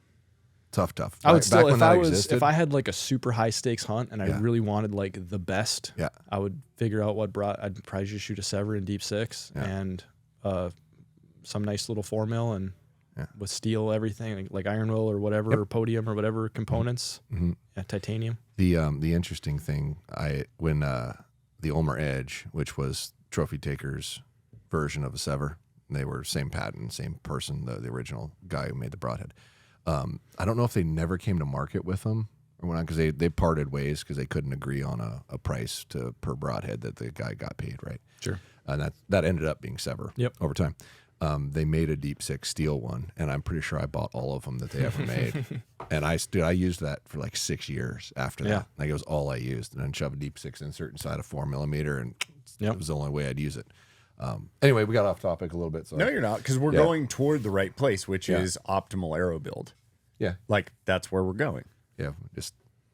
tough. I would still, if I had like a super high stakes hunt and I really wanted like the best, I would figure out I'd probably just shoot a Sever in deep 6 and some nice little 4mm and with steel, everything like iron will or whatever, or podium or whatever components, titanium. The interesting thing, when the Ulmer Edge, which was Trophy Taker's version of a Sever, they were same patent, same person, the original guy who made the Broadhead. I don't know if they never came to market with them or whatnot, because they parted ways because they couldn't agree on a price per Broadhead that the guy got paid, right? Sure. And that ended up being Sever over time. They made a Deep Six steel one, and I'm pretty sure I bought all of them that they ever made. And I used that for like 6 years after that. Yeah. Like it was all I used, and then shove a Deep Six insert inside a 4mm, and it was the only way I'd use it. Anyway, we got off topic a little bit. So. No, you're not, because we're going toward the right place, which is optimal arrow build. Yeah, like that's where we're going. Yeah,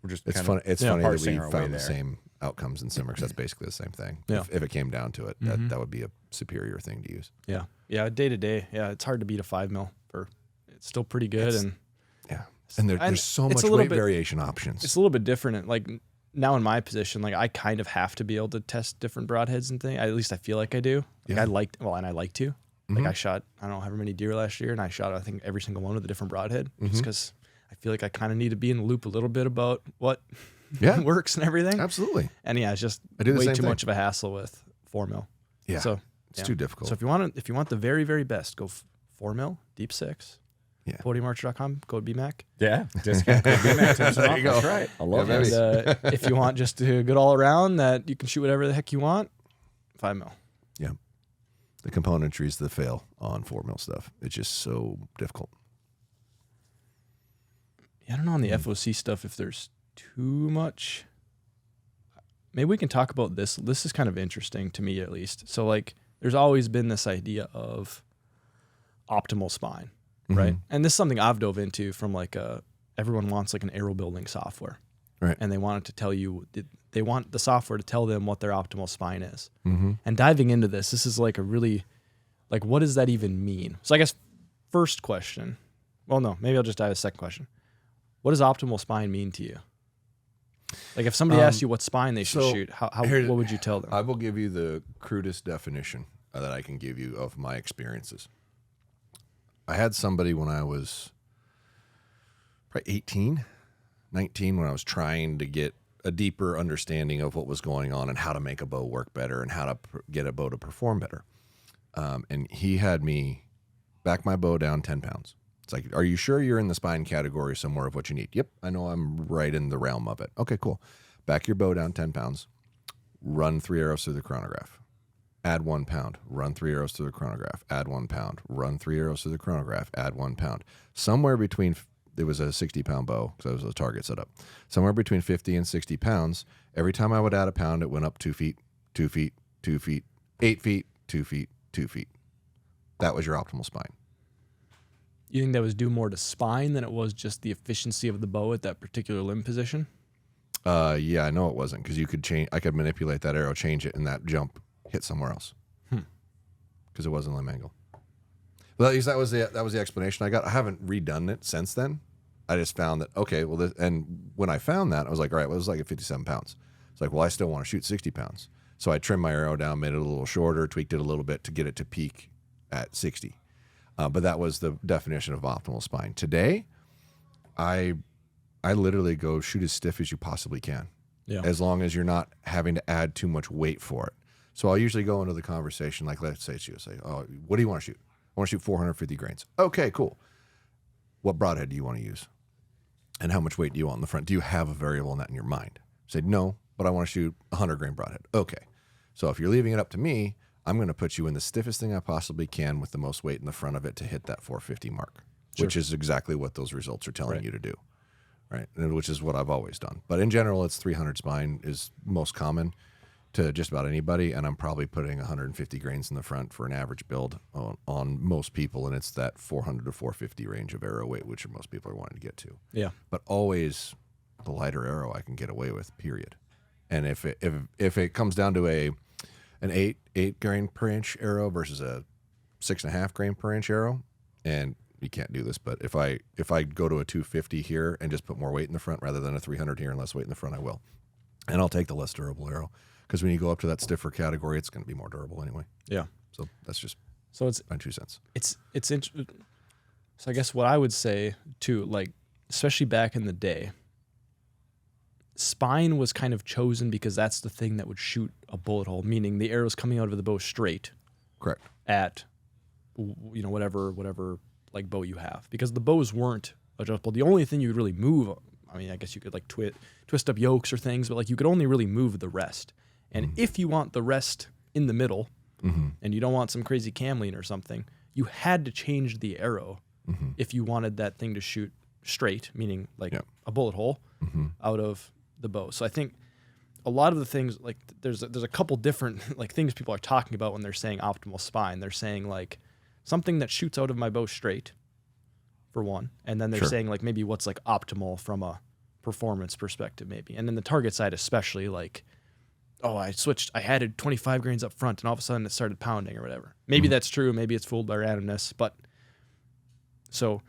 we're just it's funny. It's funny that we our way found the there. same outcomes in Simmer, because that's basically the same thing. Yeah. If it came down to it, that would be a superior thing to use. Yeah, yeah, day to day. Yeah, it's hard to beat a 5mm. It's still pretty good, And there's so much weight variation options. It's a little bit different. Like now in my position, like I kind of have to be able to test different broadheads and things. At least I feel like I do. Like I like to. Like I shot, I don't know, however many deer last year, and I shot, I think, every single one with a different broadhead, just because I feel like I kind of need to be in the loop a little bit about what works and everything. Absolutely. And it's just way too much of a hassle with 4mm. Yeah. So it's too difficult. So if you want the very, very best, go 4mm, Deep Six. Yeah. PodiumArcher.com, code BMAC. Yeah. Discount code BMAC. There you go. That's right. I love it. And if you want just a good all around that you can shoot whatever the heck you want, 5mm. Yeah. The componentry is the fail on 4mm stuff. It's just so difficult. Yeah, I don't know on the FOC stuff if there's too much. Maybe we can talk about this. This is kind of interesting to me, at least. So, like, there's always been this idea of optimal spine, right? And this is something I've dove into from like everyone wants like an arrow building software, right? And they want it to tell you, they want the software to tell them what their optimal spine is. And diving into this is like a really, like, what does that even mean? So I guess first question, well, no, maybe I'll just dive a second question. What does optimal spine mean to you? Like if somebody asked you what spine they should shoot, what would you tell them? I will give you the crudest definition that I can give you of my experiences. I had somebody when I was probably 18, 19, when I was trying to get a deeper understanding of what was going on and how to make a bow work better and how to get a bow to perform better. And he had me back my bow down 10 pounds. It's like, are you sure you're in the spine category somewhere of what you need? Yep, I know I'm right in the realm of it. Okay, cool. Back your bow down 10 pounds. Run 3 arrows through the chronograph. Add 1 pound. Run 3 arrows through the chronograph. Add 1 pound. Run 3 arrows through the chronograph. Add 1 pound. Somewhere between, it was a 60-pound bow, because that was a target set up. Somewhere between 50 and 60 pounds. Every time I would add a pound, it went up 2 feet, 2 feet, 2 feet, 8 feet, 2 feet, 2 feet. That was your optimal spine. You think that was due more to spine than it was just the efficiency of the bow at that particular limb position? Yeah, I know it wasn't, because you could change. I could manipulate that arrow, change it, and that jump hit somewhere else. Because it wasn't limb angle. Well, at least that was the explanation I got. I haven't redone it since then. I just found that and when I found that, I was like, all right, well, it was like at 57 pounds. It's like, well, I still want to shoot 60 pounds. So I trimmed my arrow down, made it a little shorter, tweaked it a little bit to get it to peak at 60. But that was the definition of optimal spine. Today, I literally go shoot as stiff as you possibly can, as long as you're not having to add too much weight for it. So I'll usually go into the conversation, like, let's say it's you, say, oh, what do you want to shoot? I want to shoot 450 grains. Okay, cool. What broadhead do you want to use? And how much weight do you want in the front? Do you have a variable in that in your mind? Say, no, but I want to shoot 100 grain broadhead. Okay. So if you're leaving it up to me, I'm going to put you in the stiffest thing I possibly can with the most weight in the front of it to hit that 450 mark, which is exactly what those results are telling you to do, right? And which is what I've always done. But in general, it's 300 spine is most common to just about anybody, and I'm probably putting 150 grains in the front for an average build on most people, and it's that 400 to 450 range of arrow weight, which most people are wanting to get to. Yeah. But always the lighter arrow I can get away with, period. And if it comes down to an 8 grain per inch arrow versus a 6.5 grain per inch arrow, and you can't do this, but if I go to a 250 here and just put more weight in the front rather than a 300 here and less weight in the front, I will. And I'll take the less durable arrow, because when you go up to that stiffer category, it's going to be more durable anyway. Yeah. So that's just my 2 cents. It's So I guess what I would say too, like, especially back in the day, spine was kind of chosen because that's the thing that would shoot a bullet hole, meaning the arrow's coming out of the bow straight. Correct. At, you know, whatever like bow you have, because the bows weren't adjustable. The only thing you could really move, I mean, I guess you could like twist up yokes or things, but like you could only really move the rest. And if you want the rest in the middle, and you don't want some crazy cam lean or something, you had to change the arrow if you wanted that thing to shoot straight, meaning like a bullet hole out of the bow. So I think a lot of the things, like there's a couple different like things people are talking about when they're saying optimal spine. They're saying like something that shoots out of my bow straight, for one, and then they're saying like maybe what's like optimal from a performance perspective, maybe. And then the target side especially, like, oh, I added 25 grains up front and all of a sudden it started pounding or whatever. Maybe that's true, maybe it's fooled by randomness, but so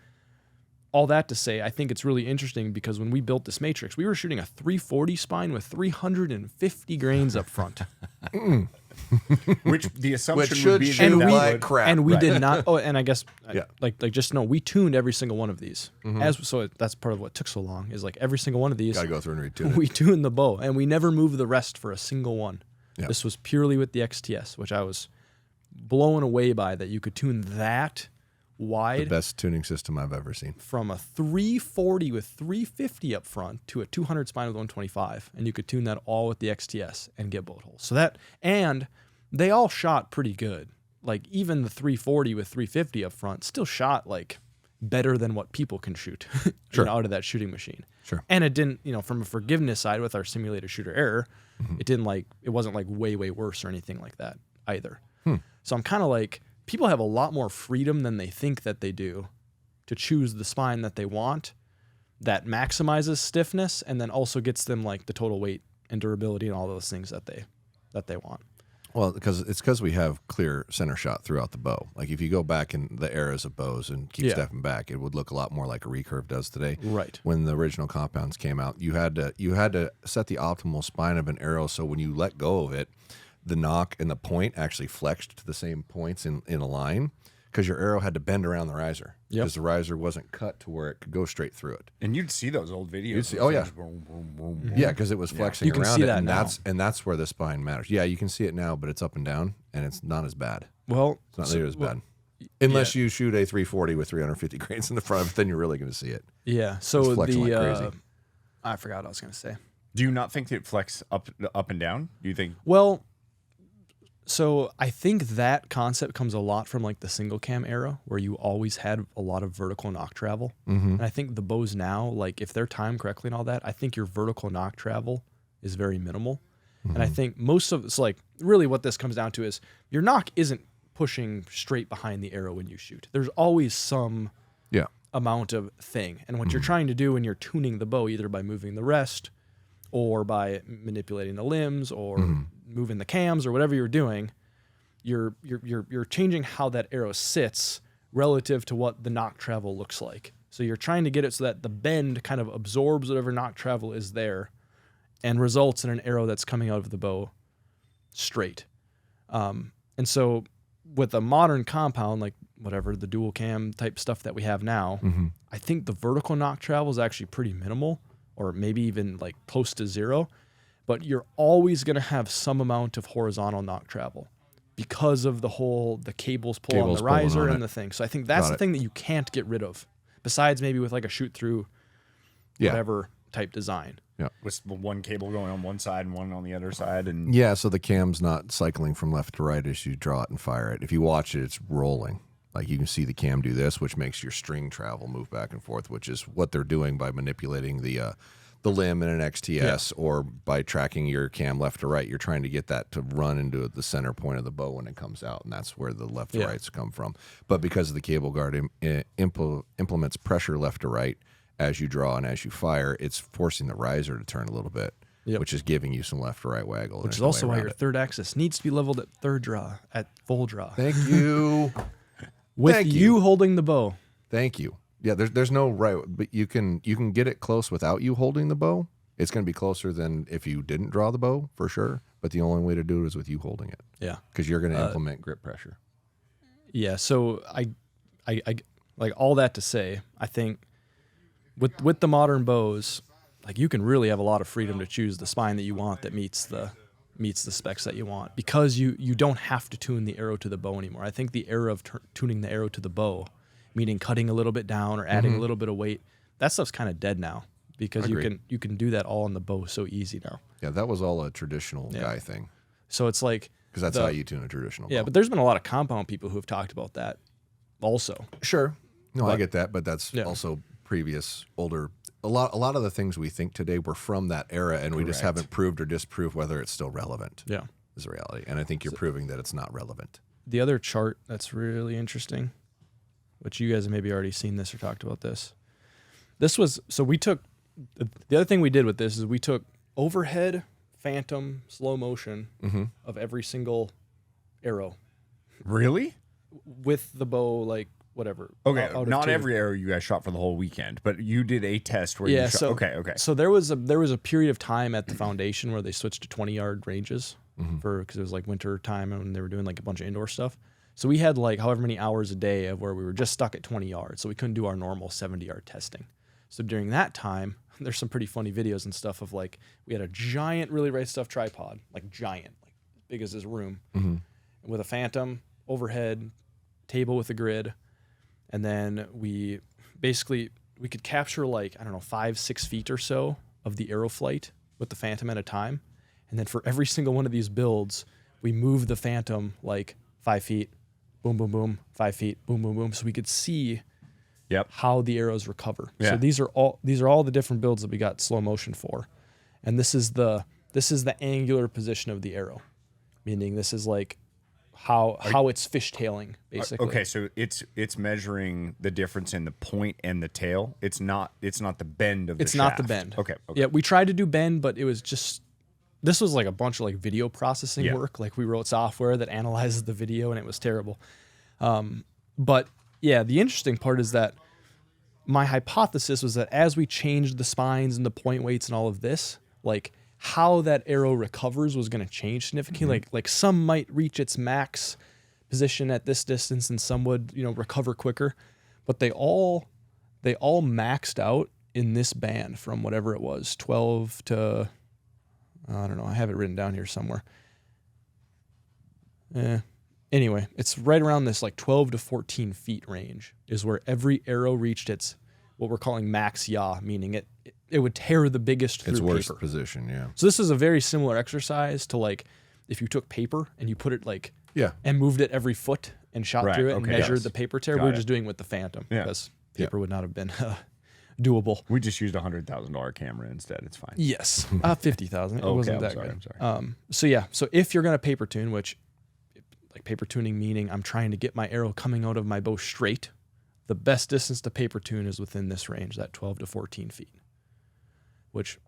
all that to say, I think it's really interesting because when we built this matrix, we were shooting a 340 spine with 350 grains up front. Which the assumption Which would be should that like crap. And we did not. Oh, and I guess Yeah. like just know we tuned every single one of these. So that's part of what took so long is like every single one of these. Got to go through and retune it. We tuned the bow and we never moved the rest for a single one. Yeah. This was purely with the XTS, which I was blown away by, that you could tune that The wide best tuning system I've ever seen. from a 340 with 350 up front to a 200 spine with 125, and you could tune that all with the XTS and get bullet holes. So that, and they all shot pretty good. Like even the 340 with 350 up front still shot like better than what people can shoot Sure. out of that shooting machine. Sure. And it didn't, from a forgiveness side with our simulated shooter error, it wasn't like way worse or anything like that either. So I'm kind of like, people have a lot more freedom than they think that they do to choose the spine that they want that maximizes stiffness and then also gets them like the total weight and durability and all those things that they want. Well, because we have clear center shot throughout the bow. Like if you go back in the eras of bows and keep stepping back, it would look a lot more like a recurve does today. Right. When the original compounds came out, you had to set the optimal spine of an arrow so when you let go of it, the knock and the point actually flexed to the same points in a line, because your arrow had to bend around the riser because the riser wasn't cut to where it could go straight through it. And you'd see those old videos. You'd see, where oh yeah, things boom, boom, boom, boom. yeah, because it was flexing You can around see it, that and now. that's where the spine matters. Yeah, you can see it now, but it's up and down, and it's not as bad. Well, It's not nearly as bad. Unless you shoot a 340 with 350 grains in the front of it, then you're really going to see it. yeah. It's So flexing like crazy. I forgot what I was going to say. Do you not think it flex up and down? Do you think? Well, so I think that concept comes a lot from like the single cam era where you always had a lot of vertical knock travel. And I think the bows now, like if they're timed correctly and all that, I think your vertical knock travel is very minimal. And I think most of it's like really what this comes down to is your knock isn't pushing straight behind the arrow when you shoot. There's always some Yeah. amount of thing. And what you're trying to do when you're tuning the bow, either by moving the rest or by manipulating the limbs or moving the cams or whatever you're doing, you're changing how that arrow sits relative to what the knock travel looks like. So you're trying to get it so that the bend kind of absorbs whatever knock travel is there and results in an arrow that's coming out of the bow straight. And so with a modern compound, like whatever the dual cam type stuff that we have now, I think the vertical knock travel is actually pretty minimal, or maybe even like close to zero, but you're always going to have some amount of horizontal knock travel because of the cables pull on the riser and the thing. So I think that's the thing that you can't get rid of, besides maybe with like a shoot through whatever type design. Yeah. With one cable going on one side and one on the other side, and Yeah, so the cam's not cycling from left to right as you draw it and fire it. If you watch it, it's rolling. Like you can see the cam do this, which makes your string travel move back and forth, which is what they're doing by manipulating the limb in an XTS or by tracking your cam left to right. You're trying to get that to run into the center point of the bow when it comes out, and that's where the left to rights come from. But because of the cable guard implements pressure left to right as you draw and as you fire, it's forcing the riser to turn a little bit, which is giving you some left to right waggle. Which is also why your third axis needs to be leveled at full draw. Thank you. With you holding the bow. Thank you. Yeah, there's no right, but you can get it close without you holding the bow. It's going to be closer than if you didn't draw the bow for sure. But the only way to do it is with you holding it. Yeah, because you're going to implement grip pressure. Yeah. So like all that to say, I think with the modern bows, like you can really have a lot of freedom to choose the spine that you want that meets the specs that you want, because you don't have to tune the arrow to the bow anymore. I think the era of tuning the arrow to the bow, meaning cutting a little bit down or adding a little bit of weight, that stuff's kind of dead now, because you can do that all on the bow so easy now. Yeah, that was all a traditional guy thing. So it's like, because that's how you tune a traditional bow. Yeah, but there's been a lot of compound people who have talked about that also. Sure. No, I get that, but that's also previous, older. A lot of the things we think today were from that era, and we just haven't proved or disproved whether it's still relevant. Yeah. Is the reality. And I think you're proving that it's not relevant. The other chart that's really interesting, which you guys have maybe already seen this or talked about this. The other thing we did with this is we took overhead, phantom, slow motion of every single arrow. Really? With the bow, like, whatever. Okay, not every arrow you guys shot for the whole weekend, but you did a test where you shot. Okay. So there was a period of time at the foundation where they switched to 20-yard ranges because it was like winter time and they were doing like a bunch of indoor stuff. So we had like however many hours a day of where we were just stuck at 20 yards, so we couldn't do our normal 70-yard testing. So during that time, there's some pretty funny videos and stuff of like we had a giant, really right stuff tripod, like giant, like as big as this room, with a phantom overhead table with a grid. And then we could capture like, I don't know, 5-6 feet or so of the arrow flight with the phantom at a time. And then for every single one of these builds, we moved the phantom like 5 feet, boom, boom, boom, 5 feet, boom, boom, boom. So we could see how the arrows recover. Yeah. So these are all the different builds that we got slow motion for. And this is the angular position of the arrow, meaning this is like how it's fishtailing, basically. Okay, so it's measuring the difference in the point and the tail. It's not the bend of the shaft. It's not the bend. Okay. Yeah, we tried to do bend, but it was just, this was like a bunch of like video processing work. Like we wrote software that analyzes the video and it was terrible. But yeah, the interesting part is that my hypothesis was that as we changed the spines and the point weights and all of this, like how that arrow recovers was going to change significantly. Like some might reach its max position at this distance and some would, recover quicker, but they all maxed out in this band from whatever it was, 12 to, I don't know, I have it written down here somewhere. Anyway, it's right around this like 12 to 14 feet range is where every arrow reached its, what we're calling max yaw, meaning it would tear the biggest through its worst paper. position, yeah. So this is a very similar exercise to like if you took paper and you put it like and moved it every foot and shot through it and measured the paper tear. We're just doing it with the Phantom because paper would not have been doable. We just used $100,000 camera instead. It's fine. Yes, 50,000. It wasn't that good. I'm sorry. So if you're gonna paper tune, which like paper tuning meaning I'm trying to get my arrow coming out of my bow straight, the best distance to paper tune is within this range, that 12 to 14 feet. Which,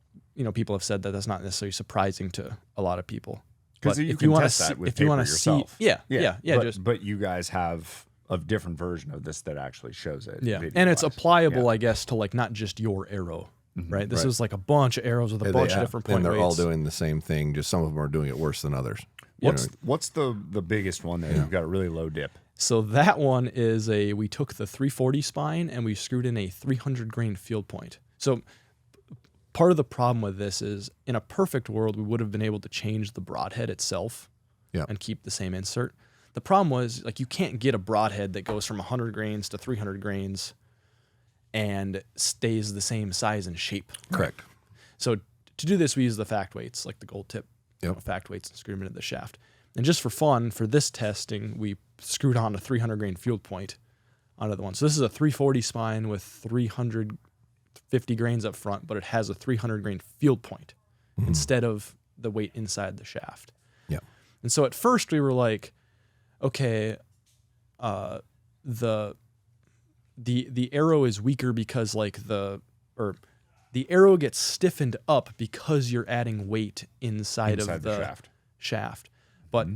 people have said that that's not necessarily surprising to a lot of people. Because you can test that with paper yourself. But you guys have a different version of this that actually shows it. Yeah, and it's applicable, I guess, to like not just your arrow, right? This is like a bunch of arrows with a bunch of different point weights. And they're all doing the same thing, just some of them are doing it worse than others. What's the biggest one there? You've got a really low dip. So that one is we took the 340 spine and we screwed in a 300 grain field point. So part of the problem with this is in a perfect world, we would have been able to change the broadhead itself and keep the same insert. The problem was like you can't get a broadhead that goes from 100 grains to 300 grains and stays the same size and shape. Correct. So to do this, we use the fact weights, like the gold tip fact weights, and screw them into the shaft. And just for fun, for this testing, we screwed on a 300 grain field point onto the one. So this is a 340 spine with 350 grains up front, but it has a 300 grain field point instead of the weight inside the shaft. Yeah. And so at first we were like, okay, the arrow is weaker because the arrow gets stiffened up because you're adding weight inside of the shaft. But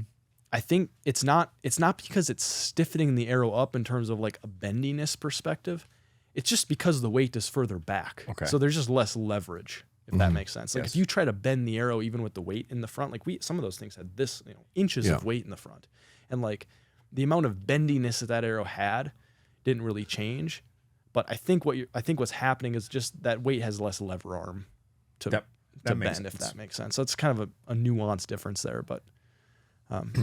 I think it's not because it's stiffening the arrow up in terms of like a bendiness perspective. It's just because the weight is further back. Okay. So there's just less leverage, if that makes sense. Like if you try to bend the arrow even with the weight in the front, like some of those things had this, inches of weight in the front. And like the amount of bendiness that arrow had didn't really change. But I think what's happening is just that weight has less lever arm to bend, if that makes sense. So it's kind of a nuanced difference there. But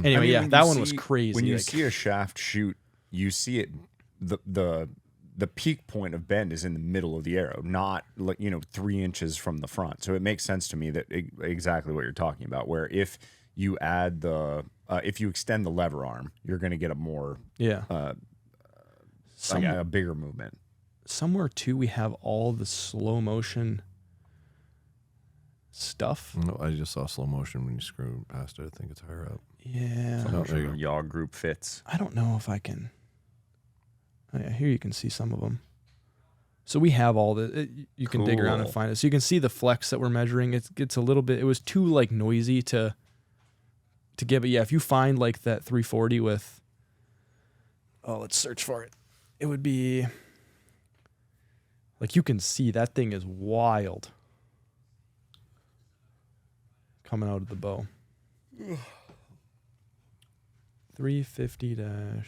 anyway, that one was crazy. When you see a shaft shoot, you see it the peak point of bend is in the middle of the arrow, not 3 inches from the front. So it makes sense to me that exactly what you're talking about, where if you add if you extend the lever arm, you're going to get a more a bigger movement. Somewhere too, we have all the slow motion stuff. No, I just saw slow motion when you screw past it. I think it's higher up. Yeah. Yaw group fits. I don't know if I can. Here you can see some of them. So we have all the. You can dig around and find it. So you can see the flex that we're measuring. It gets a little bit. It was too noisy to give it. Yeah, if you find that 340 with. Oh, let's search for it. It would be. You can see that thing is wild. Coming out of the bow. 350-50.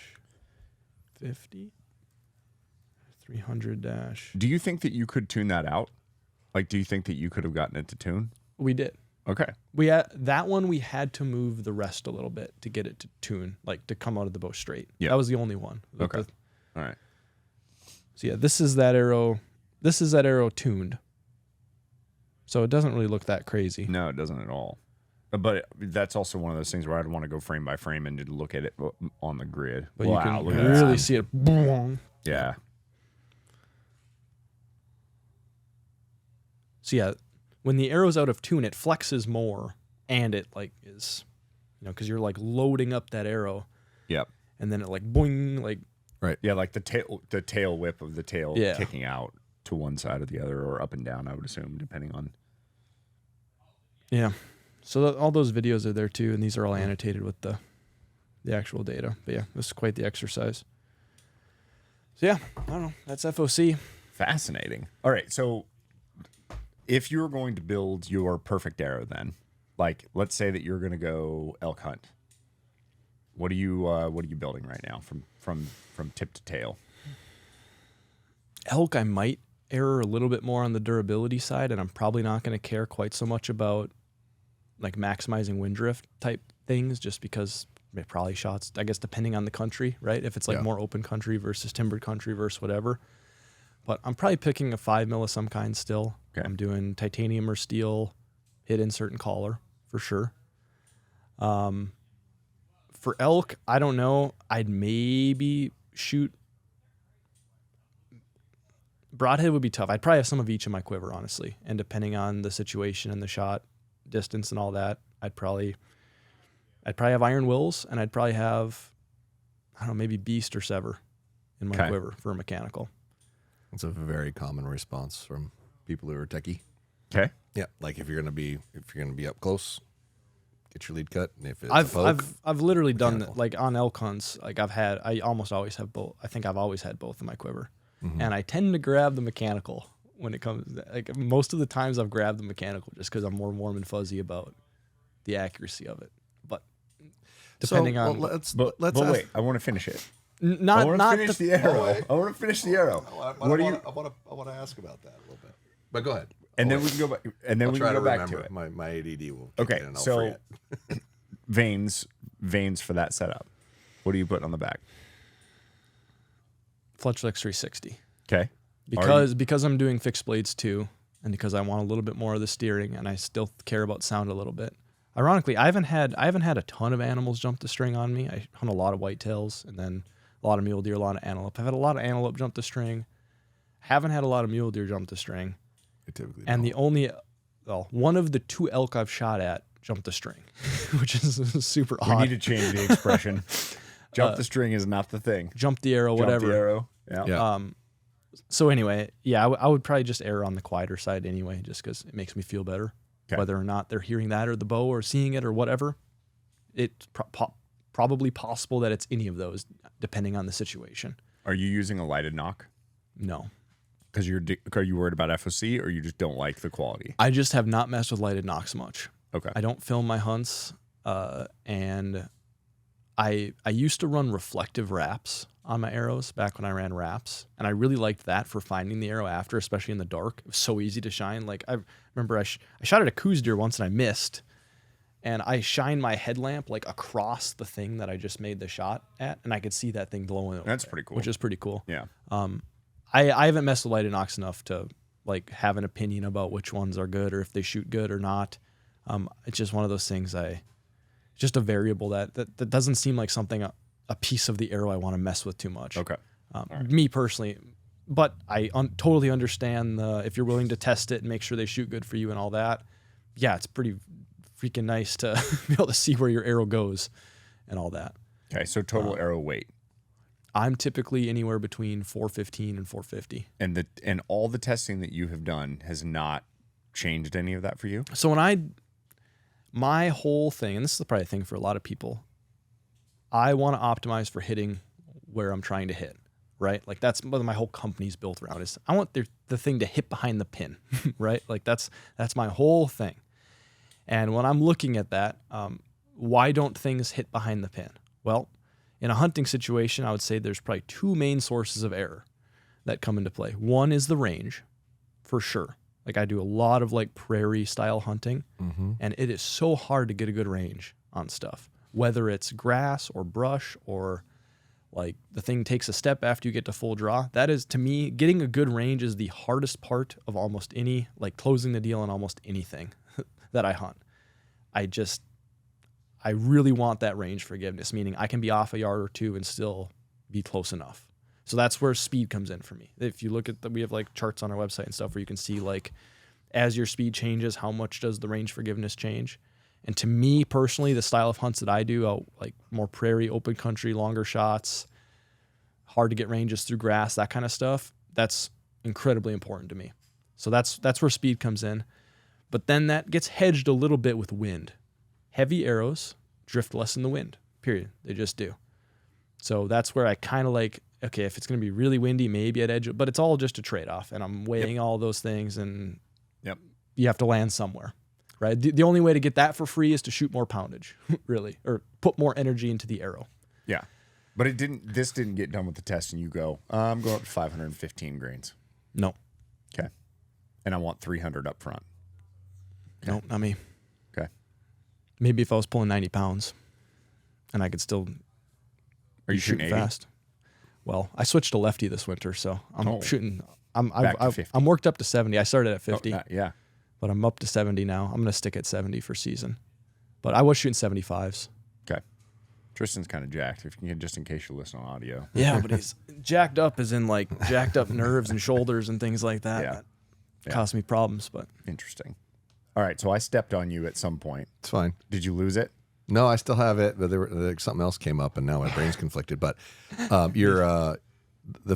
300-. Do you think that you could tune that out? Do you think that you could have gotten it to tune? We did. Okay. That one we had to move the rest a little bit to get it to tune, to come out of the bow straight. Yeah. That was the only one. Okay. All right. So yeah, this is that arrow. This is that arrow tuned. So it doesn't really look that crazy. No, it doesn't at all. But that's also one of those things where I'd want to go frame by frame and look at it on the grid. But you can really see it. Yeah. So yeah, when the arrow's out of tune, it flexes more, and it is, because you're loading up that arrow. Yep. And then it boing, right. Yeah, the tail whip of the tail kicking out to one side or the other, or up and down, I would assume, depending on. Yeah. So all those videos are there too, and these are all annotated with the actual data. But yeah, this is quite the exercise. So yeah, I don't know. That's FOC. Fascinating. All right, so if you're going to build your perfect arrow, then, let's say that you're going to go elk hunt. What are you building right now from tip to tail? Elk, I might err a little bit more on the durability side, and I'm probably not going to care quite so much about maximizing wind drift type things, just because probably shots, I guess, depending on the country, right? If it's more open country versus timbered country versus whatever. But I'm probably picking a 5 mil of some kind still. Okay. I'm doing titanium or steel, hit insert and collar for sure. For elk, I don't know. I'd maybe shoot. Broadhead would be tough. I'd probably have some of each in my quiver, honestly. And depending on the situation and the shot distance and all that, I'd probably have iron wills, and I'd probably have, I don't know, maybe beast or sever in my quiver for a mechanical. It's a very common response from people who are techie. Okay. Yeah, if you're gonna be up close, get your lead cut. And if it's a poke, I've literally done that, on elk hunts. I almost always have both. I think I've always had both in my quiver, and I tend to grab the mechanical when it comes. Most of the times I've grabbed the mechanical just because I'm more warm and fuzzy about the accuracy of it. But depending on, let's wait. I want to finish it. I want to finish the arrow. I want to finish the arrow. I want to ask about that a little bit. But go ahead. And then we can go back. And then we can go back to it. My ADD will. Okay, so vanes for that setup. What are you putting on the back? Fletchflex 360. Okay. Because I'm doing fixed blades too, and because I want a little bit more of the steering, and I still care about sound a little bit. Ironically, I haven't had a ton of animals jump the string on me. I hunt a lot of whitetails, and then a lot of mule deer, a lot of antelope. I've had a lot of antelope jump the string. Haven't had a lot of mule deer jump the string. One of the 2 elk I've shot at jumped the string, which is super odd. We need to change the expression. Jump the string is not the thing. Jump the arrow, whatever. Jump the arrow. Yeah. So anyway, yeah, I would probably just err on the quieter side anyway, just because it makes me feel better. Okay. Whether or not they're hearing that or the bow or seeing it or whatever, it's probably possible that it's any of those, depending on the situation. Are you using a lighted knock? No. Because are you worried about FOC, or you just don't like the quality? I just have not messed with lighted knocks much. Okay. I don't film my hunts, and I used to run reflective wraps on my arrows back when I ran wraps, and I really liked that for finding the arrow after, especially in the dark. It was so easy to shine. Like I remember I shot at a coos deer once and I missed, and I shined my headlamp like across the thing that I just made the shot at, and I could see that thing glowing. That's pretty cool. Which is pretty cool. Yeah. I haven't messed with lighted nocks enough to like have an opinion about which ones are good or if they shoot good or not. It's just one of those things. Just a variable that doesn't seem like something a piece of the arrow I want to mess with too much. Okay. Right. Me personally, but I totally understand if you're willing to test it and make sure they shoot good for you and all that. Yeah, it's pretty freaking nice to be able to see where your arrow goes and all that. Okay, so total arrow weight. I'm typically anywhere between 415 and 450. And all the testing that you have done has not changed any of that for you? So my whole thing, and this is probably a thing for a lot of people, I want to optimize for hitting where I'm trying to hit, right? Like that's what my whole company's built around is I want the thing to hit behind the pin, right? Like that's my whole thing. And when I'm looking at that, why don't things hit behind the pin? Well, in a hunting situation, I would say there's probably two main sources of error that come into play. One is the range, for sure. Like I do a lot of like prairie style hunting, and it is so hard to get a good range on stuff, whether it's grass or brush or like the thing takes a step after you get to full draw. That is, to me, getting a good range is the hardest part of almost any, like closing the deal on almost anything that I hunt. I really want that range forgiveness, meaning I can be off a yard or two and still be close enough. So that's where speed comes in for me. If you look at we have like charts on our website and stuff where you can see like as your speed changes, how much does the range forgiveness change? And to me personally, the style of hunts that I do, out like more prairie, open country, longer shots, hard to get ranges through grass, that kind of stuff, that's incredibly important to me. So that's where speed comes in. But then that gets hedged a little bit with wind. Heavy arrows drift less in the wind, period. They just do. So that's where I kind of like, okay, if it's going to be really windy, maybe I'd edge it, but it's all just a trade-off, and I'm weighing all those things, and you have to land somewhere, right? The only way to get that for free is to shoot more poundage, really, or put more energy into the arrow. Yeah. But this didn't get done with the test, and you go, I'm going up to 515 grains. No. Okay. And I want 300 up front. Okay. No, not me. Okay. Maybe if I was pulling 90 pounds, and I could still Are you shooting fast. Well, I switched to lefty this winter, so I'm shooting. I'm worked up to 70. I started at 50. Yeah. But I'm up to 70 now. I'm going to stick at 70 for season. But I was shooting 75s. Okay. Tristan's kind of jacked, just in case you listen on audio. Yeah, but he's jacked up as in like jacked up nerves and shoulders and things like that. Yeah. That caused me problems, but. Interesting. All right, so I stepped on you at some point. It's fine. Did you lose it? No, I still have it, but something else came up, and now my brain's conflicted. But the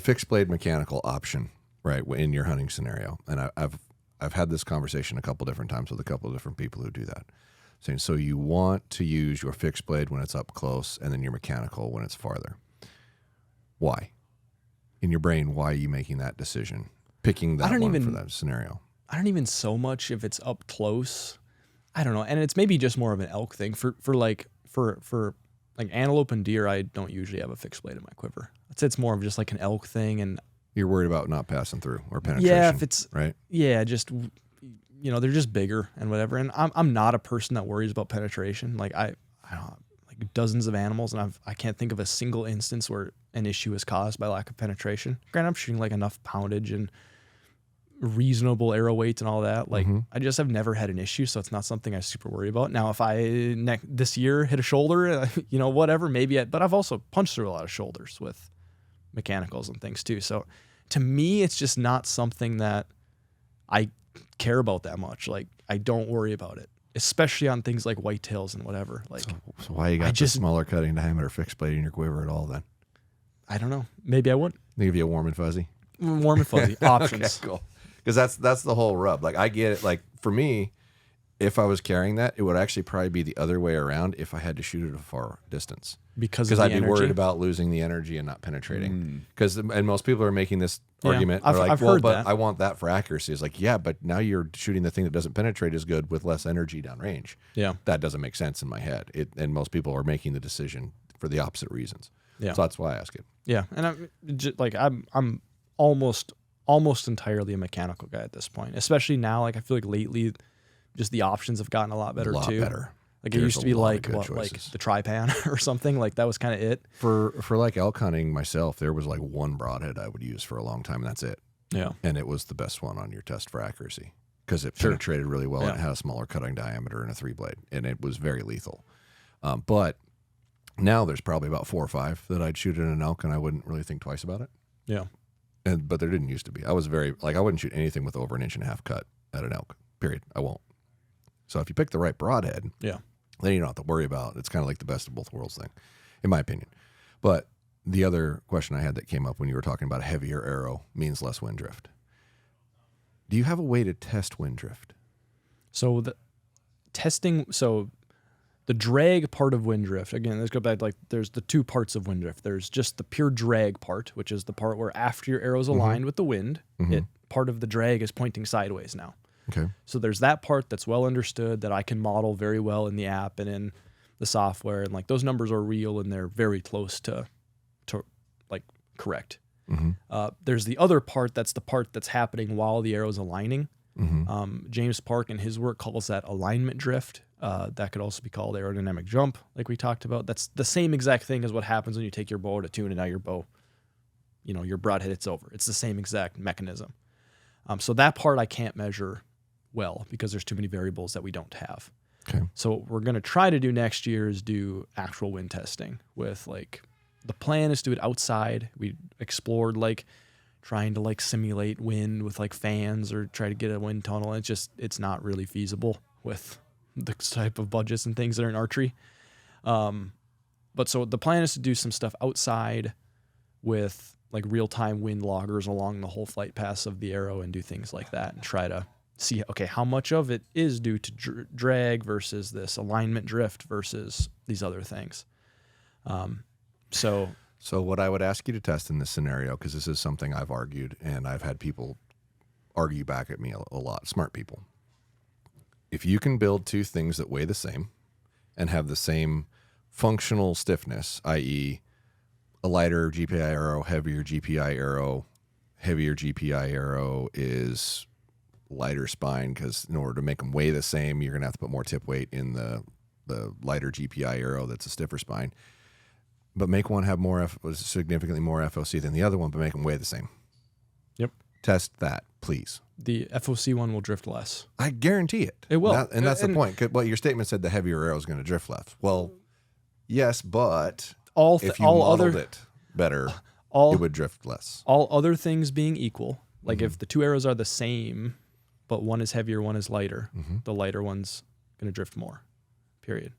fixed blade mechanical option, right, in your hunting scenario, and I've had this conversation a couple different times with a couple of different people who do that, saying so you want to use your fixed blade when it's up close, and then your mechanical when it's farther. Why? In your brain, why are you making that decision, picking that one for that scenario? I don't even so much if it's up close. I don't know, and it's maybe just more of an elk thing. For antelope and deer, I don't usually have a fixed blade in my quiver. I'd say it's more of just like an elk thing, and you're worried about not passing through or penetration. Yeah, if it's right. Yeah, just they're just bigger and whatever. And I'm not a person that worries about penetration. Like I don't know, like dozens of animals, and I can't think of a single instance where an issue is caused by lack of penetration. Granted, I'm shooting like enough poundage and reasonable arrow weight and all that. Like I just have never had an issue, so it's not something I super worry about. Now, if I this year hit a shoulder, whatever, maybe. But I've also punched through a lot of shoulders with mechanicals and things too. So to me, it's just not something that I care about that much. Like I don't worry about it, especially on things like whitetails and whatever. Like, so why you got the smaller cutting diameter fixed blade in your quiver at all then? I don't know. Maybe I would. They give you a warm and fuzzy. Warm and fuzzy options. Okay, cool. Because that's the whole rub. Like I get it. Like for me, if I was carrying that, it would actually probably be the other way around if I had to shoot at a far distance. Because I'd be worried about losing the energy and not penetrating. And most people are making this argument. I've heard but that. I want that for accuracy. It's like, yeah, but now you're shooting the thing that doesn't penetrate as good with less energy downrange. Yeah, that doesn't make sense in my head. And most people are making the decision for the opposite reasons. Yeah. So that's why I ask it. Yeah, and I'm almost entirely a mechanical guy at this point. Especially now, like I feel like lately, just the options have gotten a lot better too. Like it used to be like the tri-pan or something. Like that was kind of it. For like elk hunting myself, there was like one broadhead I would use for a long time, and that's it. Yeah, and it was the best one on your test for accuracy because it penetrated really well. Yeah. And it had a smaller cutting diameter and a 3-blade, and it was very lethal. But now there's probably about 4 or 5 that I'd shoot in an elk, and I wouldn't really think twice about it. Yeah. But there didn't used to be. I was very I wouldn't shoot anything with over 1.5 inch cut at an elk. Period. I won't. So if you pick the right broadhead, yeah, then you don't have to worry about it. It's kind of like the best of both worlds thing, in my opinion. But the other question I had that came up when you were talking about a heavier arrow means less wind drift. Do you have a way to test wind drift? So the drag part of wind drift, again, let's go back, like there's the 2 parts of wind drift. There's just the pure drag part, which is the part where after your arrow's aligned with the wind, part of the drag is pointing sideways now. Okay. So there's that part that's well understood that I can model very well in the app and in the software, and like those numbers are real and they're very close to like correct. There's the other part that's the part that's happening while the arrow's aligning. James Park in his work calls that alignment drift. That could also be called aerodynamic jump, like we talked about. That's the same exact thing as what happens when you take your bow to tune and now your bow, your broadhead hits over. It's the same exact mechanism. So that part I can't measure well because there's too many variables that we don't have. Okay. So what we're going to try to do next year is do actual wind testing with the plan is to do it outside. We explored trying to simulate wind with fans or try to get a wind tunnel. It's not really feasible with the type of budgets and things that are in archery. But so the plan is to do some stuff outside with real-time wind loggers along the whole flight paths of the arrow and do things like that and try to see, okay, how much of it is due to drag versus this alignment drift versus these other things. So what I would ask you to test in this scenario, because this is something I've argued and I've had people argue back at me a lot, smart people. If you can build 2 things that weigh the same and have the same functional stiffness, i.e. a lighter GPI arrow, heavier GPI arrow, heavier GPI arrow is lighter spine, because in order to make them weigh the same, you're going to have to put more tip weight in the lighter GPI arrow that's a stiffer spine. But make one have significantly more FOC than the other one, but make them weigh the same. Yep. Test that, please. The FOC one will drift less. I guarantee it. It will. That's the point. Well, your statement said the heavier arrow is going to drift less. Well, yes, but if you modeled it better, it would drift less. All other things being equal, if the 2 arrows are the same, but one is heavier, one is lighter, the lighter one's going to drift more, period.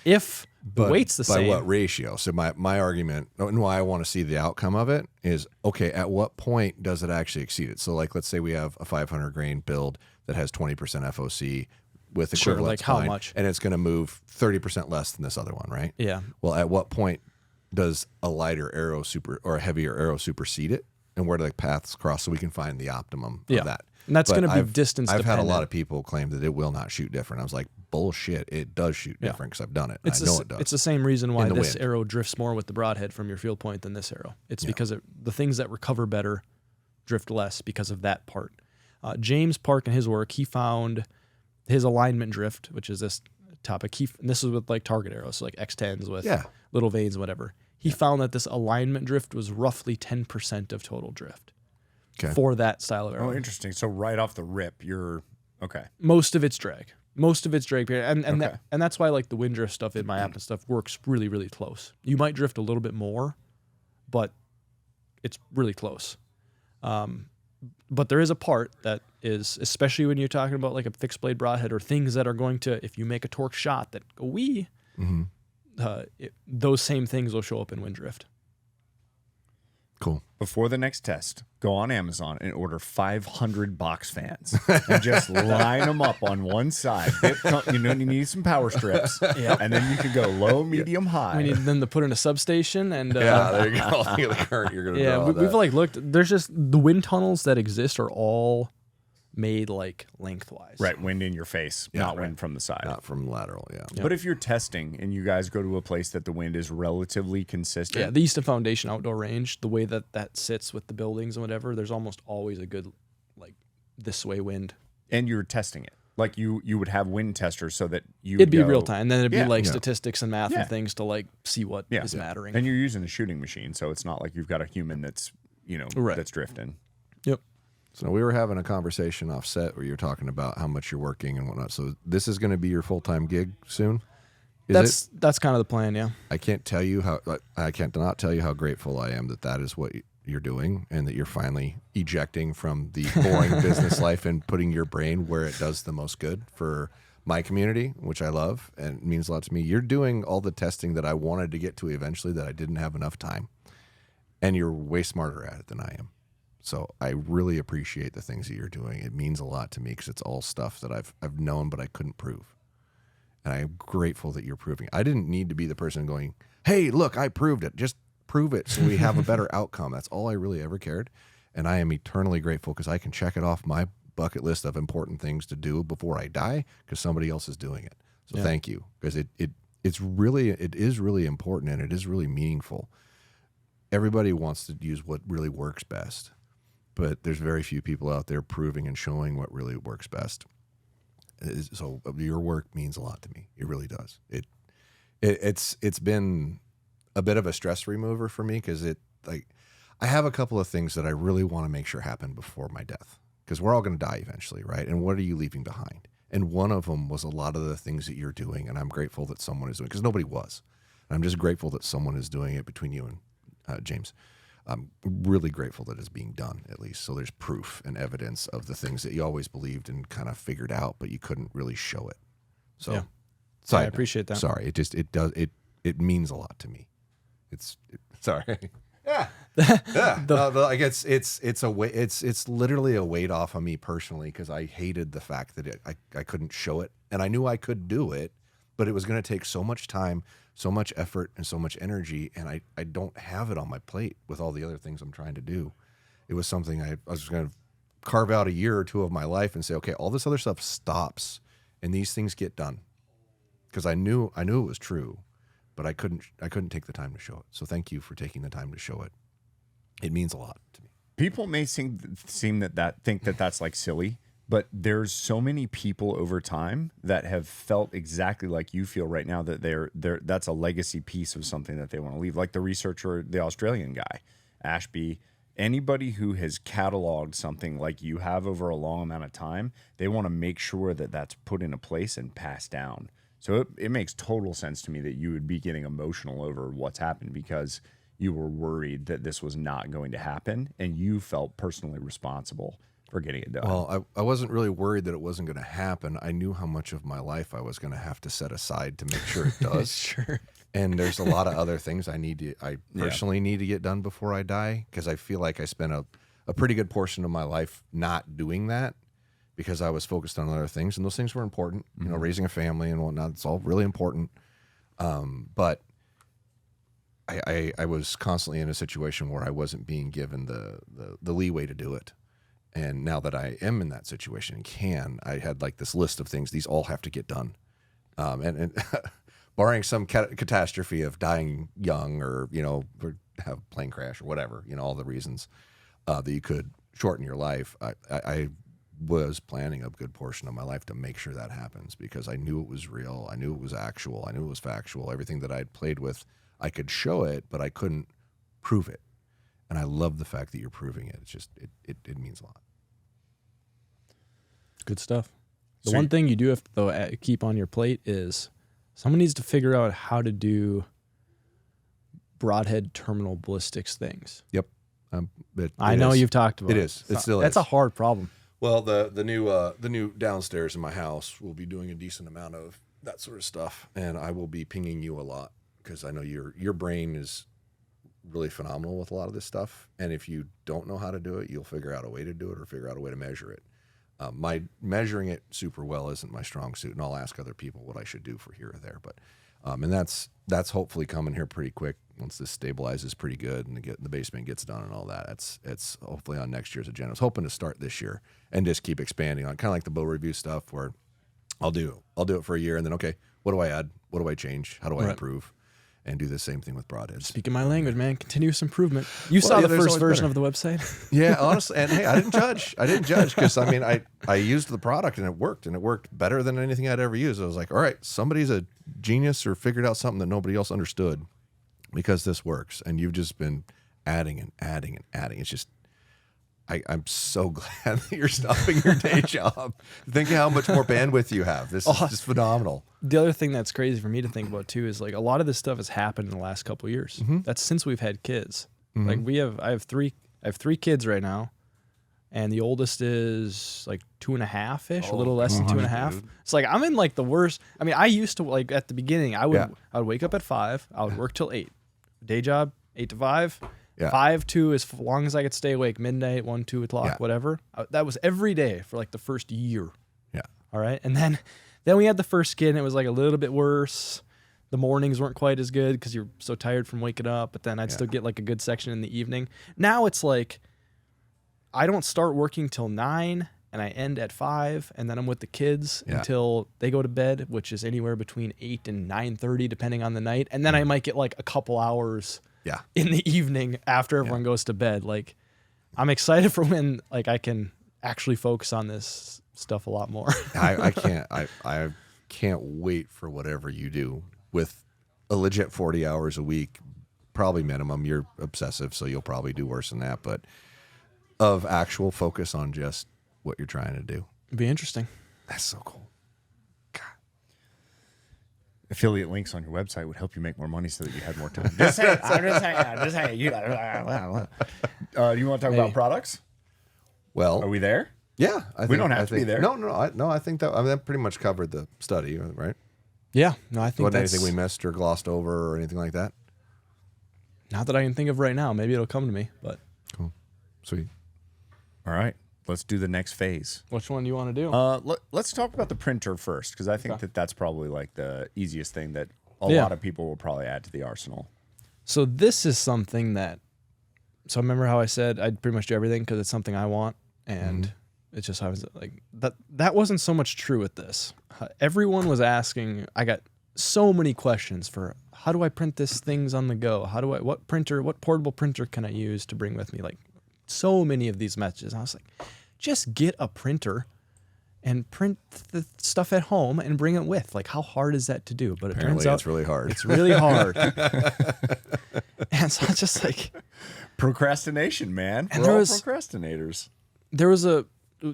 If the weight's the same. By what ratio? So my argument, and why I want to see the outcome of it is, okay, at what point does it actually exceed it? So let's say we have a 500 grain build that has 20% FOC with equivalent how spine, much? and it's going to move 30% less than this other one, right? Yeah. Well, at what point does a lighter arrow or a heavier arrow supersede it? And where do the paths cross so we can find the optimum of that? And that's going to be distance I've dependent. had a lot of people claim that it will not shoot different. I was like, bullshit, it does shoot different because I've done it. I know it does. It's the same reason why this wind. arrow drifts more with the broadhead from your field point than this arrow. It's because the things that recover better drift less because of that part. James Park in his work, he found his alignment drift, which is this topic. And this is with target arrows, so X10s with little vanes, whatever. He found that this alignment drift was roughly 10% of total drift for that style of arrow. Oh, interesting. So right off the rip, you're okay. Most of it's drag. Period. And that's why the wind drift stuff in my app and stuff works really, really close. You might drift a little bit more, but it's really close. But there is a part that is, especially when you're talking about a fixed blade broadhead or things that are going to, if you make a torque shot that go wee, those same things will show up in wind drift. Cool. Before the next test, go on Amazon and order 500 box fans and just line them up on one side. You need some power strips, and then you can go low, medium, high. We need them to put in a substation, and there you go. Think of the current you're going to draw. We've looked. There's just the wind tunnels that exist are all made like lengthwise. Right, wind in your face, not right. wind from the side. Not from lateral, yeah. But if you're testing and you guys go to a place that the wind is relatively consistent. Yeah, the Easton Foundation outdoor range, the way that sits with the buildings and whatever, there's almost always a good like this way wind. And you're testing it. Like you would have wind testers so that it'd be real time. Then it'd be Yeah. like Yeah. statistics and math Yeah. and things to like see what is mattering. And you're using a shooting machine, so it's not like you've got a human that's, Right. that's drifting. Yep. So we were having a conversation off set where you're talking about how much you're working and whatnot. So this is going to be your full-time gig soon? Is it? That's kind of the plan, yeah. I can't not tell you how grateful I am that is what you're doing and that you're finally ejecting from the boring business life and putting your brain where it does the most good for my community, which I love and it means a lot to me. You're doing all the testing that I wanted to get to eventually that I didn't have enough time. And you're way smarter at it than I am. So I really appreciate the things that you're doing. It means a lot to me because it's all stuff that I've known but I couldn't prove. And I'm grateful that you're proving. I didn't need to be the person going, hey, look, I proved it. Just prove it so we have a better outcome. That's all I really ever cared. And I am eternally grateful because I can check it off my bucket list of important things to do before I die because somebody else is doing it. So thank you because it is really important and it is really meaningful. Everybody wants to use what really works best, but there's very few people out there proving and showing what really works best. So your work means a lot to me. It really does. It's been a bit of a stress remover for me because I have a couple of things that I really want to make sure happen before my death because we're all going to die eventually, right? And what are you leaving behind? And one of them was a lot of the things that you're doing, and I'm grateful that someone is doing because nobody was. And I'm just grateful that someone is doing it between you and James. I'm really grateful that it's being done, at least. So there's proof and evidence of the things that you always believed and kind of figured out, but you couldn't really show it. So, I appreciate that. Sorry, it means a lot to me. Sorry. Yeah. Like it's literally a weight off of me personally because I hated the fact that I couldn't show it, and I knew I could do it, but it was going to take so much time, so much effort, and so much energy, and I don't have it on my plate with all the other things I'm trying to do. It was something I was going to carve out a year or two of my life and say, okay, all this other stuff stops, and these things get done, because I knew it was true, but I couldn't take the time to show it. So thank you for taking the time to show it. It means a lot to me. People may think that that's like silly, but there's so many people over time that have felt exactly like you feel right now that that's a legacy piece of something that they want to leave. Like the researcher, the Australian guy, Ashby, anybody who has cataloged something like you have over a long amount of time, they want to make sure that that's put into place and passed down. So it makes total sense to me that you would be getting emotional over what's happened because you were worried that this was not going to happen and you felt personally responsible for getting it done. Well, I wasn't really worried that it wasn't going to happen. I knew how much of my life I was going to have to set aside to make sure it does. Sure. And there's a lot of other things I personally need to get done before I die because I feel like I spent a pretty good portion of my life not doing that because I was focused on other things, and those things were important. You know, raising a family and whatnot, it's all really important. But I was constantly in a situation where I wasn't being given the leeway to do it. And now that I am in that situation and I had like this list of things, these all have to get done. And barring some catastrophe of dying young or, or have a plane crash or whatever, all the reasons that you could shorten your life, I was planning a good portion of my life to make sure that happens because I knew it was real. I knew it was actual. I knew it was factual. Everything that I'd played with, I could show it, but I couldn't prove it. And I love the fact that you're proving it. It's just, it means a lot. Good stuff. The one thing you do have to though keep on your plate is someone needs to figure out how to do broadhead terminal ballistics things. Yep. I know you've talked about it. It is. It still is. That's a hard problem. Well, the new downstairs in my house will be doing a decent amount of that sort of stuff, and I will be pinging you a lot because I know your brain is really phenomenal with a lot of this stuff, and if you don't know how to do it, you'll figure out a way to do it or figure out a way to measure it. My measuring it super well isn't my strong suit, and I'll ask other people what I should do for here or there. But and that's hopefully coming here pretty quick once this stabilizes pretty good and the basement gets done and all that. It's hopefully on next year's agenda. I was hoping to start this year and just keep expanding on kind of like the bow review stuff where I'll do it for a year and then okay, what do I add? What do I change? How do I improve? And do the same thing with Broadheads. Speaking my language, man. Continuous improvement. You saw the first version of the website. Yeah, honestly. And hey, I didn't judge. Because, I mean, I used the product and it worked better than anything I'd ever used. I was like, all right, somebody's a genius or figured out something that nobody else understood because this works. And you've just been adding and adding and adding. It's just, I'm so glad that you're stopping your day job. Think of how much more bandwidth you have. This is just phenomenal. The other thing that's crazy for me to think about too is like a lot of this stuff has happened in the last couple of years. That's since we've had kids. Like I have three kids right now, and the oldest is like 2.5-ish, a little less than 2.5. Dude. It's like I'm in like the worst. I mean, I used to like at the beginning I would wake up at 5, I would work till 8, day job 8 to 5. 5 to as long as I could stay awake, midnight, 1, 2 o'clock, whatever. That was every day for like the first year. Yeah. All right. And then we had the first kid and it was like a little bit worse. The mornings weren't quite as good because you're so tired from waking up, but then I'd still get like a good section in the evening. Now it's like I don't start working till 9 and I end at 5 and then I'm with the kids until they go to bed, which is anywhere between 8 and 9:30 depending on the night. And then I might get like a couple hours in the evening after everyone goes to bed. Like I'm excited for when like I can actually focus on this stuff a lot more. I can't wait for whatever you do with a legit 40 hours a week, probably minimum. You're obsessive, so you'll probably do worse than that, but of actual focus on just what you're trying to do. It'd be interesting. That's so cool. Affiliate links on your website would help you make more money so that you had more time. Just saying. You want to talk about products? Well, are we there? Yeah, we don't have to be there. No. I think that pretty much covered the study, right? Yeah, no, I think wasn't anything we missed or glossed over or anything like that. Not that I can think of right now. Maybe it'll come to me, but cool, sweet. All right. Let's do the next phase. Which one do you want to do? Let's talk about the printer first, because I think that's probably like the easiest thing that a lot of people will probably add to the arsenal. So this is something that, so remember how I said I'd pretty much do everything because it's something I want, and it's just I was like that wasn't so much true with this. Everyone was asking. I got so many questions for how do I print this things on the go? What portable printer can I use to bring with me? Like so many of these messages. I was like, just get a printer and print the stuff at home and bring it with. Like, how hard is that to do? But it turns out it's really hard. It's really hard. And so it's just like procrastination, man. And We're all procrastinators.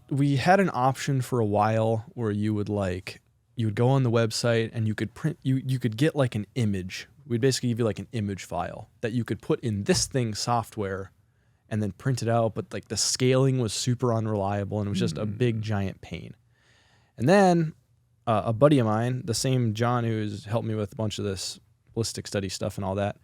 We had an option for a while where you would go on the website and you could print, you could get like an image. We'd basically give you like an image file that you could put in this thing software and then print it out, but like the scaling was super unreliable and it was just a big giant pain. And then a buddy of mine, the same John who's helped me with a bunch of this ballistic study stuff and all that,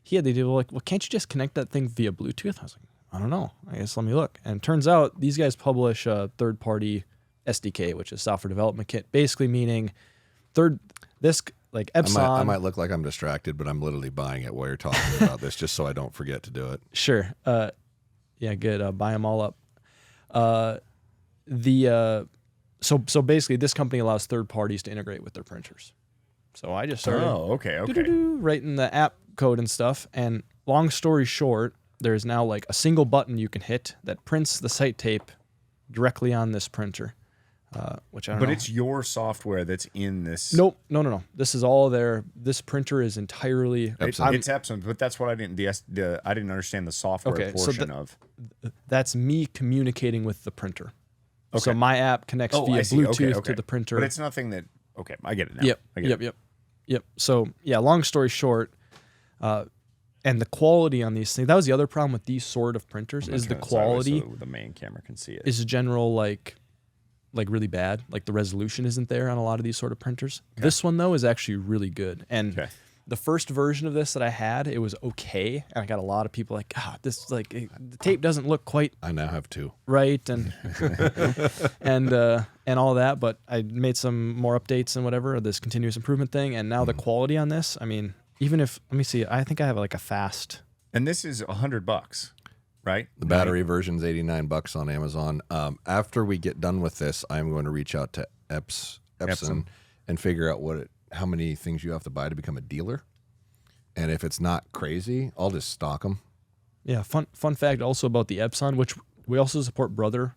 he had the idea like, well, can't you just connect that thing via Bluetooth? I was like, I don't know. I guess let me look. And it turns out these guys publish a third-party SDK, which is software development kit, basically meaning like Epson. I might look like I'm distracted, but I'm literally buying it while you're talking about this, just so I don't forget to do it. Sure. Yeah, good. Buy them all up. So basically, this company allows third parties to integrate with their printers. So I just started writing the app code and stuff. And long story short, there's now like a single button you can hit that prints the site tape directly on this printer. Which I don't know. But it's your software that's in this. Nope. No. This is all there. This printer is entirely. It's Epson, but that's what I didn't. I didn't understand the software portion of. That's me communicating with the printer. Okay. So my app connects via Bluetooth to the printer. But it's nothing that. Okay, I get it now. Yep. So yeah, long story short, and the quality on these things. That was the other problem with these sort of printers is the quality. So the main camera can see it. Is general like really bad. Like the resolution isn't there on a lot of these sort of printers. Okay. This one though is actually really good. And the first version of this that I had, it was okay, and I got a lot of people like, this like the tape doesn't look quite. I now have 2. Right, and and all that, but I made some more updates and whatever, this continuous improvement thing, and now the quality on this, I mean, even if, let me see, I think I have like a fast. And this is $100, right? The battery version's $89 on Amazon. After we get done with this, I'm going to reach out to Epson and figure out how many things you have to buy to become a dealer. And if it's not crazy, I'll just stock them. Yeah, fun fact also about the Epson, which we also support Brother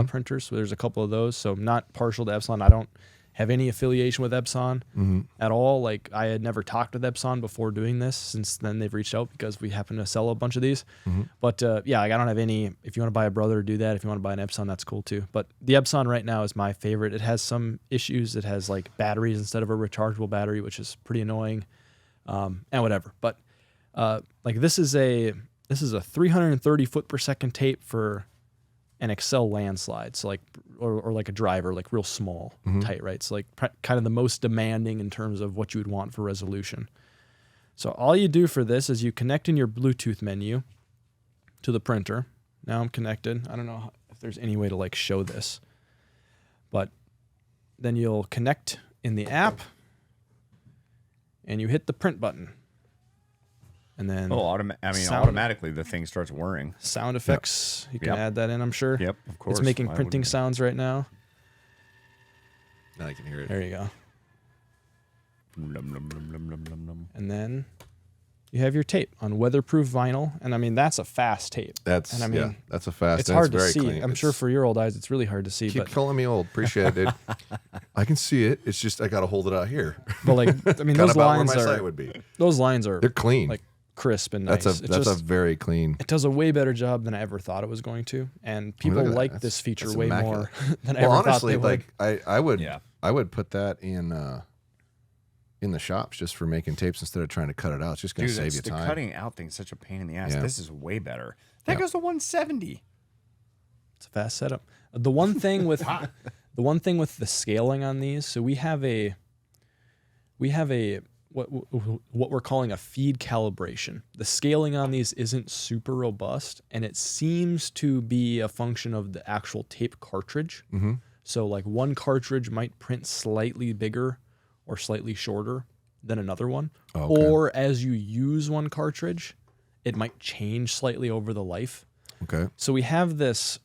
printers. So there's a couple of those. So not partial to Epson. I don't have any affiliation with Epson at all. Like I had never talked with Epson before doing this. Since then they've reached out because we happen to sell a bunch of these. But yeah, like I don't have any. If you want to buy a Brother, do that. If you want to buy an Epson, that's cool too. But the Epson right now is my favorite. It has some issues. It has like batteries instead of a rechargeable battery, which is pretty annoying. And whatever. But like this is a 330 foot per second tape for an Excel landslide. So like, or like a driver, like real small, tight, right? So like kind of the most demanding in terms of what you would want for resolution. So all you do for this is you connect in your Bluetooth menu to the printer. Now I'm connected. I don't know if there's any way to like show this, but then you'll connect in the app and you hit the print button. And then automatically the thing starts whirring. Sound effects, you can add that in, I'm sure. Yep, of course. It's making printing sounds right now. Now I can hear it. There you go. Num, num, num, num, num, num, num. And then you have your tape on weatherproof vinyl. And I mean, that's a fast tape. That's a fast. It's hard to very see. clean. I'm sure for your old eyes, it's really hard to see. Keep But calling me old. Appreciate it. I can see it. It's just I got to hold it out here. But like, I mean, Cut those about lines where my are sight would be. those lines are They're clean. like crisp and nice. That's a very clean. It does a way better job than I ever thought it was going to, and people like this feature way more than I ever honestly, thought they like would. I would put that in the shops just for making tapes instead of trying to cut it out. It's just going to save you time. The cutting out thing's such a pain in the ass. Yeah. This is way better. That goes to 170. It's a fast setup. The one thing with the scaling on these, so we have a what we're calling a feed calibration. The scaling on these isn't super robust, and it seems to be a function of the actual tape cartridge. So like one cartridge might print slightly bigger or slightly shorter than another one. Okay. Or as you use one cartridge, it might change slightly over the life. Okay. So we have this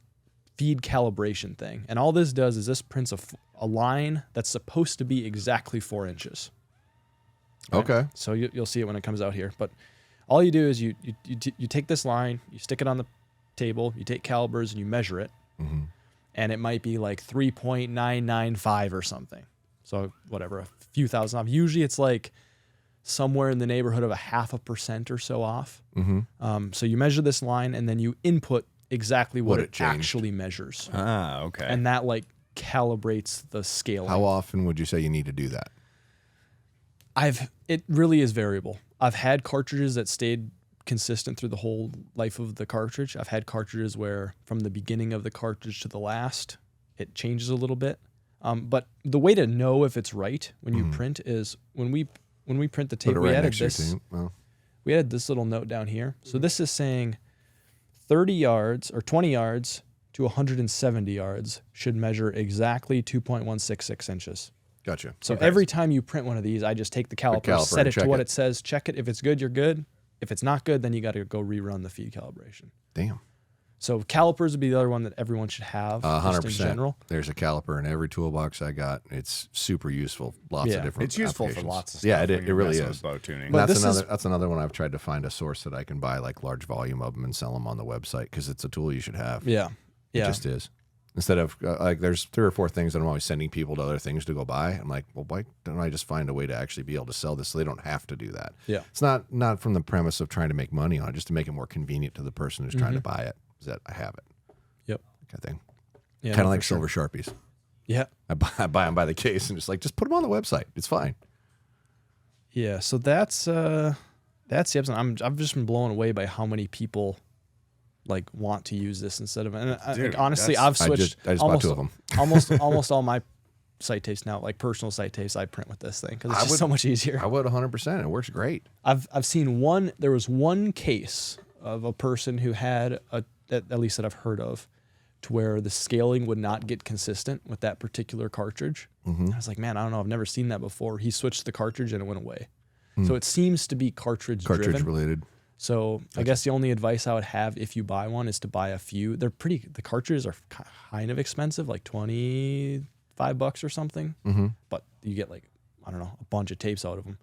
feed calibration thing, and all this does is this prints a line that's supposed to be exactly 4 inches. Right? Okay. So you'll see it when it comes out here. But all you do is you take this line, you stick it on the table, you take calipers and you measure it, and it might be like 3.995 or something. So whatever, a few thousand off. Usually it's like somewhere in the neighborhood of 0.5% or so off. So you measure this line and then you input exactly what it actually measures. Ah, okay. And that like calibrates the scaling. How often would you say you need to do that? It really is variable. I've had cartridges that stayed consistent through the whole life of the cartridge. I've had cartridges where from the beginning of the cartridge to the last, it changes a little bit. But the way to know if it's right when you print is when we print the tape, we added this little note down here. So this is saying 30 yards or 20 yards to 170 yards should measure exactly 2.166 inches. Gotcha. So every time you print one of these, I just take the caliper, set it to what it says, check it. If it's good, you're good. If it's not good, then you got to go rerun the feed calibration. Damn. So calipers would be the other one that everyone should have. 100%. Just in general. There's a caliper in every toolbox I got. It's super useful. Lots of different. It's useful for lots of stuff. Yeah, it really is. Bow tuning. But That's another one I've tried to find a source that I can buy like large volume of them and sell them on the website because it's a tool you should have. Yeah. It just is. Instead of like, there's 3 or 4 things that I'm always sending people to other things to go buy. I'm like, well, why don't I just find a way to actually be able to sell this so they don't have to do that? Yeah. It's not from the premise of trying to make money on it, just to make it more convenient to the person who's trying to buy it. Is that I have it. Yep. Kind of thing. Yeah, kind of like silver Sharpies. Yeah. I buy them by the case and just put them on the website. It's fine. Yeah. So that's the episode. I've just been blown away by how many people like want to use this instead of. And Dude, honestly, I've switched. I just bought 2 of them. almost all my sight tapes now, like personal sight tapes, I print with this thing because it's just so much easier. I would 100%. It works great. I've seen one. There was one case of a person who had at least that I've heard of, to where the scaling would not get consistent with that particular cartridge. I was like, man, I don't know. I've never seen that before. He switched the cartridge and it went away. So it seems to be cartridge related. So I guess the only advice I would have if you buy one is to buy a few. The cartridges are kind of expensive, like $25 or something. But you get like, I don't know, a bunch of tapes out of them.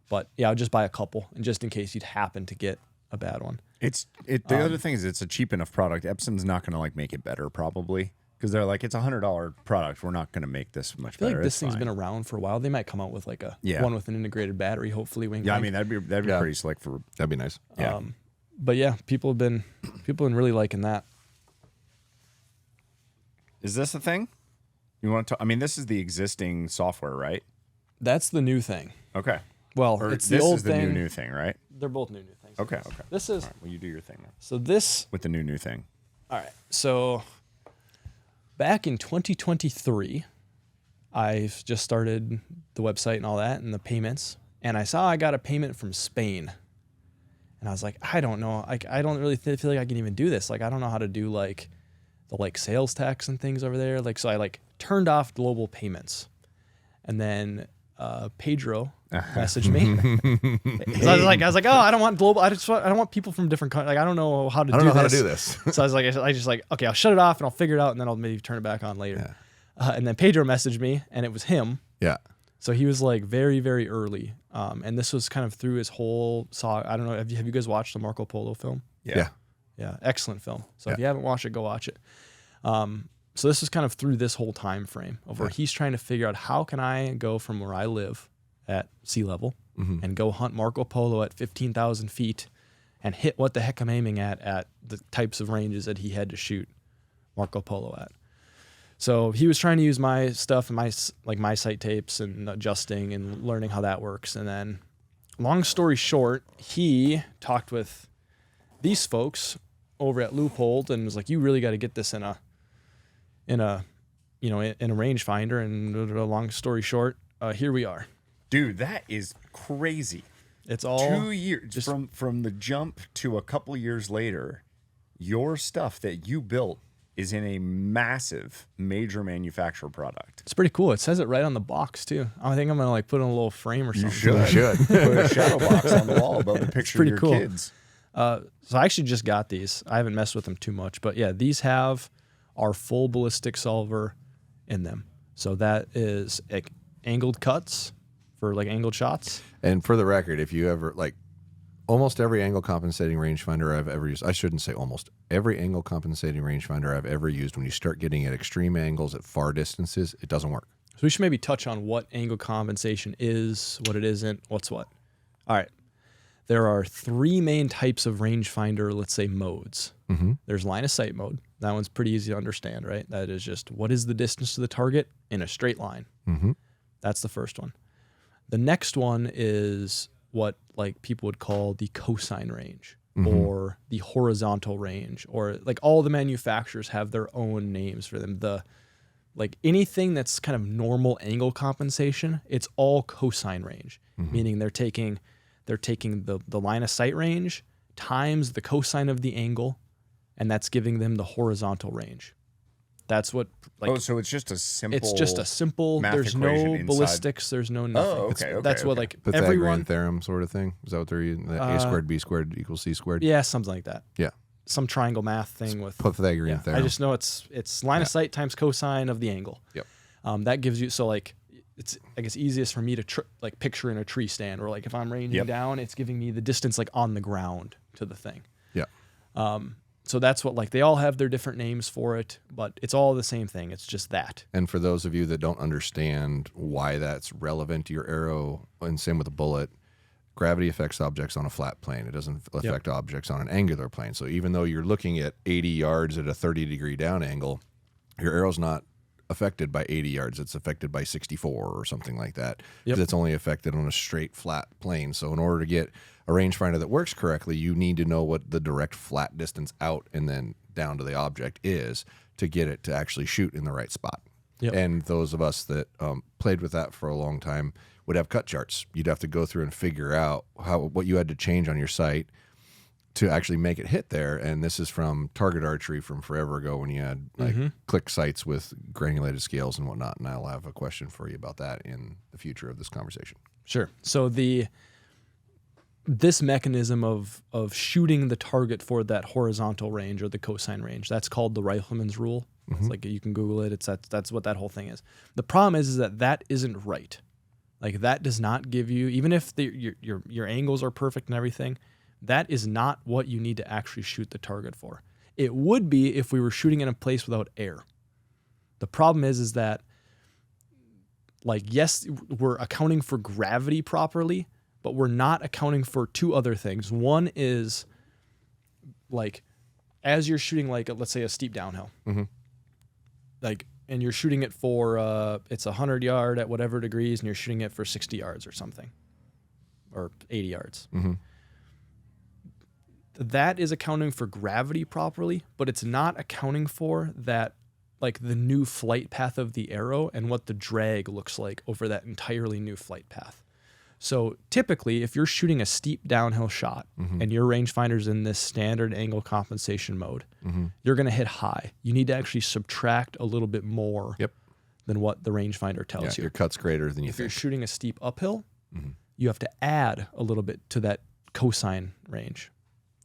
But yeah, I'll just buy a couple, and just in case you'd happen to get a bad one. The other thing is it's a cheap enough product. Epson's not going to like make it better probably, because they're like, it's $100 product. We're not going to make this much better. Like this thing's been around for a while. They might come out with like a one with an integrated battery, hopefully. Yeah, I mean that'd be pretty slick for. That'd be nice. Yeah. But yeah, people have been really liking that. Is this a thing? You want to? I mean, this is the existing software, right? That's the new thing. Okay. Well, Or it's the this old is the thing. new thing, right? They're both new things. Okay. This is All right, well, you do your thing now. so this. With the new thing. All right. So back in 2023, I've just started the website and all that and the payments, and I saw I got a payment from Spain, and I was like, I don't know, I don't really feel like I can even do this. Like, I don't know how to do like the sales tax and things over there. Like, so I turned off global payments, and then Pedro messaged me. So I was like, oh, I don't want global. I don't want people from different countries. Like, I don't know how to do this. So I was like, okay, I'll shut it off and I'll figure it out, and then I'll maybe turn it back on later. Yeah. And then Pedro messaged me, and it was him. Yeah. So he was like very, very early. And this was kind of through his whole saga. I don't know. Have you guys watched the Marco Polo film? Yeah. Yeah. Excellent film. So if you haven't watched it, go watch it. So this is kind of through this whole time frame of where he's trying to figure out, how can I go from where I live at sea level and go hunt Marco Polo at 15,000 feet and hit what the heck I'm aiming at the types of ranges that he had to shoot Marco Polo at. So he was trying to use my stuff and my sight tapes and adjusting and learning how that works. And then, long story short, he talked with these folks over at Loophole and was like, you really got to get this in a rangefinder. And long story short, here we are. Dude, that is crazy. It's all 2 years just from the jump to a couple years later. Your stuff that you built is in a massive major manufacturer product. It's pretty cool. It says it right on the box too. I think I'm gonna put in a little frame or something. You should put a shadow box on the wall above the picture of your kids. So I actually just got these. I haven't messed with them too much, but yeah, these have our full ballistic solver in them. So that is angled cuts for angled shots. And for the record, if you ever almost every angle compensating rangefinder I've ever used, I shouldn't say almost every angle compensating rangefinder I've ever used, when you start getting at extreme angles at far distances, it doesn't work. So we should maybe touch on what angle compensation is, what it isn't, what's what. All right. There are three main types of rangefinder, let's say, modes. There's line of sight mode. That one's pretty easy to understand, right? That is just, what is the distance to the target in a straight line? That's the first one. The next one is what people would call the cosine range or the horizontal range, or all the manufacturers have their own names for them. Anything that's kind of normal angle compensation, it's all cosine range, meaning they're taking the line of sight range times the cosine of the angle, and that's giving them the horizontal range. That's what so it's just a simple. It's just a simple. There's no ballistics. There's no nothing. Oh, okay. That's what Pythagorean everyone theorem sort of thing. Is that what they're using? A squared B squared equals C squared. Yeah, something like that. Yeah. Some triangle math thing with Pythagorean theorem. I just know it's line of sight times cosine of the angle. Yep. That gives you it's I guess easiest for me to picture in a tree stand, or if I'm ranging down, it's giving me the distance on the ground to the thing. Yeah. So that's what they all have their different names for it, but it's all the same thing. It's just that. And for those of you that don't understand why that's relevant to your arrow, and same with a bullet, gravity affects objects on a flat plane. It doesn't affect objects on an angular plane. So even though you're looking at 80 yards at a 30-degree down angle, your arrow's not affected by 80 yards. It's affected by 64 or something like that. Because it's only affected on a straight flat plane. So in order to get a rangefinder that works correctly, you need to know what the direct flat distance out and then down to the object is to get it to actually shoot in the right spot. Yep. And those of us that played with that for a long time would have cut charts. You'd have to go through and figure out what you had to change on your sight to actually make it hit there. And this is from target archery from forever ago when you had like click sights with granulated scales and whatnot. And I'll have a question for you about that in the future of this conversation. Sure. So this mechanism of shooting the target for that horizontal range or the cosine range, that's called the rifleman's rule. It's like, you can Google it. That's what that whole thing is. The problem is that isn't right. Like, that does not give you, even if your angles are perfect and everything, that is not what you need to actually shoot the target for. It would be if we were shooting in a place without air. The problem is that, like, yes, we're accounting for gravity properly, but we're not accounting for two other things. One is, like, as you're shooting, like, let's say a steep downhill, like, and you're shooting it for, it's 100 yard at whatever degrees, and you're shooting it for 60 yards or something, or 80 yards. That is accounting for gravity properly, but it's not accounting for that, like, the new flight path of the arrow and what the drag looks like over that entirely new flight path. So typically, if you're shooting a steep downhill shot and your rangefinder's in this standard angle compensation mode, you're going to hit high. You need to actually subtract a little bit more than what the rangefinder tells you. Your cut's greater than you If think. you're shooting a steep uphill, you have to add a little bit to that cosine range.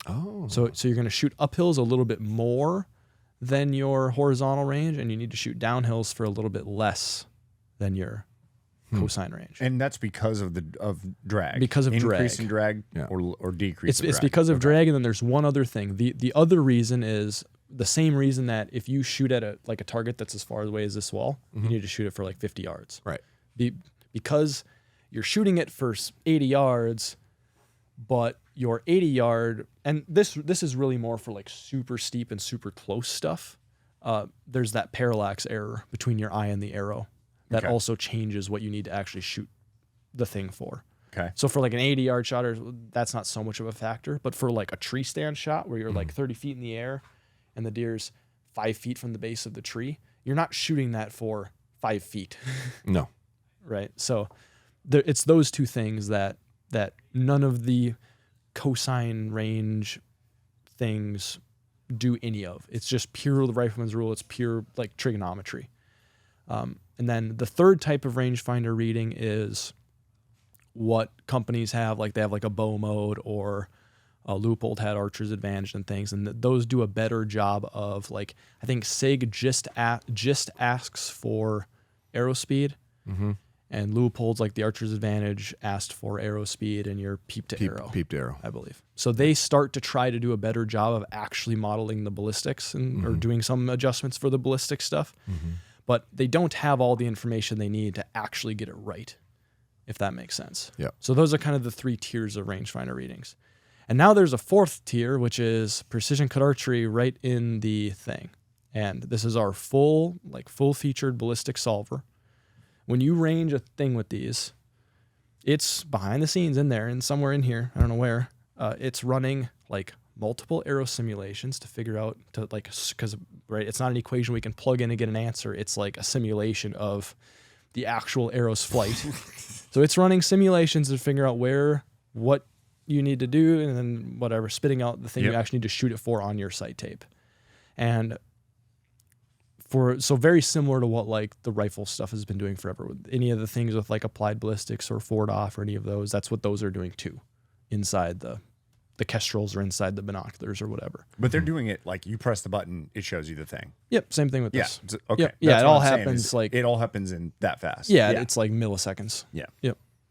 Oh. So you're going to shoot uphills a little bit more than your horizontal range, and you need to shoot downhills for a little bit less than your cosine range. And that's because of drag. Because of drag. Increasing drag or decrease It's because of drag, and then there's one other thing. The other reason is the same reason that if you shoot at a target that's as far away as this wall, you need to shoot it for like 50 yards. Right. Because you're shooting it for 80 yards, but your 80 yard, and this is really more for like super steep and super close stuff. There's that parallax error between your eye and the arrow that also changes what you need to actually shoot the thing for. Okay. So for like an 80 yard shot, that's not so much of a factor, but for like a tree stand shot where you're like 30 feet in the air and the deer's 5 feet from the base of the tree, you're not shooting that for 5 feet. No. Right. So it's those two things that none of the cosine range things do any of. It's just pure the rifleman's rule. It's pure like trigonometry. And then the third type of rangefinder reading is what companies have. Like, they have like a bow mode or a Leupold had Archer's Advantage and things, and those do a better job of, like, I think SIG just asks for arrow speed, and Leupold's like the Archer's Advantage asked for arrow speed and your peep to arrow, I believe. So they start to try to do a better job of actually modeling the ballistics and or doing some adjustments for the ballistic stuff. But they don't have all the information they need to actually get it right, if that makes sense. Yeah. So those are kind of the three tiers of rangefinder readings. And now there's a fourth tier, which is Precision Cut Archery right in the thing. And this is our full featured ballistic solver. When you range a thing with these, it's behind the scenes in there and somewhere in here, I don't know where, it's running like multiple arrow simulations to figure out because it's not an equation we can plug in and get an answer. It's like a simulation of the actual arrow's flight. So it's running simulations to figure out what you need to do, and then whatever, spitting out the thing you actually need to shoot it for on your sight tape. And so very similar to what like the rifle stuff has been doing forever. With any of the things with like applied ballistics or forward off or any of those, that's what those are doing too, inside the kestrels or inside the binoculars or whatever. But they're doing it like you press the button, it shows you the thing. Yep, same thing with this. Okay. Yep. Yeah, it all happens it all happens in that fast. Yeah, it's like milliseconds. Yeah.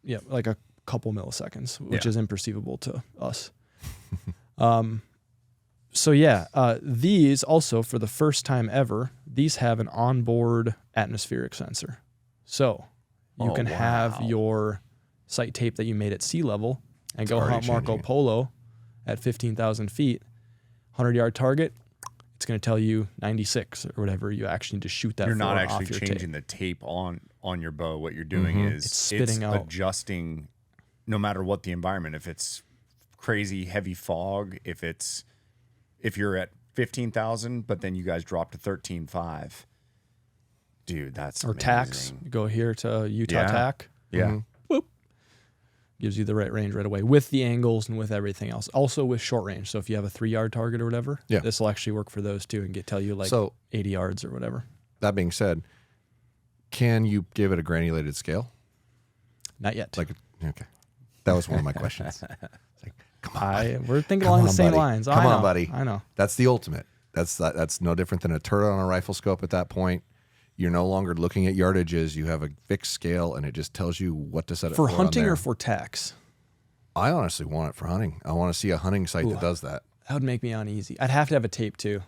Yep, like a couple milliseconds, which is imperceivable to us. These also, for the first time ever, these have an onboard atmospheric sensor. So you can have your sight tape that you made at sea level and go hunt Marco Polo at 15,000 feet, 100-yard target. It's going to tell you 96 or whatever you actually need to shoot that. You're for not off actually your changing tape. the tape on your bow. What you're doing is It's spitting out. adjusting no matter what the environment. If it's crazy heavy fog, if you're at 15,000, but then you guys drop to 13.5, Dude, that's or amazing. tacks. You go here to Utah Yeah. tack. Yeah. Whoop. Gives you the right range right away with the angles and with everything else. Also with short range. So if you have a 3-yard target or whatever, Yeah. this will actually work for those too and tell you like So 80 yards or whatever. that being said, can you give it a granulated scale? Not yet. Like, okay, that was one of my questions. It's like, come on, We're thinking Come along on, the same buddy. lines. Come I on, know, buddy. I know. That's the ultimate. That's no different than a turret on a rifle scope at that point. You're no longer looking at yardages. You have a fixed scale, and it just tells you what to set it For on hunting there. or for tacks? I honestly want it for hunting. I want to see a hunting site that does that. That would make me uneasy. I'd have to have a tape too.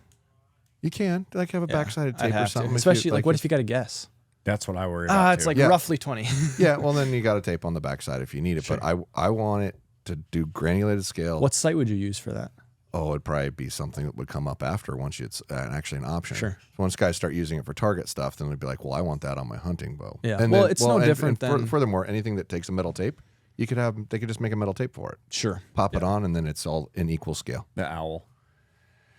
You can like have a Yeah, backsided I'd tape or have to. something. Especially like, what if you got to guess? That's what I worry about. It's too. like Yeah. roughly 20. yeah, well then you got a tape on the backside if you need it. Sure. But I want it to do granulated scale. What site would you use for that? Oh, it'd probably be something that would come up after once it's actually an option. Sure. Once guys start using it for target stuff, then they'd be like, well, I want that on my hunting bow. Yeah. And Well, then- it's no different than- Furthermore, anything that takes a metal tape, they could just make a metal tape for it. Sure. Pop it on, and then it's all in equal scale. The owl.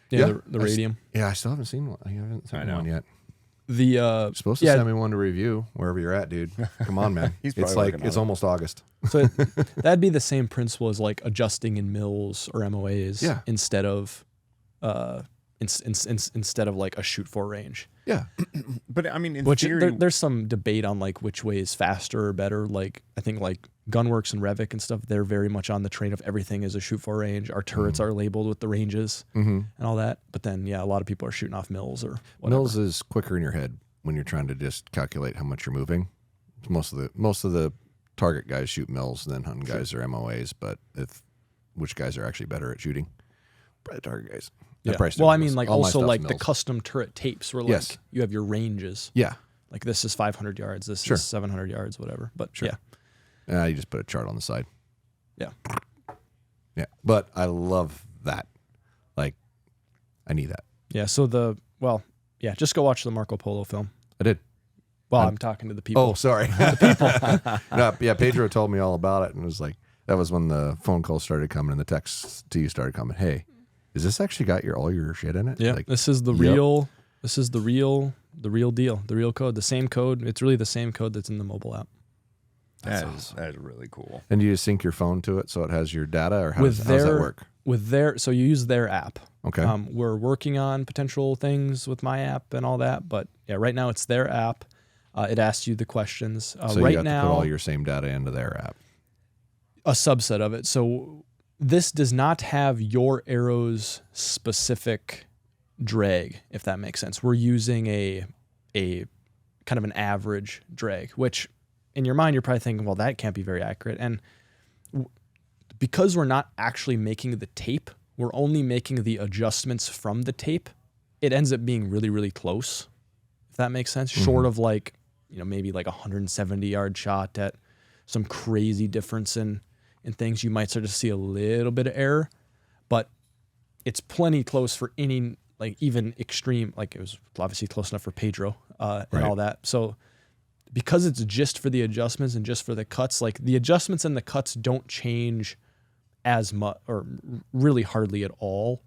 Yeah, the radium. Yeah, I still haven't seen one. I haven't seen one yet. The You're supposed to yeah, send me one to review wherever you're at, dude. Come on, man. He's It's probably like working on it's it. almost August. so that'd be the same principle as like adjusting in mils or MOAs Yeah. instead of instead of like a shoot for range. Yeah. But I mean, in Which theory, there's some debate on like which way is faster or better. Like I think like Gunworks and Revic and stuff, they're very much on the train of everything is a shoot for range. Our turrets are labeled with the ranges and all that. But then yeah, a lot of people are shooting off mils or whatever. Mills is quicker in your head when you're trying to just calculate how much you're moving. Most of the target guys shoot mills, and then hunting guys are MOAs. But which guys are actually better at shooting? Probably target guys. Yeah. Probably still Well, I mills. mean, like All my also stuff's like the mills. custom turret tapes where like Yes. you have your ranges. Yeah. Like this is 500 yards, this Sure. is 700 yards, whatever. But Sure. yeah, You just put a chart on the side. yeah. Yeah. But I love that. Like, I need that. Yeah, so just go watch the Marco Polo film. I did. Well, I'm talking to the people. Oh, sorry. No, yeah, Pedro told me all about it, and it was like that was when the phone calls started coming and the texts to you started coming. Hey, is this actually got all your shit in it? Yeah, Like, this is the yep. real. This is the real deal, the real code, the same code. It's really the same code that's in the mobile app. that is really cool. and you just sync your phone to it so it has your data, or how does that work? So you use their app. Okay. We're working on potential things with my app and all that, but yeah, right now it's their app. It asks you the questions. So right you have now, to put all your same data into their app. a subset of it. So this does not have your arrow's specific drag, if that makes sense. We're using a kind of an average drag, which in your mind you're probably thinking, well, that can't be very accurate. And because we're not actually making the tape, we're only making the adjustments from the tape. It ends up being really, really close, if that makes sense. Short of like, maybe like a 170-yard shot at some crazy difference in things, you might start to see a little bit of error, but it's plenty close for any, like even extreme, like it was obviously close enough for Pedro and all that. So because it's just for the adjustments and just for the cuts, like the adjustments and the cuts don't change as much or really hardly at all,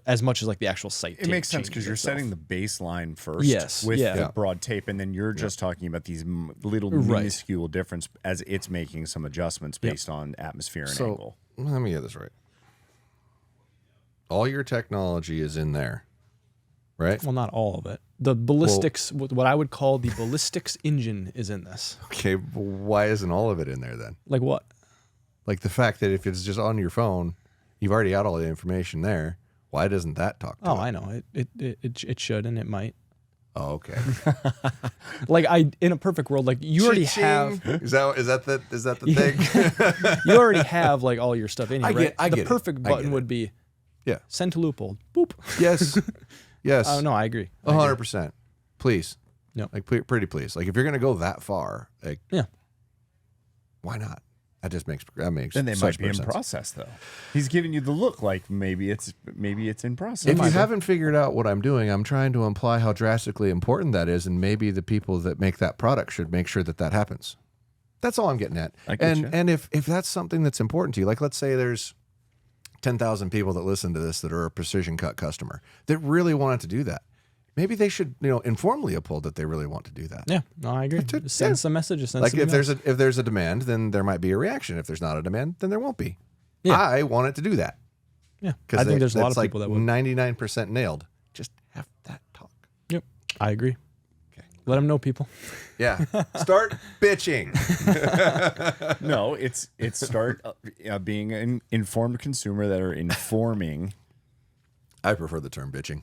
as much as like the actual site. It makes sense because you're setting the baseline first Yes, with yeah. the broad tape, and then you're just talking about these little Right. minuscule difference as it's making some adjustments based on atmosphere and angle. Let me get this right. All your technology is in there, right? Well, not all of it. The ballistics, what I would call the ballistics engine is in this. Okay, but why isn't all of it in there then? Like what? Like the fact that if it's just on your phone, you've already got all the information there. Why doesn't that talk to Oh, it? I know. It should and it might. Oh, okay. Like in a perfect world, like you already have Is that the thing? you already have like all your stuff in here, right? I the get it. perfect I get button it. would be Yeah. send to loophole. Boop. Yes. Yes. Oh no, I agree. 100%. Please. Yep. Like pretty please. Like if you're gonna go that far, like Yeah. why not? That makes Then they such might be in sense. process, though. He's giving you the look like maybe it's in process. If you haven't figured out what I'm doing, I'm trying to imply how drastically important that is, and maybe the people that make that product should make sure that happens. That's all I'm getting at. I get you. And if that's something that's important to you, like let's say there's 10,000 people that listen to this that are a Precision Cut customer that really wanted to do that. maybe they should, inform Leopold that they really want to do that. Yeah, no, I agree. Send some messages. Send Like some if emails. there's a demand, then there might be a reaction. If there's not a demand, then there won't be. Yeah. I want it to do that. Yeah, I think there's a lot of people that would. 99% nailed. Just have that talk. Yep, I agree. Okay. Let them know, people. Yeah. Start bitching. No, it's start being an informed consumer that are informing. I prefer the term bitching.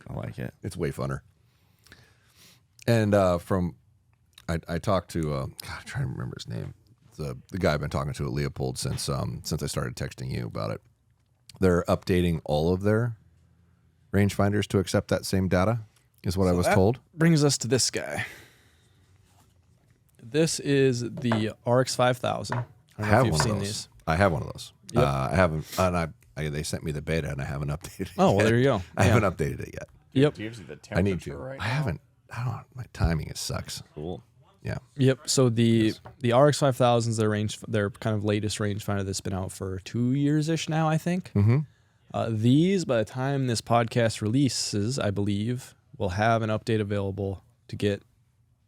I like it. It's way funner. And I talked to I'm trying to remember his name. The guy I've been talking to at Leopold since I started texting you about it. They're updating all of their rangefinders to accept that same data, is what I was told. Brings us to this guy. This is the RX 5000. I don't know if you've seen these. I have one of those. Yep. I haven't, and they sent me the beta, and I haven't updated it. Oh, well, there you go. I haven't updated it yet. Yep. Do you see the temperature I need to. right I now? haven't. I don't know. My timing, it sucks. Cool. Yeah. Yep. So the RX 5000s, their kind of latest rangefinder that's been out for 2 years-ish now, I think. Mm-hmm. These, by the time this podcast releases, I believe, will have an update available to get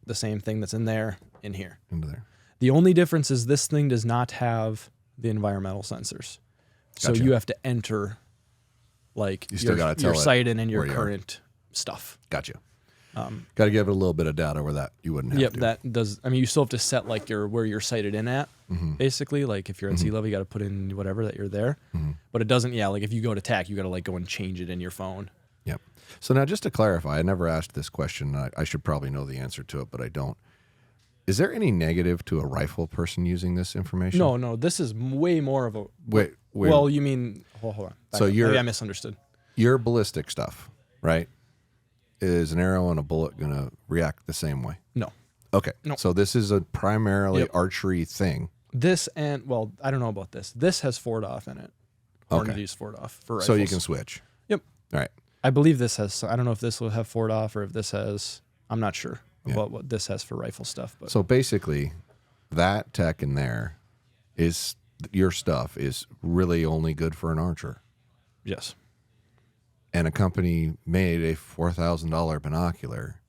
the same thing that's in there in here. Into there. The only difference is this thing does not have the environmental sensors. So Gotcha. you have to enter like You still gotta tell your it site and your where you are. current stuff. Gotcha. Got to give it a little bit of data where that you wouldn't have Yep, to. that does. I mean, you still have to set like where you're sighted in at. Basically, like if you're at sea level, you got to put in whatever that you're there. But it doesn't. Yeah, like if you go to TAC, you got to like go and change it in your phone. Yep. So now, just to clarify, I never asked this question. I should probably know the answer to it, but I don't. Is there any negative to a rifle person using this information? No. This is way more of a. Wait. Well, you mean? Hold on. So Maybe I misunderstood. Your ballistic stuff, right? Is an arrow and a bullet going to react the same way? No. Okay. No. So this is a primarily Yep. archery thing. This and well, I don't know about this. This has Ford off in it. Okay. Hornady's Ford off for rifles. So you can switch. Yep. All right. I believe this has. I don't know if this will have Ford off or if this has. I'm not sure about what this has for rifle stuff. But So basically, that tech in there is your stuff is really only good for an archer. yes. And a company made a $4,000 binocular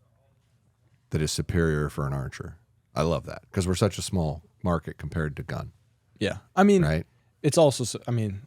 that is superior for an archer. I love that because we're such a small market compared to gun, Yeah. I mean, right? it's also. I mean,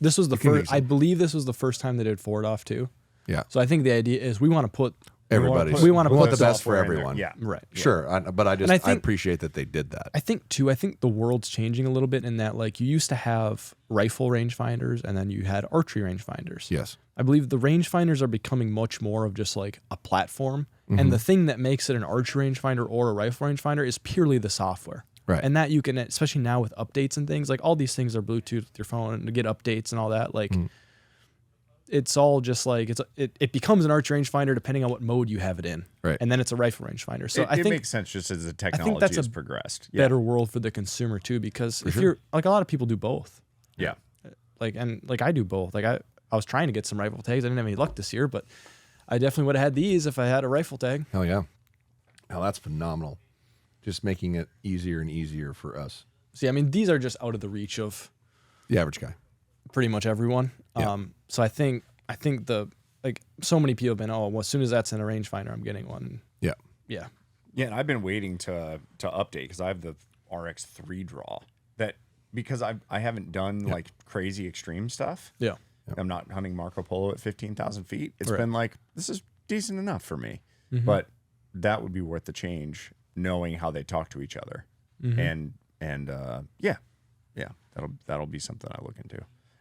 this was the can first. use I it. believe this was the first time they did Ford off too. Yeah. So I think the idea is we want to put Everybody's. we want to want put the best for software in there. everyone. Yeah. right. Sure. But I think- appreciate that they did that. I think the world's changing a little bit in that like you used to have rifle rangefinders and then you had archery rangefinders. Yes. I believe the rangefinders are becoming much more of just like a platform. Mm-hmm. And the thing that makes it an archery rangefinder or a rifle rangefinder is purely the software. Right. And that you can, especially now with updates and things, like all these things are Bluetooth with your phone to get updates and all that. Like it's all just like it becomes an archery rangefinder depending on what mode you have it in. Right. And then it's a rifle rangefinder. So it, I it think makes sense just as the technology that's has a progressed. Yeah. better world for the consumer too, because if you're like a lot of people do both. Yeah. Like I do both. Like I was trying to get some rifle tags. I didn't have any luck this year, but I definitely would have had these if I had a rifle tag. Hell yeah. Hell, that's phenomenal. Just making it easier and easier for us, See, I mean, these are just out of the reach of the average guy. pretty much everyone. Yeah. So I think the like so many people have been, oh, well, as soon as that's in a rangefinder, I'm getting one. Yeah. Yeah. Yeah, and I've been waiting to update because I have the RX3 draw that because I haven't done like crazy extreme stuff. Yeah. I'm not hunting Marco Polo at 15,000 feet. It's Right. been like this is decent enough for me, Mm-hmm. but that would be worth the change knowing how they talk to each other, Mm-hmm. and yeah, that'll be something I look into.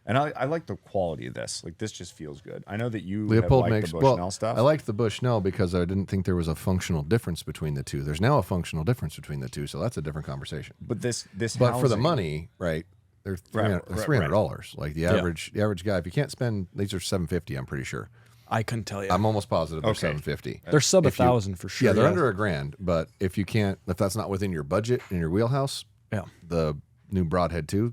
And I like the quality of this. Like this just feels good. I know that you Leopold have liked makes the Bushnell stuff. I liked the Bushnell because I didn't think there was a functional difference between the two. There's now a functional difference between the two, so that's a different conversation. but this But for the housing- money, right? They're Right, $300. Like the average guy, if you can't spend, these are $750. I'm pretty sure. I couldn't tell you. I'm almost positive they're Okay. $750. They're sub If you- 1,000 for sure. Yeah, they're under $1,000. But if that's not within your budget in your wheelhouse, Yeah. the new Broadhead 2,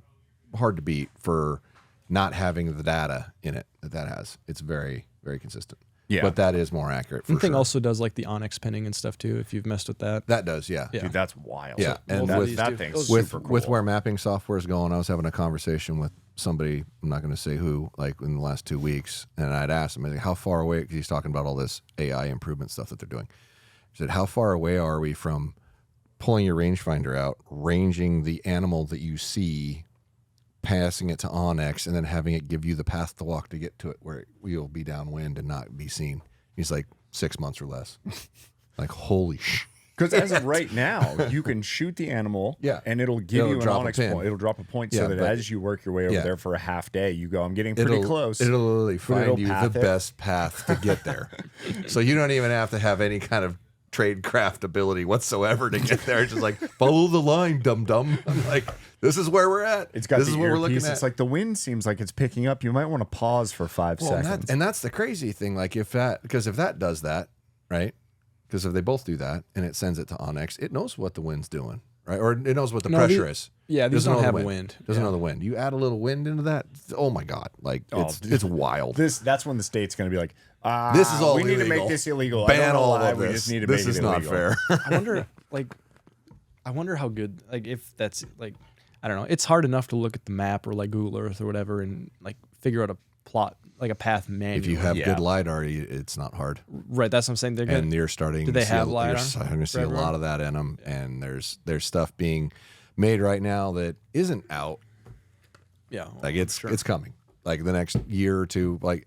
hard to beat for not having the data in it that has. It's very, very consistent. Yeah. But that is more accurate. The thing sure. also does like the onyx pinning and stuff too. If you've messed with that, That does, yeah. Yeah. Dude, that's wild. Yeah, and both of with these that do. thing's with super cool. with where mapping software is going, I was having a conversation with somebody. I'm not going to say who, like in the last 2 weeks, and I'd asked him, like, how far away? Because he's talking about all this AI improvement stuff that they're doing. He said, how far away are we from pulling your rangefinder out, ranging the animal that you see, passing it to Onyx, and then having it give you the path to walk to get to it where you'll be downwind and not be seen? He's like 6 months or less. Like, holy sh. Because as of right now, you can shoot the animal, Yeah. and it'll give It'll you an drop a onyx pin. point. It'll drop a point Yeah, so that but- as you work your way over Yeah. there for a half day, you go, I'm getting pretty close. It'll literally But it'll find you the path it. best path to get there. So you don't even have to have any kind of tradecraft ability whatsoever to get there. It's just like, follow the line, dum-dum. I'm like, this is where we're at. It's got this the is what we're looking earpiece. at. It's like the wind seems like it's picking up. You might want to pause for 5 Well, seconds. and that's the crazy thing. Like if that does that, right? Because if they both do that and it sends it to Onyx, it knows what the wind's doing, right? Or it knows what the pressure is. yeah, these Doesn't don't know have the wind. Doesn't Yeah. know the wind. You add a little wind into that. Oh my God! Like it's wild. That's when the state's going to be like, This is all we need to illegal. make this illegal. I Ban don't know all why, of we this. just need to This make is it not illegal. fair. I wonder how good, like if that's like, I don't know. It's hard enough to look at the map or like Google Earth or whatever and like figure out a plot, like a path manually. If you have Yeah. good LiDAR, it's not hard. right, that's what I'm saying. They're good. And you're starting. Do they to see have you're LiDAR starting to see for a everyone? lot of that in them, and there's stuff being made right now that isn't out. Yeah, Like it's sure. it's coming. Like the next year or two. Like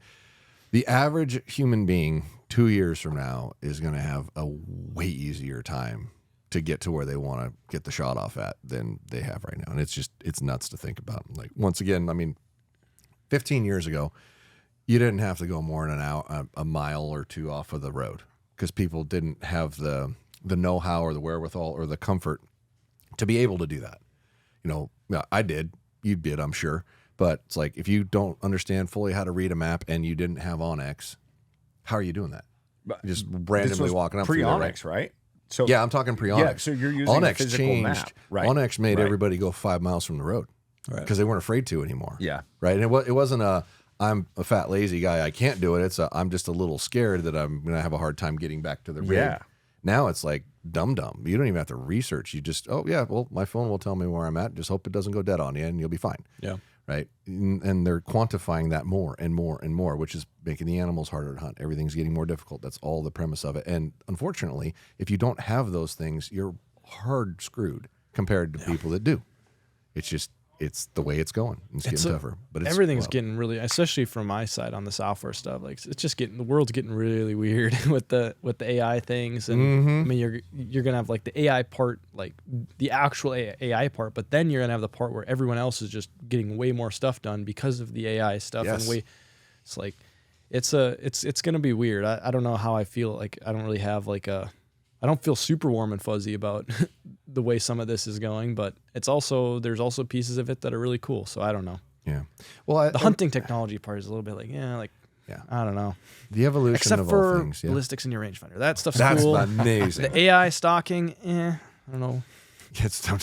the average human being 2 years from now is going to have a way easier time to get to where they want to get the shot off at than they have right now. And it's nuts to think about. Like once again, I mean, 15 years ago, you didn't have to go more than a mile or two off of the road because people didn't have the know-how or the wherewithal or the comfort to be able to do that. You know, I did, you did, I'm sure. But it's like, if you don't understand fully how to read a map and you didn't have Onyx, how are you doing that? You're just randomly walking up through there, pre-Onyx, right? So Yeah, I'm talking pre-Onyx. Yeah, so you're using a Onyx physical changed. map, right? Onyx made Right. everybody go 5 miles from the road because they weren't afraid to anymore. Yeah. Right. And it wasn't I'm a fat lazy guy, I can't do it. It's I'm just a little scared that I'm gonna have a hard time getting back to the rig. Yeah. Now it's like dumb. You don't even have to research. You just well, my phone will tell me where I'm at. Just hope it doesn't go dead on you, and you'll be fine. Yeah. Right. And they're quantifying that more and more and more, which is making the animals harder to hunt. Everything's getting more difficult. That's all the premise of it. And unfortunately, if you don't have those things, you're hard screwed compared to people that do. It's the way it's going. It's getting tougher. But it's everything's wild. getting really, especially from my side on the software stuff. Like it's just the world's getting really weird with the AI things. And I mean, you're gonna have like the AI part, like the actual AI part, but then you're gonna have the part where everyone else is just getting way more stuff done because of the AI stuff. Yes. And it's like it's gonna be weird. I don't know how I feel. Like I don't really have I don't feel super warm and fuzzy about the way some of this is going, but there's also pieces of it that are really cool. So I don't know. Yeah. Well, The hunting technology part is a little bit I don't know. the evolution Except of all for things. Yeah. ballistics in your rangefinder. That stuff's That's cool. amazing. The AI stalking, I don't know. It's coming.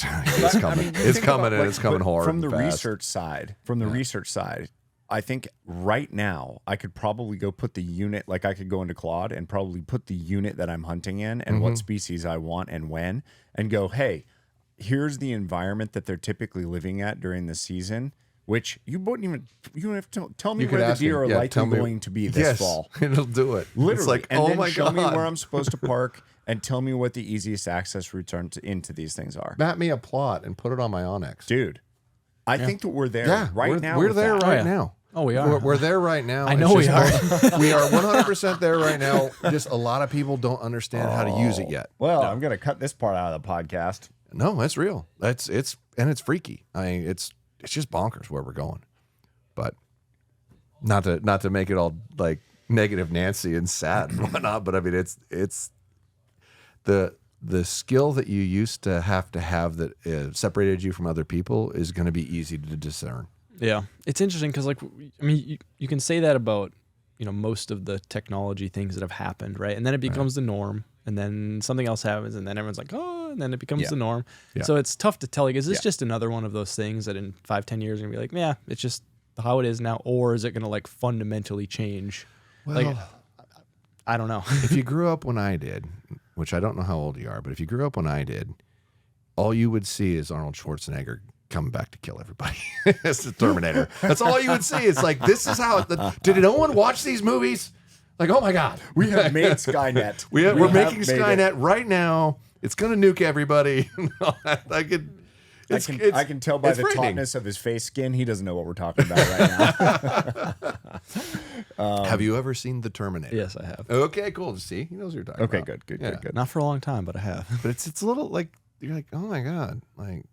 It's coming, and it's coming hard. From the and fast. research side. Research side, I think right now I could probably go put the unit, like I could go into Claude and probably put the unit that I'm hunting in and what species I want and when, and go, hey, here's the environment that they're typically living at during the season, which you don't have to tell me You could where the ask deer him, are yeah, likely tell me- going to be this Yes, fall. It'll do it. Literally. It's like, and oh then my show God. me where I'm supposed to park and tell me what the easiest access routes are into these things are. Map me a plot and put it on my Onyx. Dude, I think that we're there Yeah, right we're, now. We're with there that. right yeah. now. Oh, we are. We're there right now. I know It's we just- we are 100% there right now. Just a lot of people don't understand how to use it yet. Well, I'm gonna cut this part out of the podcast. No, that's real. It's freaky. I mean, it's just bonkers where we're going. But not to make it all like negative Nancy and sad and whatnot. But I mean, it's the skill that you used to have that separated you from other people is going to be easy to discern. Yeah, it's interesting because, like, I mean, you can say that about most of the technology things that have happened, right? And then it becomes the norm, and then something else happens, and then everyone's like, oh, and then it becomes the norm. Yeah. So it's tough to tell. Like, is this just another one of those things that in 5-10 years you're gonna be like, yeah, it's just how it is now, or is it gonna like fundamentally change? Well, I don't know. If you grew up when I did, which I don't know how old you are, but if you grew up when I did, all you would see is Arnold Schwarzenegger coming back to kill everybody. It's the Terminator. That's all you would see. It's like, this is how, did no one watch these movies? Like, oh my God. We have made Skynet. We're making Skynet right now. It's going to nuke everybody. I can tell by the tautness of his face skin, he doesn't know what we're talking about right now. Have you ever seen The Terminator? Yes, I have. Okay, cool. See, he knows what you're talking about. Okay, good. Not for a long time, but I have. But it's a little like, you're like, oh my God, like,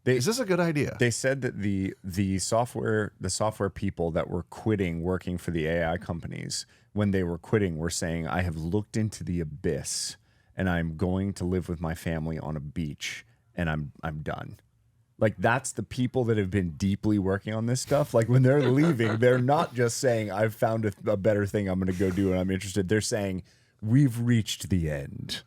is this a good idea? They said that the software people that were quitting working for the AI companies, when they were quitting, were saying, I have looked into the abyss and I'm going to live with my family on a beach and I'm done. Like, that's the people that have been deeply working on this stuff. Like, when they're leaving, they're not just saying, I've found a better thing I'm going to go do and I'm interested. They're saying, we've reached the end.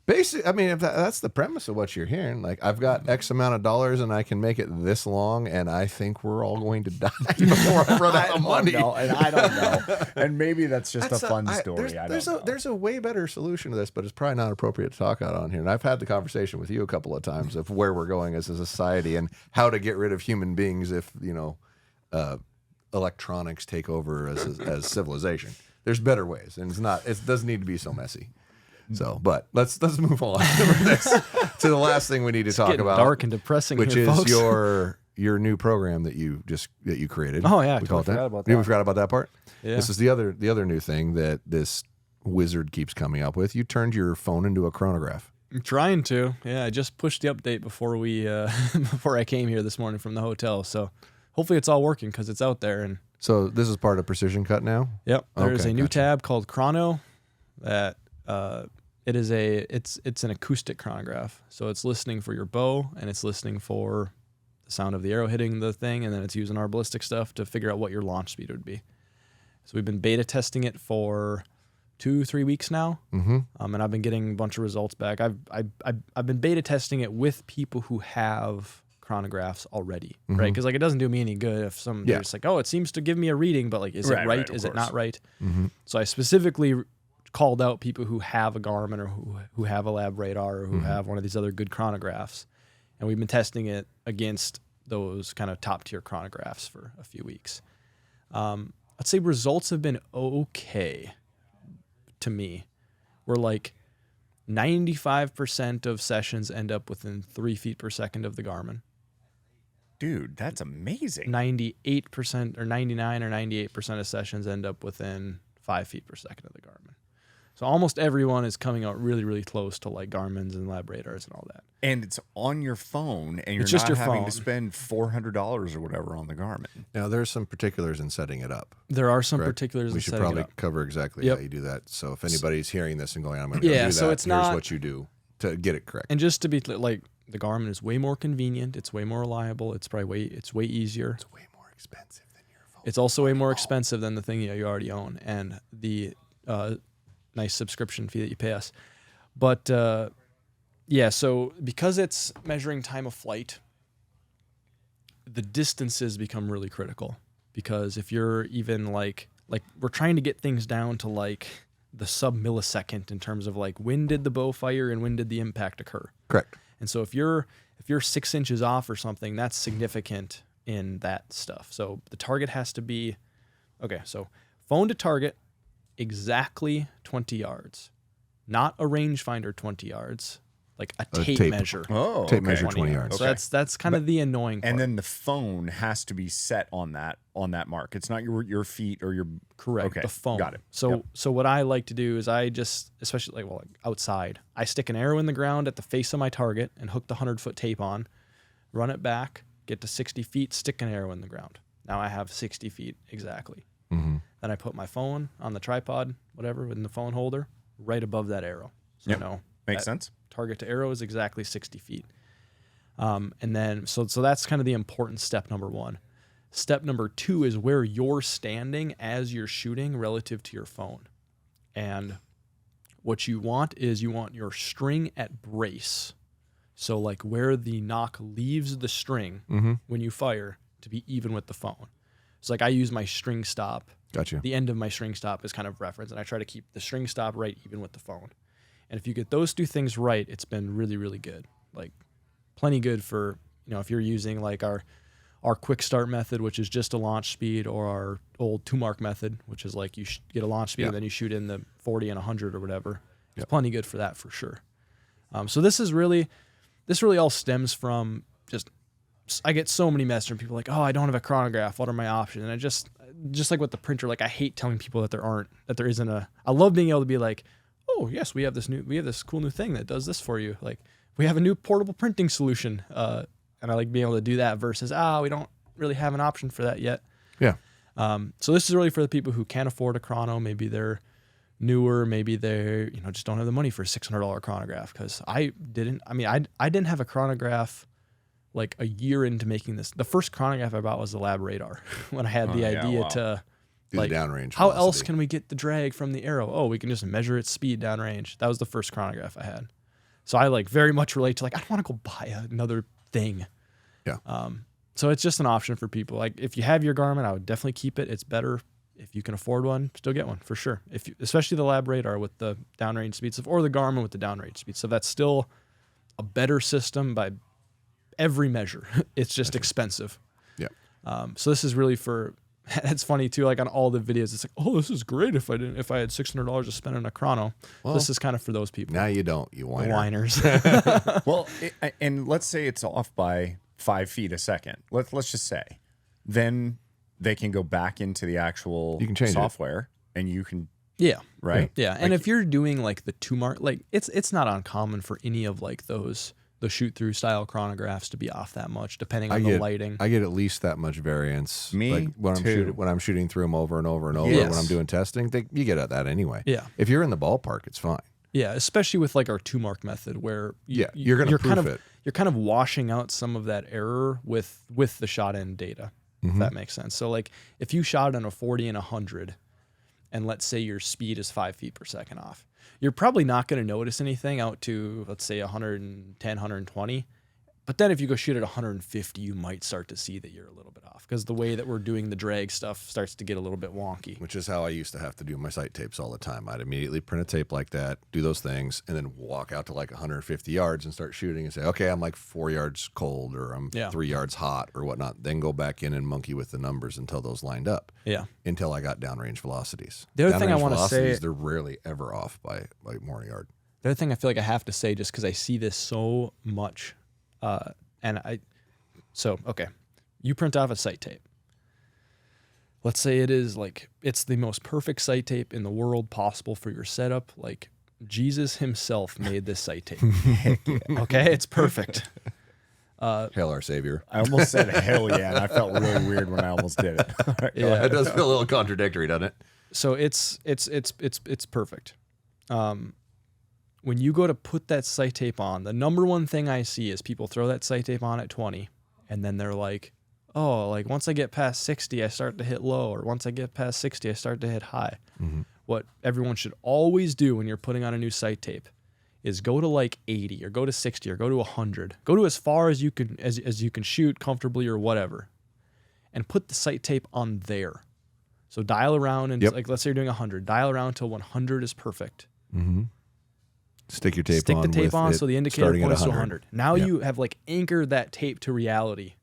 Basically, I mean, if that's the premise of what you're hearing. Like, I've got X amount of dollars and I can make it this long, and I think we're all going to die before I run out of money. I don't know. And maybe that's just a fun story. There's a way better solution to this, but it's probably not appropriate to talk out on here. And I've had the conversation with you a couple of times of where we're going as a society and how to get rid of human beings if, electronics take over as civilization. There's better ways, and it doesn't need to be so messy. So, but let's move on to the last thing we need to talk about. Dark and depressing, which here, is folks. your new program that you created. Oh yeah, we totally forgot about that. You forgot about that part. Yeah. This is the other new thing that this wizard keeps coming up with. You turned your phone into a chronograph. I'm trying to. Yeah, I just pushed the update before before I came here this morning from the hotel. So hopefully it's all working because it's out there. And so this is part of Precision Cut now. Yep. There's Okay, a new gotcha. tab called Chrono that. It's an acoustic chronograph. So it's listening for your bow and it's listening for the sound of the arrow hitting the thing, and then it's using our ballistic stuff to figure out what your launch speed would be. So we've been beta testing it for 2-3 weeks now. Mm-hmm. And I've been getting a bunch of results back. I've been beta testing it with people who have chronographs already, right? Because like, it doesn't do me any good if they're just like, oh, it seems to give me a reading, but like, is it right? Is it not right? Mm-hmm. So I specifically called out people who have a Garmin or who have a Lab Radar or who have one of these other good chronographs. And we've been testing it against those kind of top tier chronographs for a few weeks. I'd say results have been okay to me. We're like 95% of sessions end up within 3 feet per second of the Garmin. Dude, that's amazing. 98% or 99 or 98% of sessions end up within 5 feet per second of the Garmin. So almost everyone is coming out really, really close to like Garmin's and Lab Radars and all that. And it's on your phone, and you're It's just not your having phone. to spend $400 or whatever on the Garmin. Now there's some particulars in setting it up. There are some Correct? particulars We in should setting probably it up. cover exactly Yep. how you do that. So if anybody's hearing this and going, I'm going to do Yeah, that, so it's here's not- what you do to get it correct. And just to be clear, like, the Garmin is way more convenient. It's way more reliable. It's way easier. It's way more expensive than your phone. It's also way more expensive than the thing you already own and the nice subscription fee that you pay us. But so because it's measuring time of flight, the distances become really critical. Because if you're even like we're trying to get things down to like the sub-millisecond in terms of like when did the bow fire and when did the impact occur. Correct. And so if you're 6 inches off or something, that's significant in that stuff. So the target has to be, okay, so phone to target, exactly 20 yards. Not a rangefinder 20 yards, like a tape measure. Oh, Tape measure 20 yards. So that's kind of the annoying part. And then the phone has to be set on that mark. It's not your feet or your Correct. Okay, The phone. got it. So Yep. so what I like to do is I just, especially like outside, I stick an arrow in the ground at the face of my target and hook the 100-foot tape on, run it back, get to 60 feet, stick an arrow in the ground. Now I have 60 feet exactly. Mm-hmm. Then I put my phone on the tripod, whatever, in the phone holder, right above that arrow. So Yep. no, Makes sense. target to arrow is exactly 60 feet. And then, so that's kind of the important step number one. Step number two is where you're standing as you're shooting relative to your phone. And what you want is you want your string at brace. So like where the knock leaves the string when you fire to be even with the phone. So like I use my string stop Gotcha. The end of my string stop is kind of reference, and I try to keep the string stop right even with the phone. And if you get those two things right, it's been really, really good. Like plenty good for, if you're using like our quick start method, which is just a launch speed, or our old 2-mark method, which is like you get a launch speed and then you shoot in the 40 and 100 or whatever. It's plenty good for that for sure. So this really all stems from I get so many messages from people like, oh, I don't have a chronograph. What are my options? And I just like with the printer, like I hate telling people that there isn't I love being able to be like, oh yes, we have this cool new thing that does this for you. Like we have a new portable printing solution. And I like being able to do that versus, we don't really have an option for that yet. Yeah. So this is really for the people who can't afford a chrono. Maybe they're newer, maybe they just don't have the money for a $600 chronograph. Cause I didn't have a chronograph like a year into making this. The first chronograph I bought was the Lab Radar when I had the idea to do like, the downrange how velocity. else can we get the drag from the arrow? Oh, we can just measure its speed downrange. That was the first chronograph I had. So I like very much relate to like, I don't want to go buy another thing. Yeah. So it's just an option for people. Like if you have your Garmin, I would definitely keep it. It's better if you can afford one, still get one for sure. Especially the Lab Radar with the downrange speed stuff, or the Garmin with the downrange speed. So that's still a better system by every measure. It's just expensive. Yeah. So this is really for. It's funny too. Like on all the videos, it's like, oh, this is great if I had $600 to spend on a chrono. Well, this is kind of for those people. Now you don't. You whiner. Whiners. Well, and let's say it's off by 5 feet a second. Let's just say, then they can go back into the actual software, and you can. Yeah. Right. Yeah. And if you're doing like the 2-mark, like it's not uncommon for any of like the shoot through style chronographs to be off that much, depending on the lighting. I get at least that much variance. Me like when I'm shooting through them over and over and over. Yes. When I'm doing testing, you get at that anyway. Yeah. If you're in the ballpark, it's fine. Yeah, especially with like our 2-mark method, where you're going to proof it. You're kind of washing out some of that error with the shot end data. If that makes sense. So like if you shot on a 40 and 100, and let's say your speed is 5 feet per second off, you're probably not going to notice anything out to, let's say, 110, 120. But then if you go shoot at 150, you might start to see that you're a little bit off, because the way that we're doing the drag stuff starts to get a little bit wonky. Which is how I used to have to do my sight tapes all the time. I'd immediately print a tape like that, do those things, and then walk out to like 150 yards and start shooting and say, okay, I'm like 4 yards cold, or I'm 3 yards hot, or whatnot. Then go back in and monkey with the numbers until those lined up. Yeah. Until I got downrange velocities. The other thing I want to say, they're rarely ever off by more yard. The other thing I feel like I have to say, just because I see this so much, okay, you print off a sight tape. Let's say it's the most perfect sight tape in the world possible for your setup. Like Jesus himself made this sight tape. Okay, it's perfect. Hail our Savior. I almost said hell yeah, and I felt really weird when I almost did it. Yeah, it does feel a little contradictory, doesn't it? So it's perfect. When you go to put that sight tape on, the number one thing I see is people throw that sight tape on at 20, and then they're like, oh, like once I get past 60, I start to hit low, or once I get past 60, I start to hit high. Mm-hmm. What everyone should always do when you're putting on a new sight tape is go to like 80 or go to 60 or go to 100. Go to as far as you can as you can shoot comfortably or whatever, and put the sight tape on there. So dial around and like let's say you're doing 100, dial around till 100 is perfect. Mm-hmm. Stick your tape on. Stick the tape on so the indicator points to 100. Now Yep. you have like anchored that tape to reality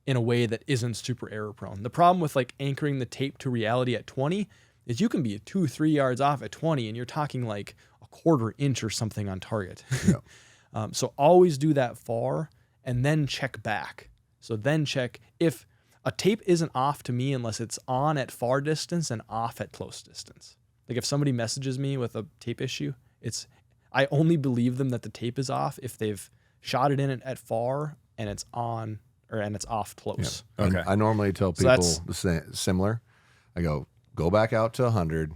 in a way that isn't super error prone. The problem with like anchoring the tape to reality at 20 is you can be 2-3 yards off at 20 and you're talking like a quarter inch or something on target. Yep. So always do that far and then check back. So then check if a tape isn't off to me unless it's on at far distance and off at close distance. Like if somebody messages me with a tape issue, I only believe them that the tape is off if they've shot it in at far and it's on and it's off close. Yep. Okay. I normally tell people similar. I go back out to 100,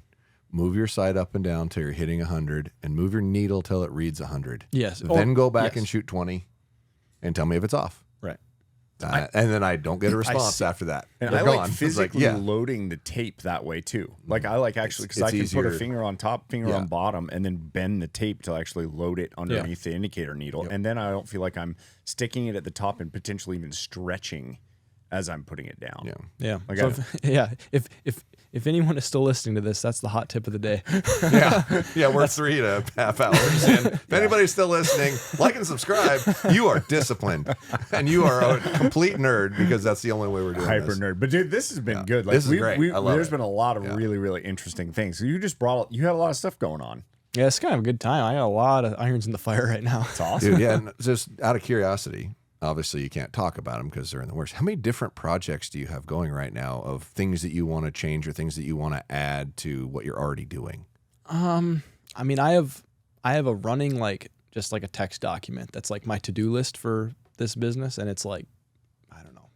move your sight up and down till you're hitting 100, and move your needle till it reads 100. Yes. Then go back and shoot 20 and tell me if it's off. Right. And then I don't get a response after that. And They're I like gone. physically It's like, loading the tape that way too. Like I like actually, because I can put a finger on top, finger on bottom, and then bend the tape to actually load it underneath the indicator needle. Yep. And then I don't feel like I'm sticking it at the top and potentially even stretching as I'm putting it down. Yeah. Like So if anyone is still listening to this, that's the hot tip of the day. Yeah, we're 3.5 hours in. If anybody's still listening, like and subscribe. You are disciplined, and you are a complete nerd because that's the only way we're doing Hyper this. nerd. But dude, this has been good. Like, This is great. I love there's it. been a lot of really, really interesting things. So you had a lot of stuff going on. Yeah, it's kind of a good time. I got a lot of irons in the fire right now. It's awesome. Dude, yeah, and just out of curiosity, obviously you can't talk about them because they're in the works. How many different projects do you have going right now of things that you want to change or things that you want to add to what you're already doing? I mean, I have a running just like a text document that's like my to-do list for this business, and it's like, I don't know,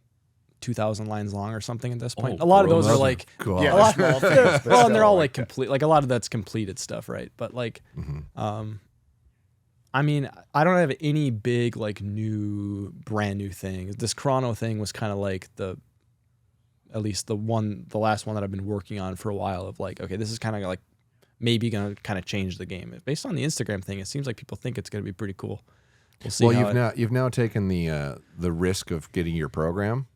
2,000 lines long or something at this point. Oh, a lot of those brother. are like, God. Yeah, a lot, they're small things, but well, and they're still, all like complete. Like a lot of that's completed stuff, right? But like, I mean, I don't have any big like brand new thing. This chrono thing was kind of like at least the last one that I've been working on for a while. Of like, okay, this is kind of like maybe gonna kind of change the game. Based on the Instagram thing, it seems like people think it's gonna be pretty cool. We'll see. Well, you've now taken the risk of getting your program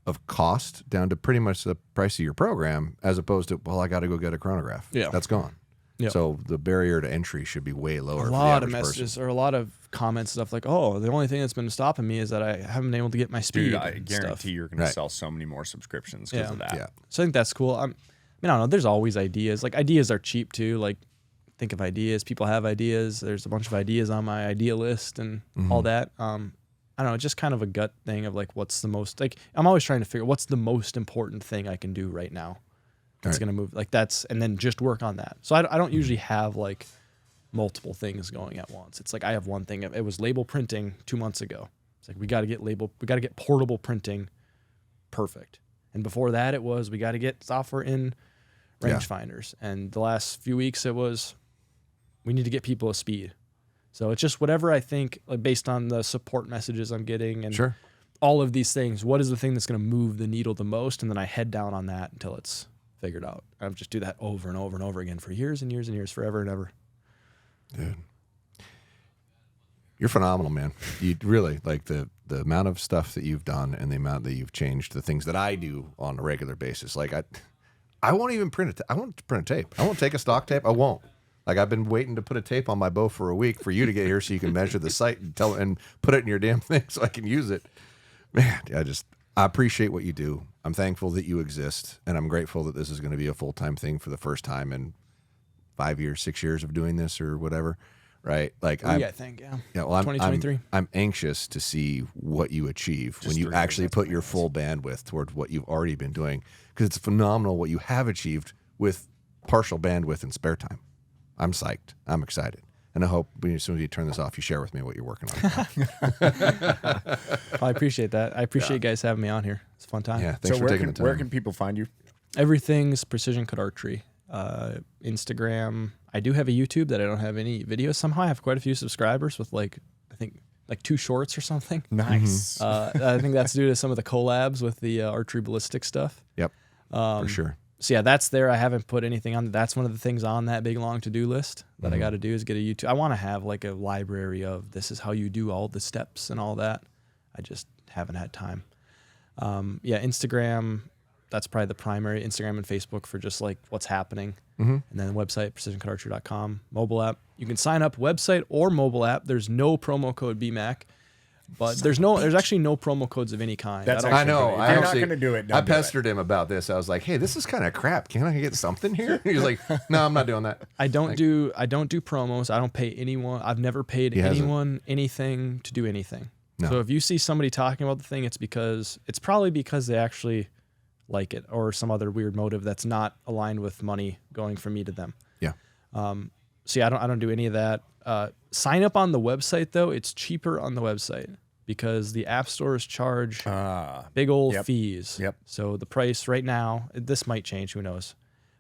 of cost down to pretty much the price of your program, as opposed to, well, I got to go get a chronograph. Yeah. That's gone. Yeah. So the barrier to entry should be way lower. A lot of messages or a lot of comments stuff like, oh, the only thing that's been stopping me is that I haven't been able to get my speed. Dude, I and guarantee stuff. you're going to sell so many more subscriptions because of that. Yeah. So I think that's cool. I mean, I don't know. There's always ideas. Like ideas are cheap too. Like think of ideas. People have ideas. There's a bunch of ideas on my idea list and all that. I don't know. Just kind of a gut thing of like, what's the most, like, I'm always trying to figure what's the most important thing I can do right now. That's going to move like and then just work on that. So I don't usually have like multiple things going at once. It's like I have one thing. It was label printing 2 months ago. It's like we got to get portable printing perfect. And before that, it was we got to get software in rangefinders. And the last few weeks, it was we need to get people a speed. So it's just whatever I think, like based on the support messages I'm getting and all of these things. What is the thing that's going to move the needle the most? And then I head down on that until it's figured out. I just do that over and over and over again for years and years and years, forever and ever. Dude, you're phenomenal, man. You really like the amount of stuff that you've done and the amount that you've changed the things that I do on a regular basis. Like I won't even print I won't print a tape. I won't take a stock tape. I won't. Like I've been waiting to put a tape on my bow for a week for you to get here so you can measure the sight and put it in your damn thing so I can use it. Man, I appreciate what you do. I'm thankful that you exist, and I'm grateful that this is going to be a full-time thing for the first time in 5 years, 6 years of doing this or whatever, right? Like I think, yeah. Well, 2023. I'm anxious to see what you achieve when you actually put your full bandwidth towards what you've already been doing, because it's phenomenal what you have achieved with partial bandwidth and spare time. I'm psyched. I'm excited. And I hope as soon as you turn this off, you share with me what you're working on. I appreciate that. I appreciate you guys having me on here. It's a fun time. Yeah, thanks for taking the time. Where can people find you? Everything's Precision Cut Archery. Instagram. I do have a YouTube that I don't have any videos. Somehow I have quite a few subscribers with I think 2 shorts or something. Nice. I think that's due to some of the collabs with the archery ballistic stuff. Yep, for sure. So yeah, that's there. I haven't put anything on. That's one of the things on that big long to-do list that I got to do is get a YouTube. I want to have like a library of this is how you do all the steps and all that. I just haven't had time. Instagram, that's probably the primary. Instagram and Facebook for just like what's happening. And then the website, precisioncutarchery.com. Mobile app. You can sign up website or mobile app. There's no promo code BMAC. But there's actually no promo codes of any kind. I know. If you're not going to do it, I pestered him about this. I was like, "Hey, this is kind of crap. Can't I get something here?" He's like, "No, I'm not doing that." I don't do promos. I don't pay anyone. I've never paid anyone anything to do anything. No. So if you see somebody talking about the thing, it's probably because they actually like it or some other weird motive that's not aligned with money going from me to them. Yeah. So yeah, I don't do any of that. Sign up on the website though. It's cheaper on the website because the app stores charge big old fees. Yep. So the price right now, this might change, who knows?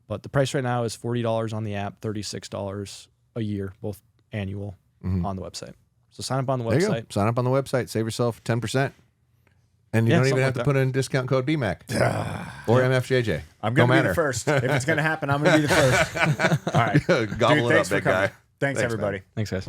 But the price right now is $40 on the app, $36 a year, both annual on the website. So sign up on the There you go. website. Sign up on the website. Save yourself 10%. And you don't even have to put in discount code BMAC or MFJJ. I'm going to be the first. If it's going to happen, I'm going to be the first. All right. Gobble it up, big guy. Thanks, everybody. Thanks, guys.